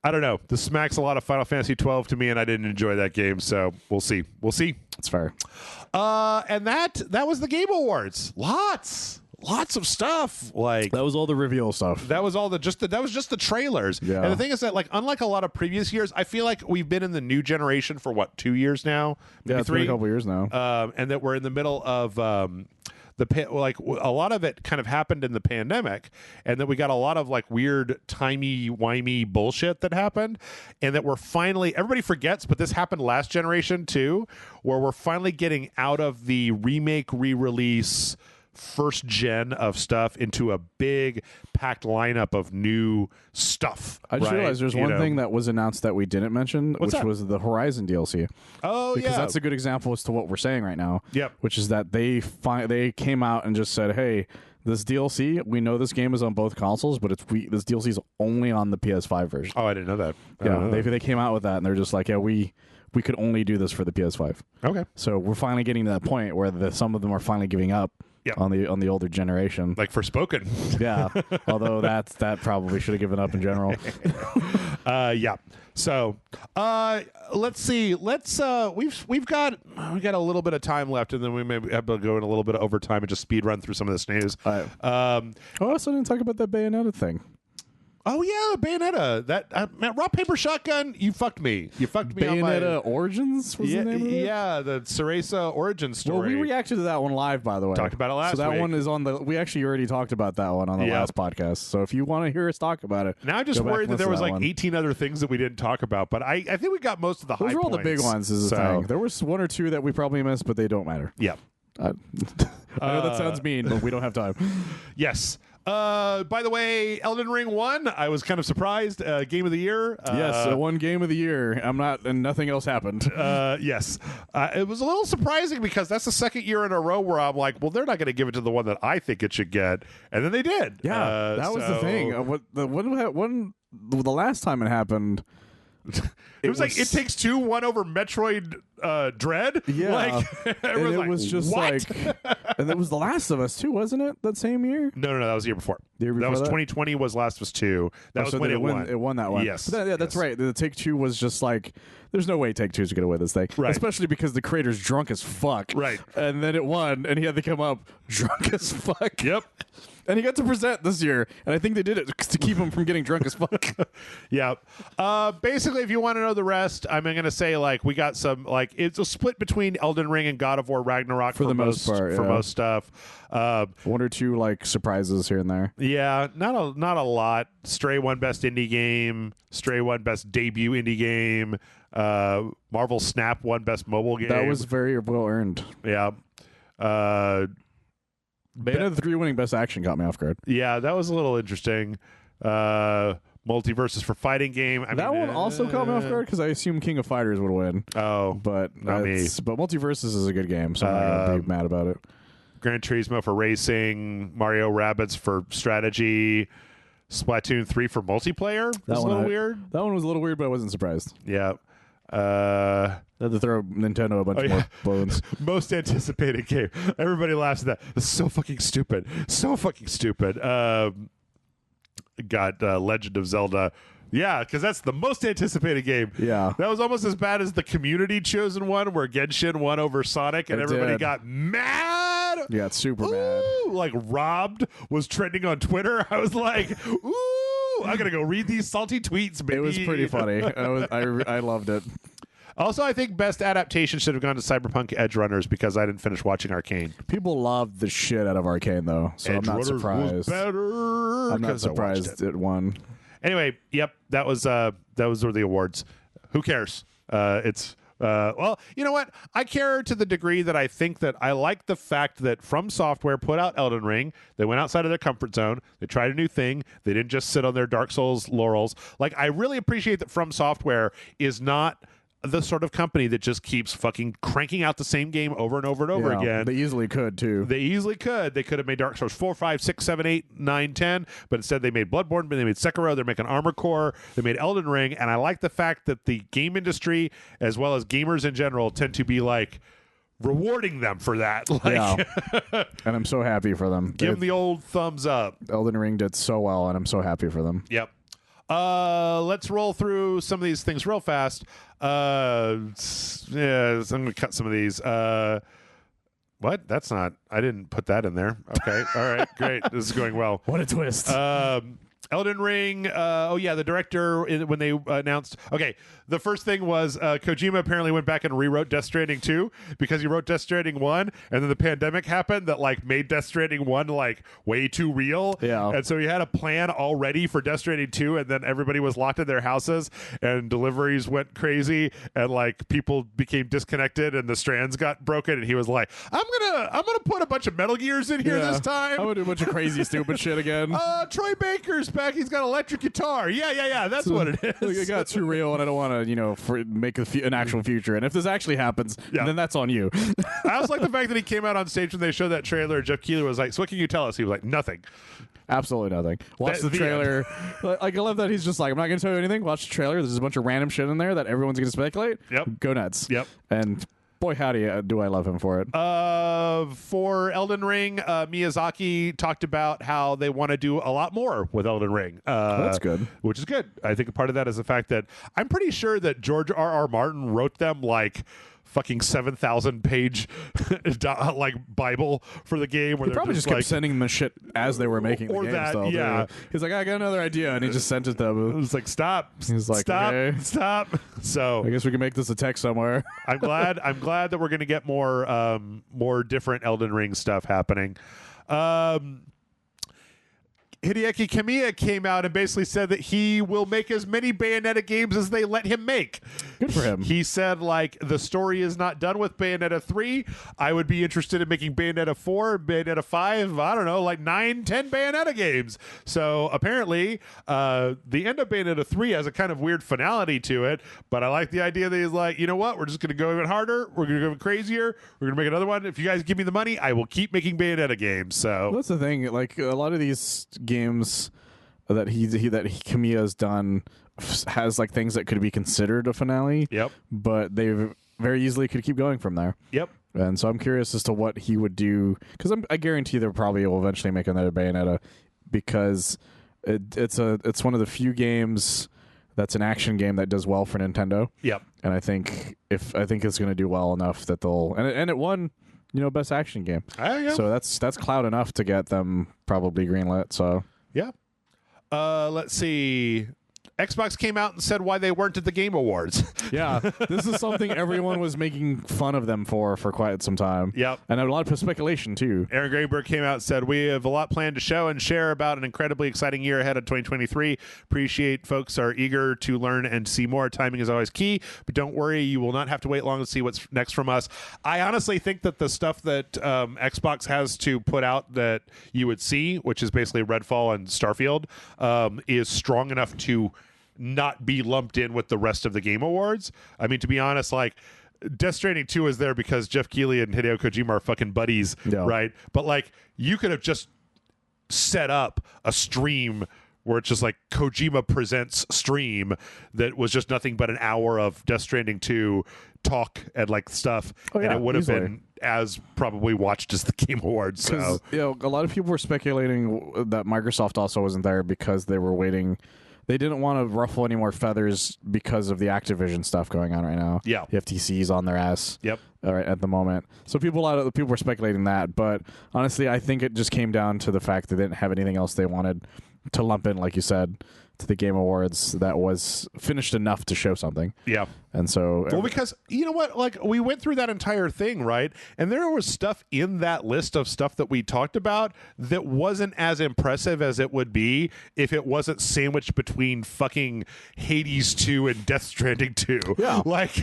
I don't know. This smacks a lot of Final Fantasy 12 to me, and I didn't enjoy that game, so we'll see. We'll see. It's fair. And that was the Game Awards. Lots of stuff. Like That was all the reveal stuff. that was all that was just the trailers. Yeah. And the thing is that, like, unlike a lot of previous years, I feel like we've been in the new generation for 2 years now, maybe Yeah, it's been 3, a couple years now. and that we're in the middle of a lot of it kind of happened in the pandemic, and that we got a lot of like weird timey-wimey bullshit that happened, and that we're finally, everybody forgets, but this happened last generation too, where we're finally getting out of the remake, re-release, first gen of stuff into a big packed lineup of new stuff. I just realized there's one thing that was announced that we didn't mention, which was the Horizon DLC. Oh, because yeah. that's a good example as to what we're saying right now. Yep. Which is that they came out and just said, "Hey, this DLC, we know this game is on both consoles, but this DLC is only on the PS5 version." Oh, I didn't know that. They came out with that, and they're just like, "Yeah, we could only do this for the PS5." Okay. So we're finally getting to that point where some of them are finally giving up. Yep. On the older generation, Like Forspoken. yeah. Although that probably should have given up in general. Yeah. So, let's see. We've got a little bit of time left, and then we may have to go in a little bit of overtime and just speed run through some of this news. I also didn't talk about that Bayonetta thing. Oh yeah, Bayonetta. That man, rock paper shotgun. You fucked me. You fucked me. Bayonetta on Origins was the name of it? Yeah, the Cereza origin story. Well, we reacted to that one live, by the way. Talked about it last So that week. one is on the. We actually already talked about that one on the last podcast. So if you want to hear us talk about it, Now I'm just go back worried and that there was listen to like that one. 18 other things that we didn't talk about, but I think we got most of the high Those are all the big points. ones. Is the thing. There was one or two that we probably missed, but they don't matter. Yeah. I know that sounds mean, but we don't have time. Yes. By the way, Elden Ring won. I was kind of surprised. Game of the year. Yes, one game of the year. And nothing else happened. Yes. It was a little surprising because that's the second year in a row where I'm like, well, they're not going to give it to the one that I think it should get, and then they did. Yeah, that was the thing. The last time it happened, it was like It Takes Two won over Metroid Dread. Yeah, like and it was just what? like, and it was The Last of Us too, wasn't it? That same year? No, that was the year before. The year before that was that? 2020. Was Last of Us 2. That was when it won. It won that one. Yes, But that's right. The Take Two was just like, there's no way Take Two's gonna win this thing, right? Especially because the creator's drunk as fuck, right? And then it won, and he had to come up drunk as fuck. Yep. And he got to present this year, and I think they did it to keep him from getting drunk as fuck. Yeah. Basically, if you want to know the rest, I'm going to say, like, we got some, like, it's a split between Elden Ring and God of War Ragnarok for the most part, for most stuff. One or two like surprises here and there. Yeah, not a lot. Stray won best indie game. Stray won best debut indie game. Marvel Snap won best mobile game. That was very well earned. Yeah. Bayonetta 3 winning best action got me off guard. Yeah, that was a little interesting. Multiverses for fighting game. That one also caught me off guard because I assumed King of Fighters would win. Oh, but not me. But Multiverses is a good game, so I'm not gonna be mad about it. Gran Turismo for racing. Mario Rabbids for strategy. Splatoon 3 for multiplayer. That's a little weird. That one was a little weird, but I wasn't surprised. Yeah. I had to throw Nintendo a bunch more bones. Most anticipated game. Everybody laughs at that. It's so fucking stupid. So fucking stupid. Got Legend of Zelda. Yeah, because that's the most anticipated game. Yeah. That was almost as bad as the community chosen one where Genshin won over Sonic and everybody got mad. You got super mad. Like Robbed was trending on Twitter. I was like, ooh, I'm going to go read these salty tweets, baby. It was pretty funny. I loved it. Also, I think best adaptation should have gone to Cyberpunk Edge Runners because I didn't finish watching Arcane. People loved the shit out of Arcane, though, so Edge I'm not surprised. Was better I'm not surprised it won. Anyway, yep, those were the awards. Who cares? Well, you know what? I care to the degree that I think that I like the fact that From Software put out Elden Ring. They went outside of their comfort zone. They tried a new thing. They didn't just sit on their Dark Souls laurels. Like, I really appreciate that From Software is not the sort of company that just keeps fucking cranking out the same game over and over and over again. They easily could, too. They easily could. They could have made Dark Souls 4, 5, 6, 7, 8, 9, 10, but instead they made Bloodborne, they made Sekiro, they're making Armored Core, they made Elden Ring, and I like the fact that the game industry, as well as gamers in general, tend to be like rewarding them for that. And I'm so happy for them. Give them the old thumbs up. Elden Ring did so well, and I'm so happy for them. Yep. Let's roll through some of these things real fast. I'm gonna cut some of these. What? That's not. I didn't put that in there. Okay. All right. Great. This is going well. What a twist. Elden Ring. The director, when they announced. Okay, the first thing was Kojima apparently went back and rewrote Death Stranding 2 because he wrote Death Stranding 1, and then the pandemic happened that like made Death Stranding 1 like way too real. Yeah. And so he had a plan already for Death Stranding 2, and then everybody was locked in their houses, and deliveries went crazy, and like people became disconnected, and the strands got broken, and he was like, I'm gonna put a bunch of Metal Gears in here this time. I'm gonna do a bunch of crazy stupid shit again. Troy Baker's back. He's got electric guitar. Yeah. That's what it is. It got too real, and I don't want to, make an actual future. And if this actually happens, then that's on you. I also like the fact that he came out on stage when they showed that trailer. Jeff Keighley was like, "So what can you tell us?" He was like, "Nothing." Absolutely nothing. Watch the trailer. Like, I love that he's just like, I'm not going to tell you anything. Watch the trailer. There's a bunch of random shit in there that everyone's going to speculate. Yep. Go nuts. Yep. And boy, howdy, do I love him for it. For Elden Ring, Miyazaki talked about how they want to do a lot more with Elden Ring. That's good. Which is good. I think a part of that is the fact that I'm pretty sure that George R.R. Martin wrote them like fucking 7,000 page like Bible for the game. Where he probably just kept sending them the shit as they were making the game. That, yeah. He's like, I got another idea, and he just sent it to them. It was like, stop. He's like, stop. So I guess we can make this a text somewhere. I'm glad that we're going to get more different Elden Ring stuff happening. Hideki Kamiya came out and basically said that he will make as many Bayonetta games as they let him make. Good for him. He said, like, the story is not done with Bayonetta 3. I would be interested in making Bayonetta 4, Bayonetta 5, I don't know, like 9, 10 Bayonetta games. So apparently, the end of Bayonetta 3 has a kind of weird finality to it, but I like the idea that he's like, you know what, we're just going to go even harder, we're going to go even crazier, we're going to make another one. If you guys give me the money, I will keep making Bayonetta games. So that's the thing, like, a lot of these games that Kamiya's done has like things that could be considered a finale. Yep. But they very easily could keep going from there. Yep. And so I'm curious as to what he would do, because I guarantee they probably will eventually make another Bayonetta, because it's one of the few games that's an action game that does well for Nintendo. Yep. And I think it's going to do well enough that they'll and it won, best action game. Yeah. So that's clout enough to get them probably greenlit. So yeah. Let's see. Xbox came out and said why they weren't at the Game Awards. Yeah, this is something everyone was making fun of them for quite some time. Yep. And a lot of speculation, too. Aaron Greenberg came out and said, we have a lot planned to show and share about an incredibly exciting year ahead of 2023. Appreciate folks are eager to learn and see more. Timing is always key, but don't worry, you will not have to wait long to see what's next from us. I honestly think that the stuff that Xbox has to put out that you would see, which is basically Redfall and Starfield, is strong enough to not be lumped in with the rest of the Game Awards. I mean, to be honest, like, Death Stranding 2 is there because Jeff Keighley and Hideo Kojima are fucking buddies, right? But, like, you could have just set up a stream where it's just like Kojima presents stream that was just nothing but an hour of Death Stranding 2 talk and, like, stuff, and it would have been as probably watched as the Game Awards. So, a lot of people were speculating that Microsoft also wasn't there because they were waiting. They didn't want to ruffle any more feathers because of the Activision stuff going on right now. Yeah. The FTC's on their ass. Yep. Right at the moment. So people were speculating that, but honestly, I think it just came down to the fact that they didn't have anything else they wanted to lump in, like you said, to the Game Awards that was finished enough to show something. Yeah. And so... Well, because, you know what? Like, we went through that entire thing, right? And there was stuff in that list of stuff that we talked about that wasn't as impressive as it would be if it wasn't sandwiched between fucking Hades 2 and Death Stranding 2. Yeah. Like...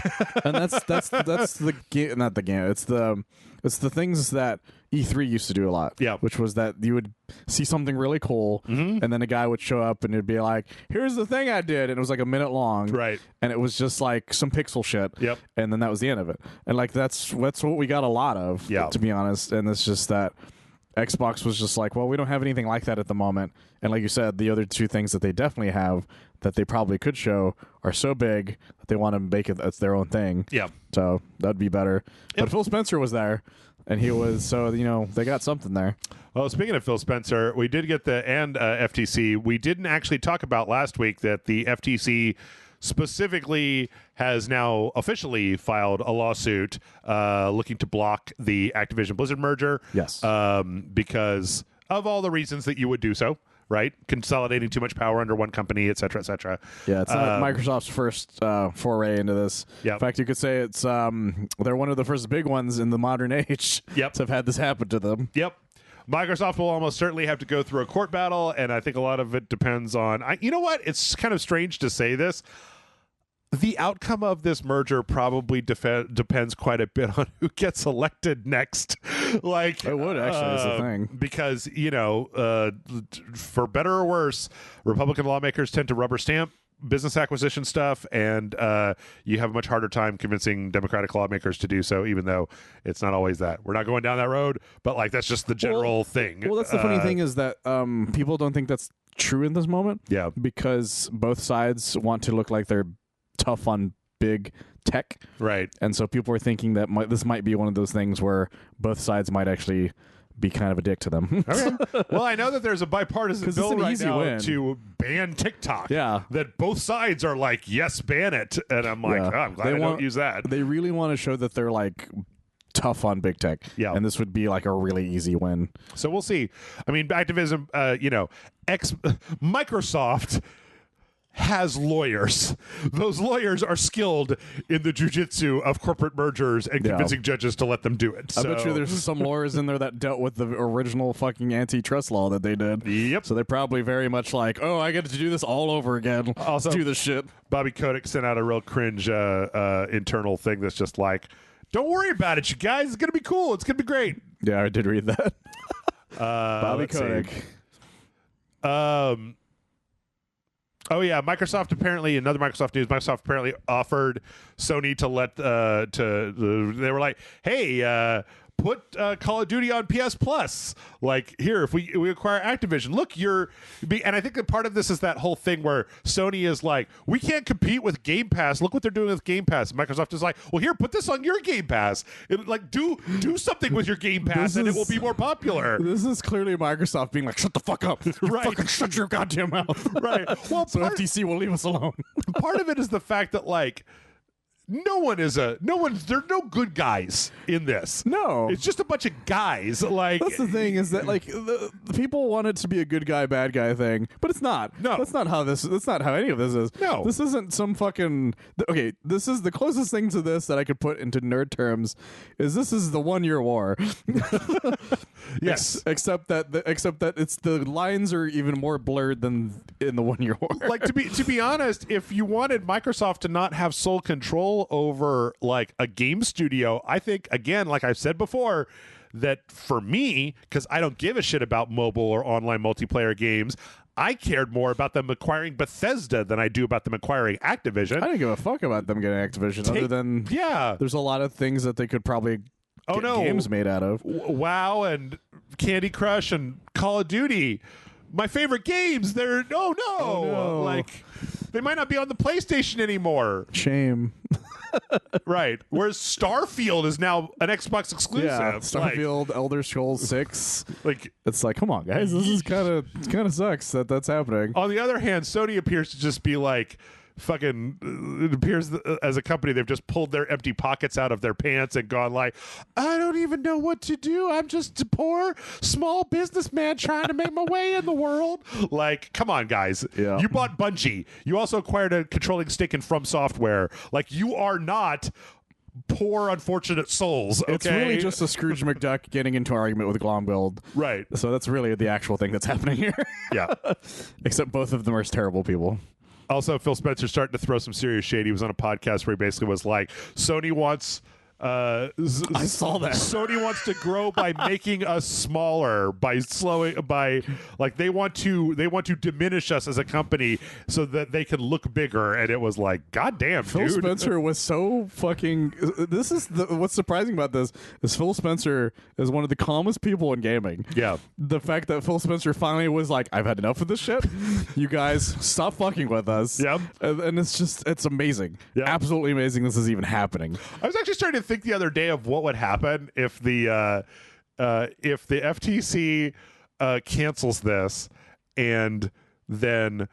and that's the game... Not the game. It's the things that E3 used to do a lot. Yeah. Which was that you would see something really cool, and then a guy would show up and it'd be like, here's the thing I did, and it was like a minute long, Right. and it was just like some pixel shit, Yep. and then that was the end of it. And like that's what we got a lot of, Yeah. to be honest. And it's just that Xbox was just like, well, we don't have anything like that at the moment. And like you said, the other two things that they definitely have that they probably could show are so big that they want to make it as their own thing. Yeah. So that'd be better. Yep. But Phil Spencer was there, and he was, so, they got something there. Well, speaking of Phil Spencer, we did get FTC. We didn't actually talk about last week that the FTC specifically has now officially filed a lawsuit looking to block the Activision Blizzard merger. Yes. Because of all the reasons that you would do so, right? Consolidating too much power under one company, et cetera, et cetera. Yeah, it's not Microsoft's first foray into this. Yep. In fact, you could say it's they're one of the first big ones in the modern age Yep. to have had this happen to them. Yep. Microsoft will almost certainly have to go through a court battle, and I think a lot of it depends on... you know what? It's kind of strange to say this. The outcome of this merger probably depends quite a bit on who gets elected next. Like, It would, actually, is the thing. Because, for better or worse, Republican lawmakers tend to rubber stamp business acquisition stuff, and you have a much harder time convincing Democratic lawmakers to do so, even though it's not always that. We're not going down that road, but like that's just the general thing. Well, that's the funny thing is that people don't think that's true in this moment. Yeah. Because both sides want to look like they're tough on big tech. Right. And so people are thinking that this might be one of those things where both sides might actually be kind of a dick to them. Okay. Well, I know that there's a bipartisan bill right now win. to ban TikTok. Yeah. That both sides are like, yes, ban it. And I'm like, I'm glad I don't use that. They really want to show that they're like tough on big tech. Yeah. And this would be like a really easy win. So we'll see. I mean, Activision, Microsoft has lawyers. Those lawyers are skilled in the jujitsu of corporate mergers and convincing judges to let them do it. I bet you there's some lawyers in there that dealt with the original fucking antitrust law that they did. Yep. So they're probably very much like, oh, I get to do this all over again. Also, do this shit. Bobby Kotick sent out a real cringe internal thing that's just like, don't worry about it, you guys. It's going to be cool. It's going to be great. Yeah, I did read that. Bobby Kotick. Oh yeah, Microsoft apparently, another Microsoft news, Microsoft apparently offered Sony to let they were like, hey, put Call of Duty on PS Plus. Like, here, if we acquire Activision, look, and I think that part of this is that whole thing where Sony is like, we can't compete with Game Pass. Look what they're doing with Game Pass. And Microsoft is like, well, here, put this on your Game Pass. Like, do something with your Game Pass, and it will be more popular. This is clearly Microsoft being like, shut the fuck up. Right. Fucking shut your goddamn mouth. Right. Well, so FTC will leave us alone. Part of it is the fact that, like, there are no good guys in this. No. It's just a bunch of guys. Like, that's the thing is that like the people want it to be a good guy bad guy thing, but it's not. No. That's not how any of this is. No. This isn't some fucking okay, this is the closest thing to this that I could put into nerd terms is this is the 1 year war. Yes. Except that it's the lines are even more blurred than in the 1 year war. Like, to be honest, if you wanted Microsoft to not have sole control over like a game studio, I think, again, like I've said before, that for me, because I don't give a shit about mobile or online multiplayer games, I cared more about them acquiring Bethesda than I do about them acquiring Activision. I don't give a fuck about them getting Activision other than there's a lot of things that they could probably get games made out of. WoW and Candy Crush and Call of Duty, my favorite games. They're oh no. Like, they might not be on the PlayStation anymore. Shame. Right. Whereas Starfield is now an Xbox exclusive. Yeah, Starfield, Elder Scrolls 6. Like, it's like, come on, guys, this is kind of sucks that's happening. On the other hand, Sony appears to just be like, fucking, it appears as a company they've just pulled their empty pockets out of their pants and gone like, I don't even know what to do. I'm just a poor small businessman trying to make my way in the world. Like, come on, guys. Yeah. You bought Bungie. You also acquired a controlling stake in From Software. Like, you are not poor unfortunate souls. Okay? It's really just a Scrooge McDuck getting into an argument with Glomgold. Right. So that's really the actual thing that's happening here. Yeah. Except both of them are terrible people. Also, Phil Spencer's starting to throw some serious shade. He was on a podcast where he basically was like, Sony wants I saw that. Sony wants to grow by making us smaller, by like they want to diminish us as a company so that they can look bigger. And it was like, God damn, Phil dude. Spencer was so fucking. This is what's surprising about this is Phil Spencer is one of the calmest people in gaming. Yeah. The fact that Phil Spencer finally was like, I've had enough of this shit. You guys stop fucking with us. Yep. And it's amazing. Yep. Absolutely amazing. This is even happening. I was actually starting to think the other day of what would happen if the FTC cancels this, and then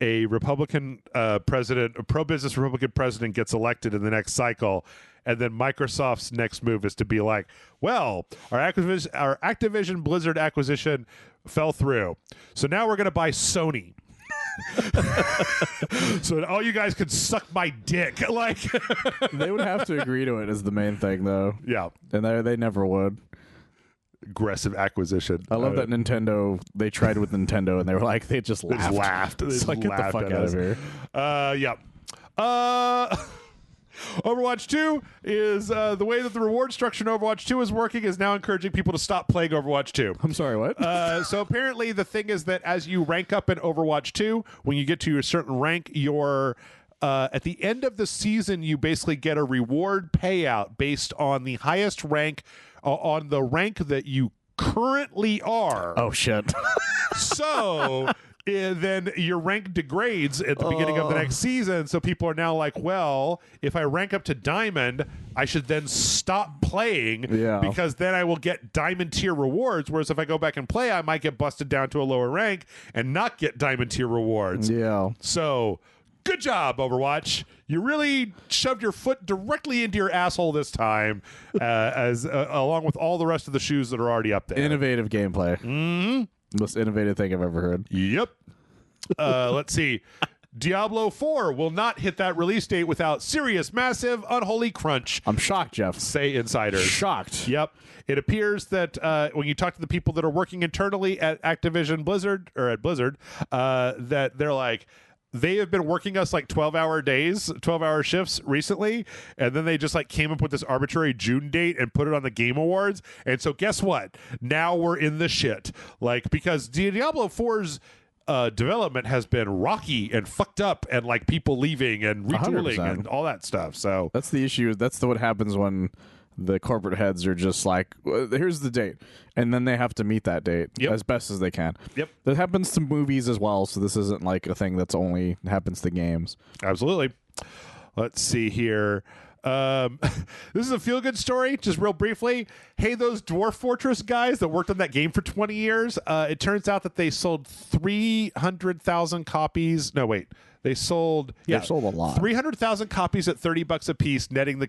a Republican president, a pro-business Republican president, gets elected in the next cycle, and then Microsoft's next move is to be like, well, our Activision Blizzard acquisition fell through, so now we're going to buy Sony. So all you guys could suck my dick. Like they would have to agree to it is the main thing, though. Yeah, and they never would. Aggressive acquisition. I love that Nintendo. They tried with Nintendo, and they were like, they just laughed. They like, get the fuck out of here. Yeah. Overwatch 2 is the way that the reward structure in Overwatch 2 is working is now encouraging people to stop playing Overwatch 2. I'm sorry, what? So apparently the thing is that as you rank up in Overwatch 2, when you get to a certain rank, you're at the end of the season, you basically get a reward payout based on the highest rank, on the rank that you currently are. Oh, shit. So then your rank degrades at the beginning of the next season. So people are now like, well, if I rank up to Diamond, I should then stop playing because then I will get Diamond tier rewards. Whereas if I go back and play, I might get busted down to a lower rank and not get Diamond tier rewards. Yeah. So good job, Overwatch. You really shoved your foot directly into your asshole this time, along with all the rest of the shoes that are already up there. Innovative gameplay. Mm-hmm. Most innovative thing I've ever heard. Yep. Let's see. Diablo 4 will not hit that release date without serious, massive, unholy crunch. I'm shocked, Jeff. Say insiders. Shocked. Yep. It appears that when you talk to the people that are working internally at Activision Blizzard, or at Blizzard, that they're like, they have been working us like 12-hour shifts recently, and then they just like came up with this arbitrary June date and put it on the Game Awards. And so guess what? Now we're in the shit. Like, because Diablo 4's development has been rocky and fucked up, and like people leaving and retooling 100%. and all that stuff. So that's the issue. That's what happens when the corporate heads are just like, well, here's the date, and then they have to meet that date as best as they can. Yep. That happens to movies as well, so this isn't like a thing that's only happens to games. Absolutely. Let's see here. This is a feel-good story, just real briefly. Hey, those Dwarf Fortress guys that worked on that game for 20 years, it turns out that they sold 300,000 copies. No, wait. They sold a lot. 300,000 copies at $30 a piece, netting the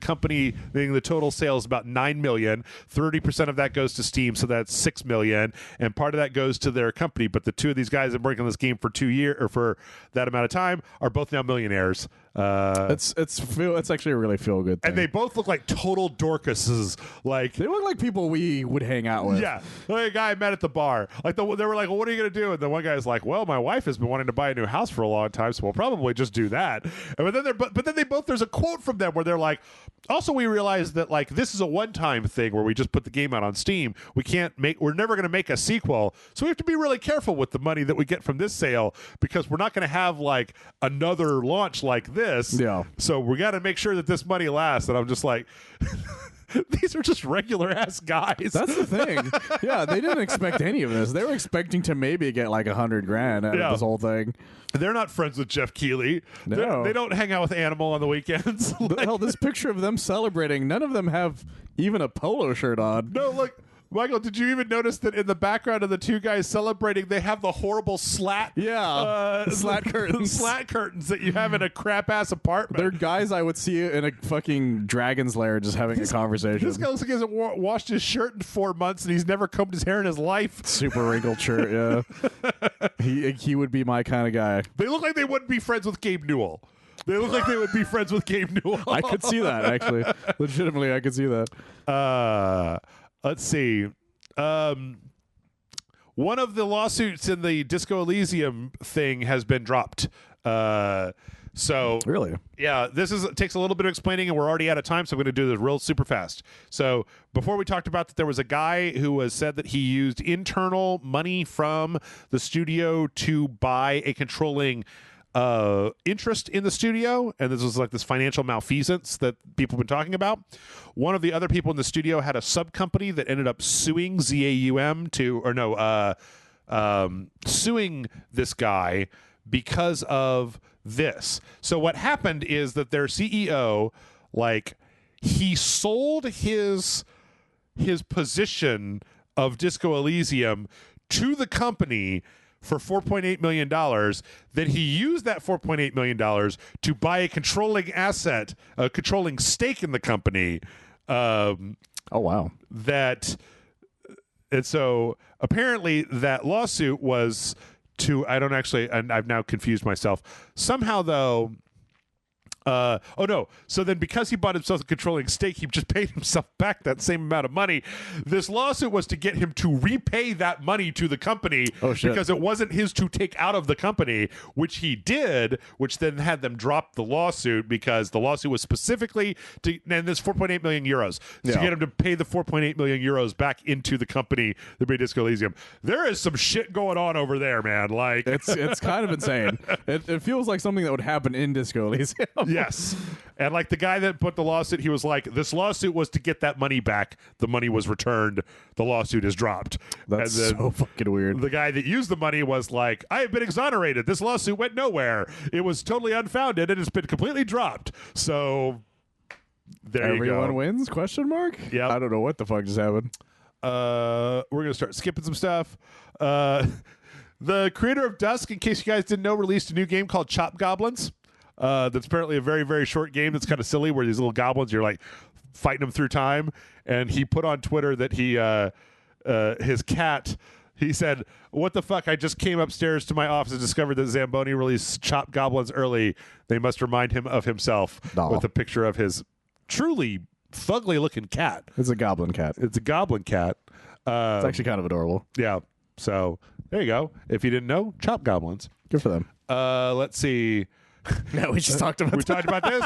total sales about $9 million. 30% of that goes to Steam, so that's $6 million, and part of that goes to their company. But the two of these guys that have been working on this game for 2 years or for that amount of time are both now millionaires. It's actually a really feel good thing. And they both look like total Dorcases. Like they look like people we would hang out with. Yeah, like a guy I met at the bar. Like they were like, well, "What are you gonna do?" And the one guy's like, "Well, my wife has been wanting to buy a new house for a long time, so we'll probably just do that." And then they both. There's a quote from them where they're like, "Also, we realize that like this is a one-time thing where we just put the game out on Steam. We're never gonna make a sequel, so we have to be really careful with the money that we get from this sale because we're not gonna have like another launch like this." Yeah. So we got to make sure that this money lasts. And I'm just like, these are just regular ass guys. That's the thing. Yeah, they didn't expect any of this. They were expecting to maybe get like $100,000 out of this whole thing. They're not friends with Jeff Keighley. No. They don't hang out with Animal on the weekends. Hell, this picture of them celebrating, none of them have even a polo shirt on. No, look. Michael, did you even notice that in the background of the two guys celebrating, they have the horrible slat? Yeah, slat curtains. Slat curtains that you have in a crap-ass apartment. They're guys I would see in a fucking dragon's lair just having a conversation. This guy looks like he hasn't washed his shirt in 4 months, and he's never combed his hair in his life. Super wrinkled shirt, yeah. He would be my kind of guy. They look like they wouldn't be friends with Gabe Newell. They look like they would be friends with Gabe Newell. I could see that, actually. Legitimately, I could see that. Let's see. One of the lawsuits in the Disco Elysium thing has been dropped. So Really? yeah, takes a little bit of explaining, and we're already out of time, so I'm going to do this real super fast. So before we talked about that, there was a guy who was said that he used internal money from the studio to buy a controlling interest in the studio, and this was like this financial malfeasance that people have been talking about. One of the other people in the studio had a sub company that ended up suing suing this guy because of this. So what happened is that their CEO, like, he sold his position of Disco Elysium to the company for $4.8 million. Then he used that $4.8 million to buy a controlling asset, a controlling stake in the company. Oh, wow. And so apparently that lawsuit was and I've now confused myself. Somehow, though, so then because he bought himself a controlling stake, he just paid himself back that same amount of money. This lawsuit was to get him to repay that money to the company because it wasn't his to take out of the company, which he did, which then had them drop the lawsuit because the lawsuit was specifically and this 4.8 million euros to get him to pay the 4.8 million euros back into the company that made Disco Elysium. There is some shit going on over there, man. Like it's kind of insane. It feels like something that would happen in Disco Elysium. Yes. And like the guy that put the lawsuit, he was like, this lawsuit was to get that money back. The money was returned. The lawsuit is dropped. That's so fucking weird. The guy that used the money was like, I have been exonerated. This lawsuit went nowhere. It was totally unfounded and it's been completely dropped. So there you go. Everyone wins? Question mark? Yeah. I don't know what the fuck just happened. We're going to start skipping some stuff. The creator of Dusk, in case you guys didn't know, released a new game called Chop Goblins. That's apparently a very, very short game that's kind of silly where these little goblins, you're like fighting them through time. And he put on Twitter that his cat, he said, what the fuck? I just came upstairs to my office and discovered that Zamboni released Chop Goblins early. They must remind him of himself with a picture of his truly fugly looking cat. It's a goblin cat. It's a goblin cat. It's actually kind of adorable. Yeah. So there you go. If you didn't know, Chop Goblins. Good for them. Let's see. No, we just talked about talked about this.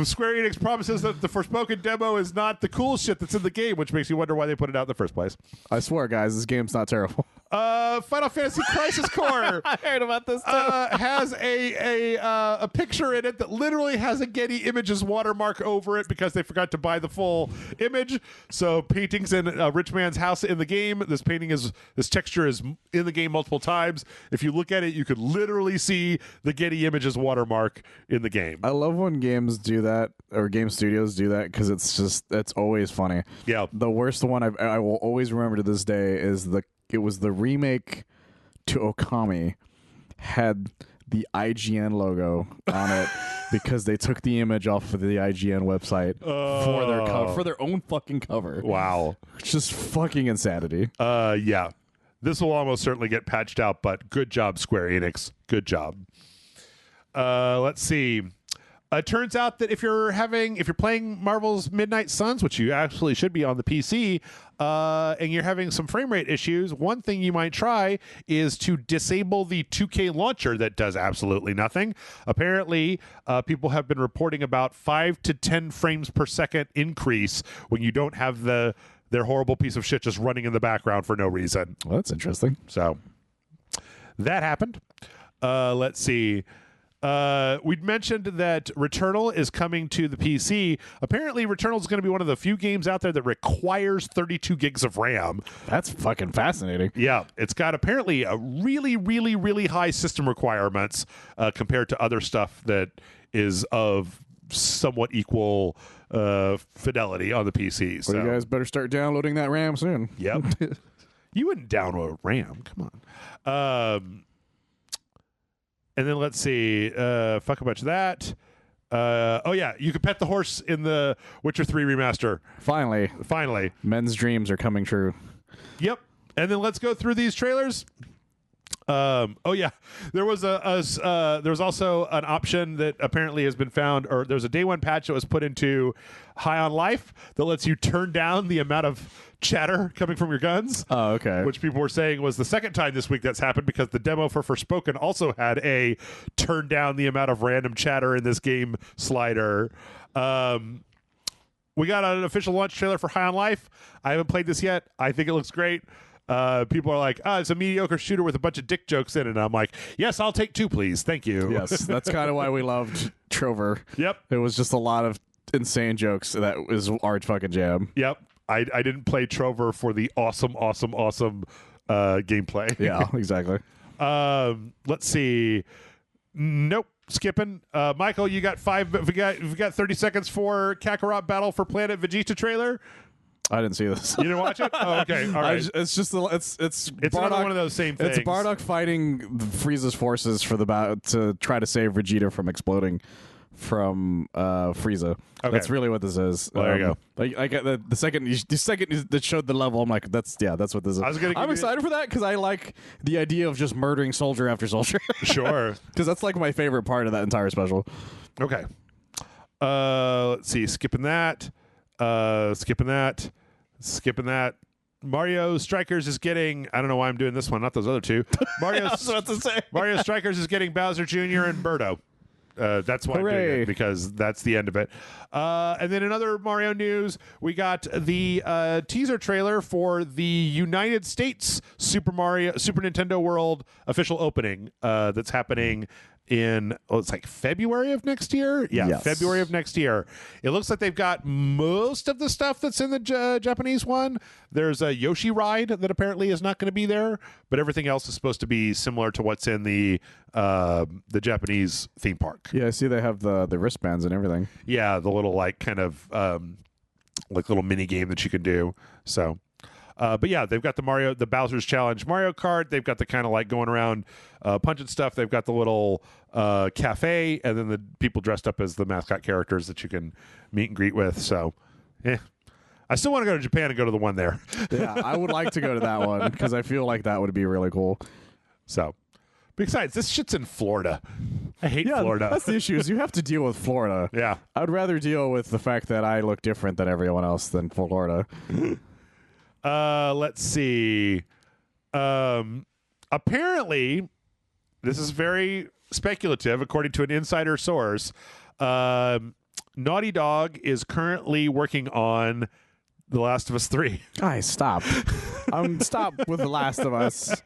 Square Enix promises that the Forspoken demo is not the cool shit that's in the game, which makes you wonder why they put it out in the first place. I swear, guys, this game's not terrible. Final Fantasy Crisis Core I heard about this too. has a picture in it that literally has a Getty Images watermark over it because they forgot to buy the full image. So paintings in a rich man's house in the game. This texture is in the game multiple times. If you look at it, you could literally see the Getty Images watermark in the game. I love when games do that, or game studios do that, because it's always funny. Yeah. The worst one I will always remember to this day is it was the remake to Okami had the IGN logo on it because they took the image off of the IGN website for their own fucking cover. Wow. Just fucking insanity. Yeah. This will almost certainly get patched out, but good job, Square Enix. Good job. Let's see. It turns out that if you're playing Marvel's Midnight Suns, which you actually should be on the PC, and you're having some frame rate issues, one thing you might try is to disable the 2K launcher that does absolutely nothing. Apparently, people have been reporting about 5 to 10 frames per second increase when you don't have their horrible piece of shit just running in the background for no reason. Well, that's interesting. So that happened. Let's see. We'd mentioned that Returnal is coming to the PC. Apparently, Returnal is going to be one of the few games out there that requires 32 gigs of RAM. That's fucking fascinating. Yeah, it's got apparently a really, really, really high system requirements compared to other stuff that is of somewhat equal fidelity on the PC. So well, you guys better start downloading that RAM soon. Yep. You wouldn't download RAM. Come on. And then let's see. Fuck a bunch of that. Oh, yeah. You can pet the horse in the Witcher 3 remaster. Finally. Men's dreams are coming true. Yep. And then let's go through these trailers. Oh yeah, there was there was also an option that apparently has been found, or there's a day one patch that was put into High on Life that lets you turn down the amount of chatter coming from your guns. Oh, okay. Which people were saying was the second time this week that's happened, because the demo for Forspoken also had a turn down the amount of random chatter in this game slider. We got an official launch trailer for High on Life. I haven't played this yet. I think it looks great. People are like, it's a mediocre shooter with a bunch of dick jokes in it. And I'm like, yes, I'll take 2, please. Thank you. Yes, that's kind of why we loved Trover. Yep. It was just a lot of insane jokes. That was our fucking jam. Yep. I didn't play Trover for the awesome gameplay. Yeah, exactly. Let's see. Nope. Skipping. Michael, you got we got 30 seconds for Kakarot Battle for Planet Vegeta trailer. I didn't see this. You didn't watch it? Oh, okay. All right. It's just it's Bardock, another one of those same things. It's Bardock fighting Frieza's forces for to try to save Vegeta from exploding from Frieza. Okay. That's really what this is. Well, there you go. I get the second that showed the level, I'm like, that's what this is. I'm excited for that because I like the idea of just murdering soldier after soldier. Sure. Because that's like my favorite part of that entire special. Okay. Let's see. Skipping that. Mario Strikers is getting, I don't know why I'm doing this one, not those other two. Mario Strikers is getting Bowser Jr. and Birdo. That's why Hooray. I'm doing it, because that's the end of it. And then in other Mario news, we got the teaser trailer for the United States Super Nintendo World official opening that's happening in it's like February of next year. Yeah, yes. February of next year. It looks like they've got most of the stuff that's in the Japanese one. There's a Yoshi ride that apparently is not going to be there, but everything else is supposed to be similar to what's in the Japanese theme park. Yeah, I see they have the wristbands and everything. Yeah, the little like kind of like little mini game that you can do. So but yeah, they've got the Bowser's Challenge Mario Kart. They've got the kind of like going around punching stuff. They've got the little cafe, and then the people dressed up as the mascot characters that you can meet and greet with. So, I still want to go to Japan and go to the one there. Yeah, I would like to go to that one because I feel like that would be really cool. So, besides, this shit's in Florida. I hate Florida. That's the issue, is you have to deal with Florida. Yeah. I'd rather deal with the fact that I look different than everyone else than Florida. Let's see. Apparently, this is very speculative, according to an insider source. Naughty Dog is currently working on The Last of Us 3. Guys, stop. Stop with The Last of Us.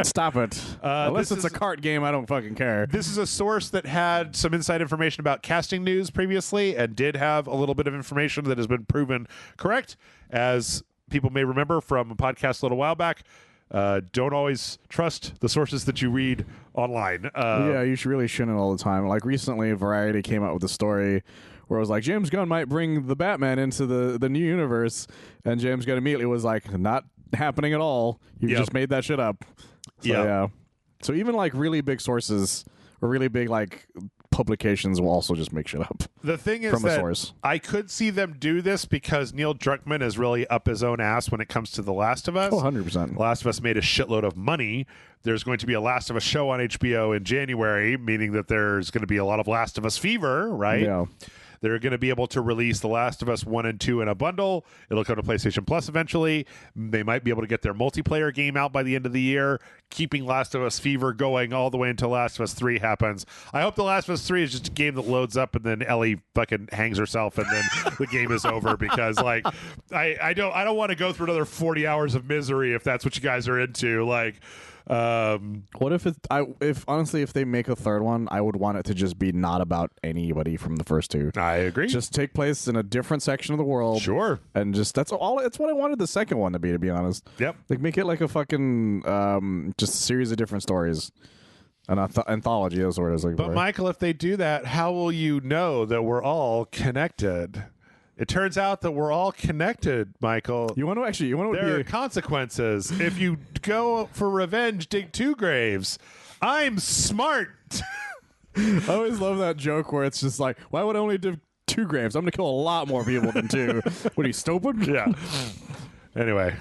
Stop it. Unless it's a cart game, I don't fucking care. This is a source that had some inside information about casting news previously and did have a little bit of information that has been proven correct. As people may remember from a podcast a little while back, don't always trust the sources that you read online. Yeah, you really shouldn't all the time. Like recently, Variety came out with a story where it was like, James Gunn might bring the Batman into the new universe, and James Gunn immediately was like, not happening at all. You just made that shit up. So, yeah. So even like really big sources or really big like publications will also just make shit up. The thing is that I could see them do this because Neil Druckmann is really up his own ass when it comes to The Last of Us. Oh, 100%. Last of Us made a shitload of money. There's going to be a Last of Us show on HBO in January, meaning that there's going to be a lot of Last of Us fever, right? Yeah. They're going to be able to release The Last of Us 1 and 2 in a bundle. It'll come to PlayStation Plus eventually. They might be able to get their multiplayer game out by the end of the year, keeping Last of Us fever going all the way until Last of Us 3 happens. I hope The Last of Us 3 is just a game that loads up and then Ellie fucking hangs herself and then the game is over, because like I don't want to go through another 40 hours of misery if that's what you guys are into. Like what if if they make a third one, I would want it to just be not about anybody from the first two. I agree. Just take place in a different section of the world. Sure. And just that's what I wanted the second one to be honest. Yep. Like make it like a fucking just a series of different stories. An anthology, that's what it is. But Michael, if they do that, how will you know that we're all connected? It turns out that we're all connected, Michael. There are consequences. If you go for revenge, dig 2 graves. I'm smart. I always love that joke where it's just like, why would I only dig 2 graves? I'm going to kill a lot more people than 2. What are you, stupid? Yeah. Anyway.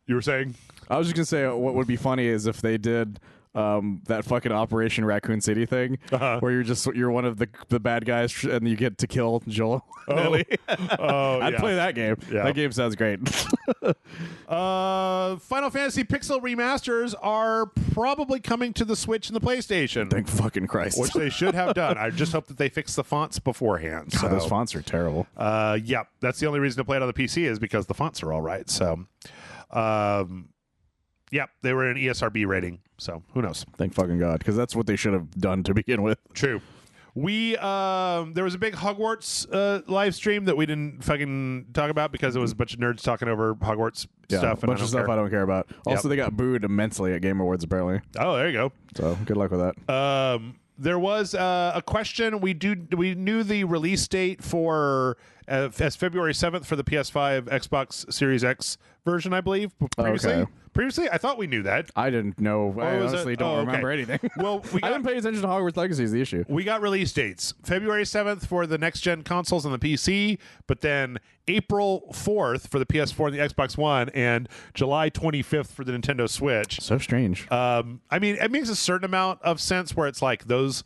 You were saying? I was just gonna say what would be funny is if they did that fucking Operation Raccoon City thing, where you're one of the bad guys and you get to kill Joel. Ellie. I'd play that game. Yeah. That game sounds great. Final Fantasy Pixel remasters are probably coming to the Switch and the PlayStation. Thank fucking Christ. Which they should have done. I just hope that they fix the fonts beforehand. God, those fonts are terrible. Yeah, that's the only reason to play it on the PC is because the fonts are all right. So, yeah, they were an ESRB rating. So who knows? Thank fucking God, because that's what they should have done to begin with. True. We there was a big Hogwarts live stream that we didn't fucking talk about because it was a bunch of nerds talking over Hogwarts stuff. A bunch of stuff I don't care about. Also, they got booed immensely at Game Awards apparently. Oh, there you go. So good luck with that. There was a question. We knew the release date for as February 7th for the PS5, Xbox Series X version, I believe. Previously. Okay. Previously, I thought we knew that. I didn't know. I honestly don't remember anything. Well, I didn't pay attention to Hogwarts Legacy is the issue. We got release dates. February 7th for the next-gen consoles and the PC, but then April 4th for the PS4 and the Xbox One, and July 25th for the Nintendo Switch. So strange. I mean, it makes a certain amount of sense where it's like those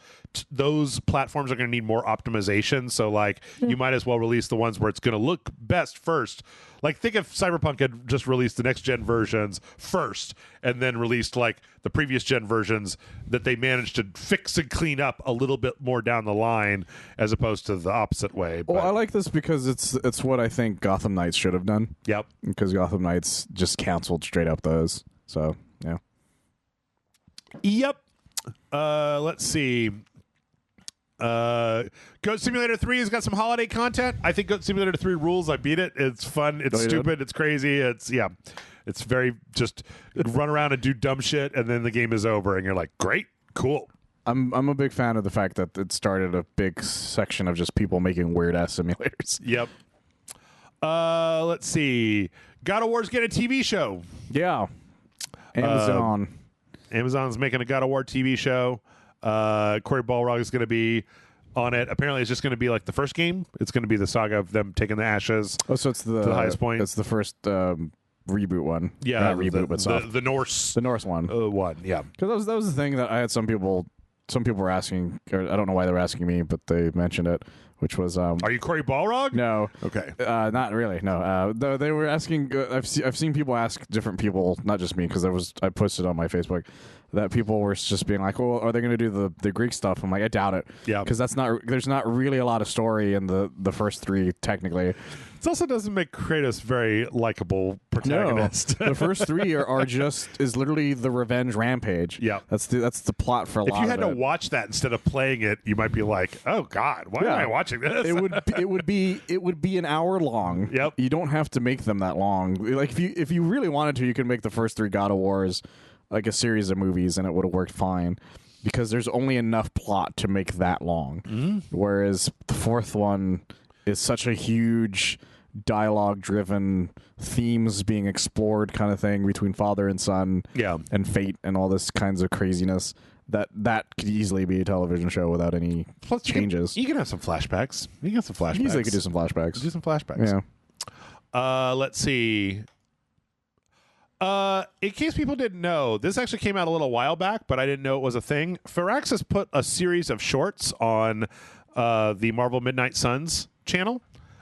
platforms are going to need more optimization. So, like, you might as well release the ones where it's going to look best first. Like, think if Cyberpunk had just released the next-gen versions first and then released, like, the previous-gen versions that they managed to fix and clean up a little bit more down the line as opposed to the opposite way. Well, I like this because it's what I think Gotham Knights should have done. Yep. Because Gotham Knights just canceled straight up those. So, yeah. Yep. Let's see. Goat Simulator 3 has got some holiday content. I think Goat Simulator 3 rules. I beat it. It's fun. It's stupid. It's crazy. It's very just run around and do dumb shit, and then the game is over, and you're like, great, cool. I'm a big fan of the fact that it started a big section of just people making weird ass simulators. Yep. Let's see. God of War's getting a TV show. Yeah. Amazon's making a God of War TV show. Corey Balrog is going to be on it. Apparently, it's just going to be like the first game. It's going to be the saga of them taking the ashes. Oh, so it's the highest point. It's the first reboot one. Yeah, not reboot, but soft. The Norse. The Norse one. One. Yeah. Because that was the thing that I had some people were asking. Or I don't know why they were asking me, but they mentioned it. Which was Are you Corey Balrog? No. Okay. Not really. No. Though they were asking. I've seen people ask different people, not just me, because I posted on my Facebook that people were just being like, "Well, are they going to do the Greek stuff?" I'm like, I doubt it. Yeah. Because there's not really a lot of story in the first three technically. It also doesn't make Kratos very likable protagonist. No, the first three is literally the revenge rampage. Yeah. That's the plot for a lot of it. If you had to watch that instead of playing it, you might be like, "Oh God, why am I watching this?" It would be an hour long. Yep. You don't have to make them that long. Like if you really wanted to, you could make the first three God of Wars like a series of movies, and it would have worked fine. Because there's only enough plot to make that long. Mm-hmm. Whereas the fourth one is such a huge dialogue-driven themes being explored kind of thing between father and son, and fate and all this kinds of craziness. That could easily be a television show without any changes. You can have some flashbacks. You can have some flashbacks. Easily could do some flashbacks. Do some flashbacks. Yeah. Let's see. In case people didn't know, this actually came out a little while back, but I didn't know it was a thing. Firaxis put a series of shorts on the Marvel Midnight Suns channel.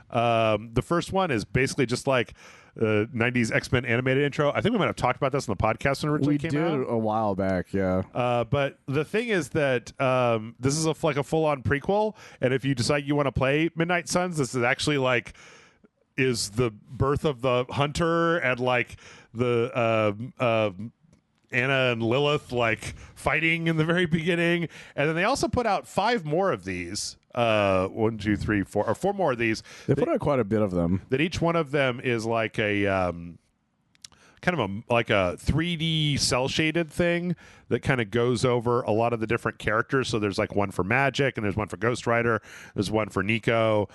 The first one is basically just like 90s X-Men animated intro. I think we might have talked about this on the podcast when it originally came out. We did a while back, yeah. But the thing is that this is like a full-on prequel, and if you decide you want to play Midnight Suns, this is actually like is the birth of the Hunter and like the Anna and Lilith like fighting in the very beginning, and then they also put out 5 more of these. 1, 2, 3, 4, or 4 more of these. They put out quite a bit of them. That each one of them is like a kind of a 3D cell shaded thing that kind of goes over a lot of the different characters. So there's like one for Magic, and there's one for Ghost Rider, there's one for Nico.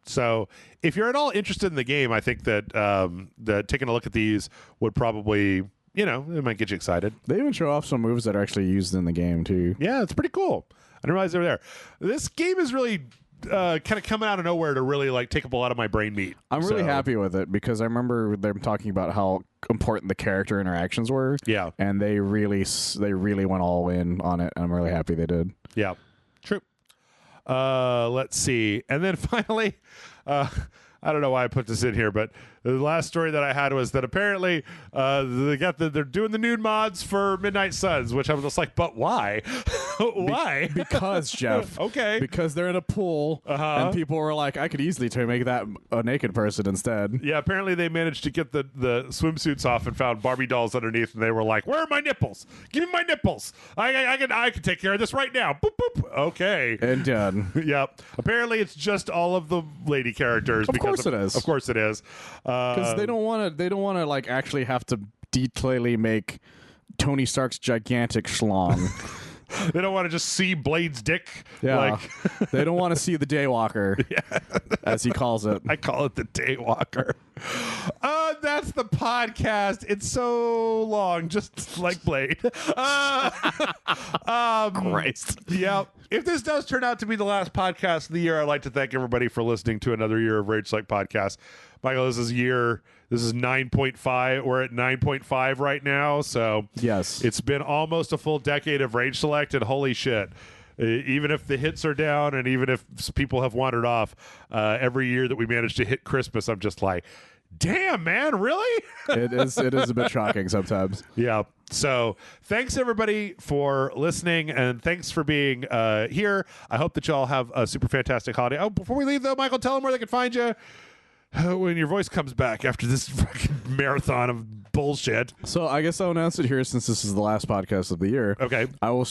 So if you're at all interested in the game, I think that taking a look at these would probably, it might get you excited. They even show off some moves that are actually used in the game too. Yeah, it's pretty cool. I didn't realize they were there. This game is really kind of coming out of nowhere to really like take up a lot of my brain meat. I'm really happy with it because I remember them talking about how important the character interactions were. Yeah, and they really went all in on it, and I'm really happy they did. Yeah, true. Let's see, and then finally, I don't know why I put this in here, but the last story that I had was that apparently they're doing the nude mods for Midnight Suns, which I was just like, but why? Why? Because, Jeff. Okay. Because they're in a pool, and people were like, I could easily make that a naked person instead. Yeah, apparently they managed to get the swimsuits off and found Barbie dolls underneath, and they were like, where are my nipples? Give me my nipples. I can take care of this right now. Boop, boop. Okay. And done. Yep. Apparently it's just all of the lady characters. Of course it is. Of course it is. Because they don't want to like actually have to detailedly make Tony Stark's gigantic schlong. They don't want to just see Blade's dick. Yeah. Like, they don't want to see the Daywalker, as he calls it. I call it the Daywalker. That's the podcast. It's so long, just like Blade. Christ. Yeah. If this does turn out to be the last podcast of the year, I'd like to thank everybody for listening to another year of RageSelect podcast. Michael, this is 9.5. We're at 9.5 right now. So yes, it's been almost a full decade of RageSelect, and holy shit. Even if the hits are down and even if people have wandered off, every year that we manage to hit Christmas, I'm just like, damn, man, really? It is a bit shocking sometimes. Yeah. So thanks, everybody, for listening, and thanks for being here. I hope that y'all have a super fantastic holiday. Oh, before we leave, though, Michael, tell them where they can find you when your voice comes back after this fucking marathon of bullshit. So I guess I'll announce it here since this is the last podcast of the year. Okay. I will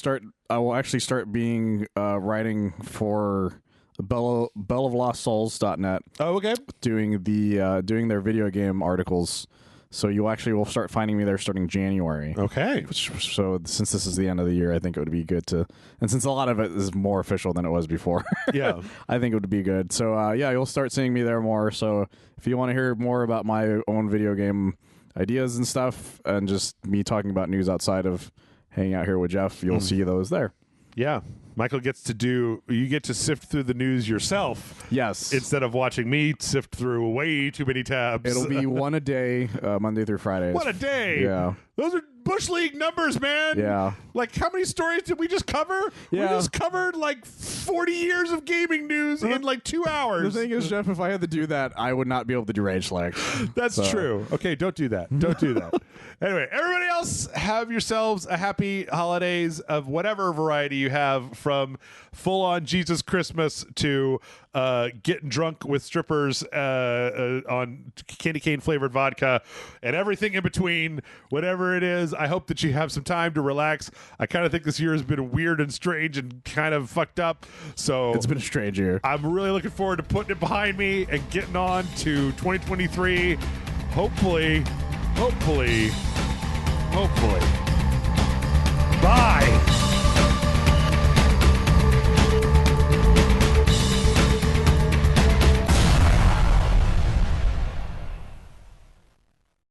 actually start being writing for belloflostsouls.net. Oh, okay. Doing their video game articles. So you actually will start finding me there starting January. Okay. So since this is the end of the year, I think it would be good to, and since a lot of it is more official than it was before, yeah, I think it would be good. So yeah, you'll start seeing me there more. So if you want to hear more about my own video game ideas and stuff, and just me talking about news outside of hanging out here with Jeff, you'll see those there. Yeah. Michael you get to sift through the news yourself. Yes. Instead of watching me sift through way too many tabs. It'll be one a day, Monday through Friday. What a day. Yeah. Those are Bush League numbers, man. Yeah. Like, how many stories did we just cover? Yeah. We just covered like 40 years of gaming news in like 2 hours. The thing is, Jeff, if I had to do that, I would not be able to do RageSelect. That's true. Okay, don't do that. Don't do that. Anyway, everybody else, have yourselves a happy holidays of whatever variety you have, from full-on Jesus Christmas to getting drunk with strippers on candy cane flavored vodka and everything in between. Whatever it is, I hope that you have some time to relax. I kind of think this year has been weird and strange and kind of fucked up. So it's been a strange year. I'm really looking forward to putting it behind me and getting on to 2023. Hopefully. Bye.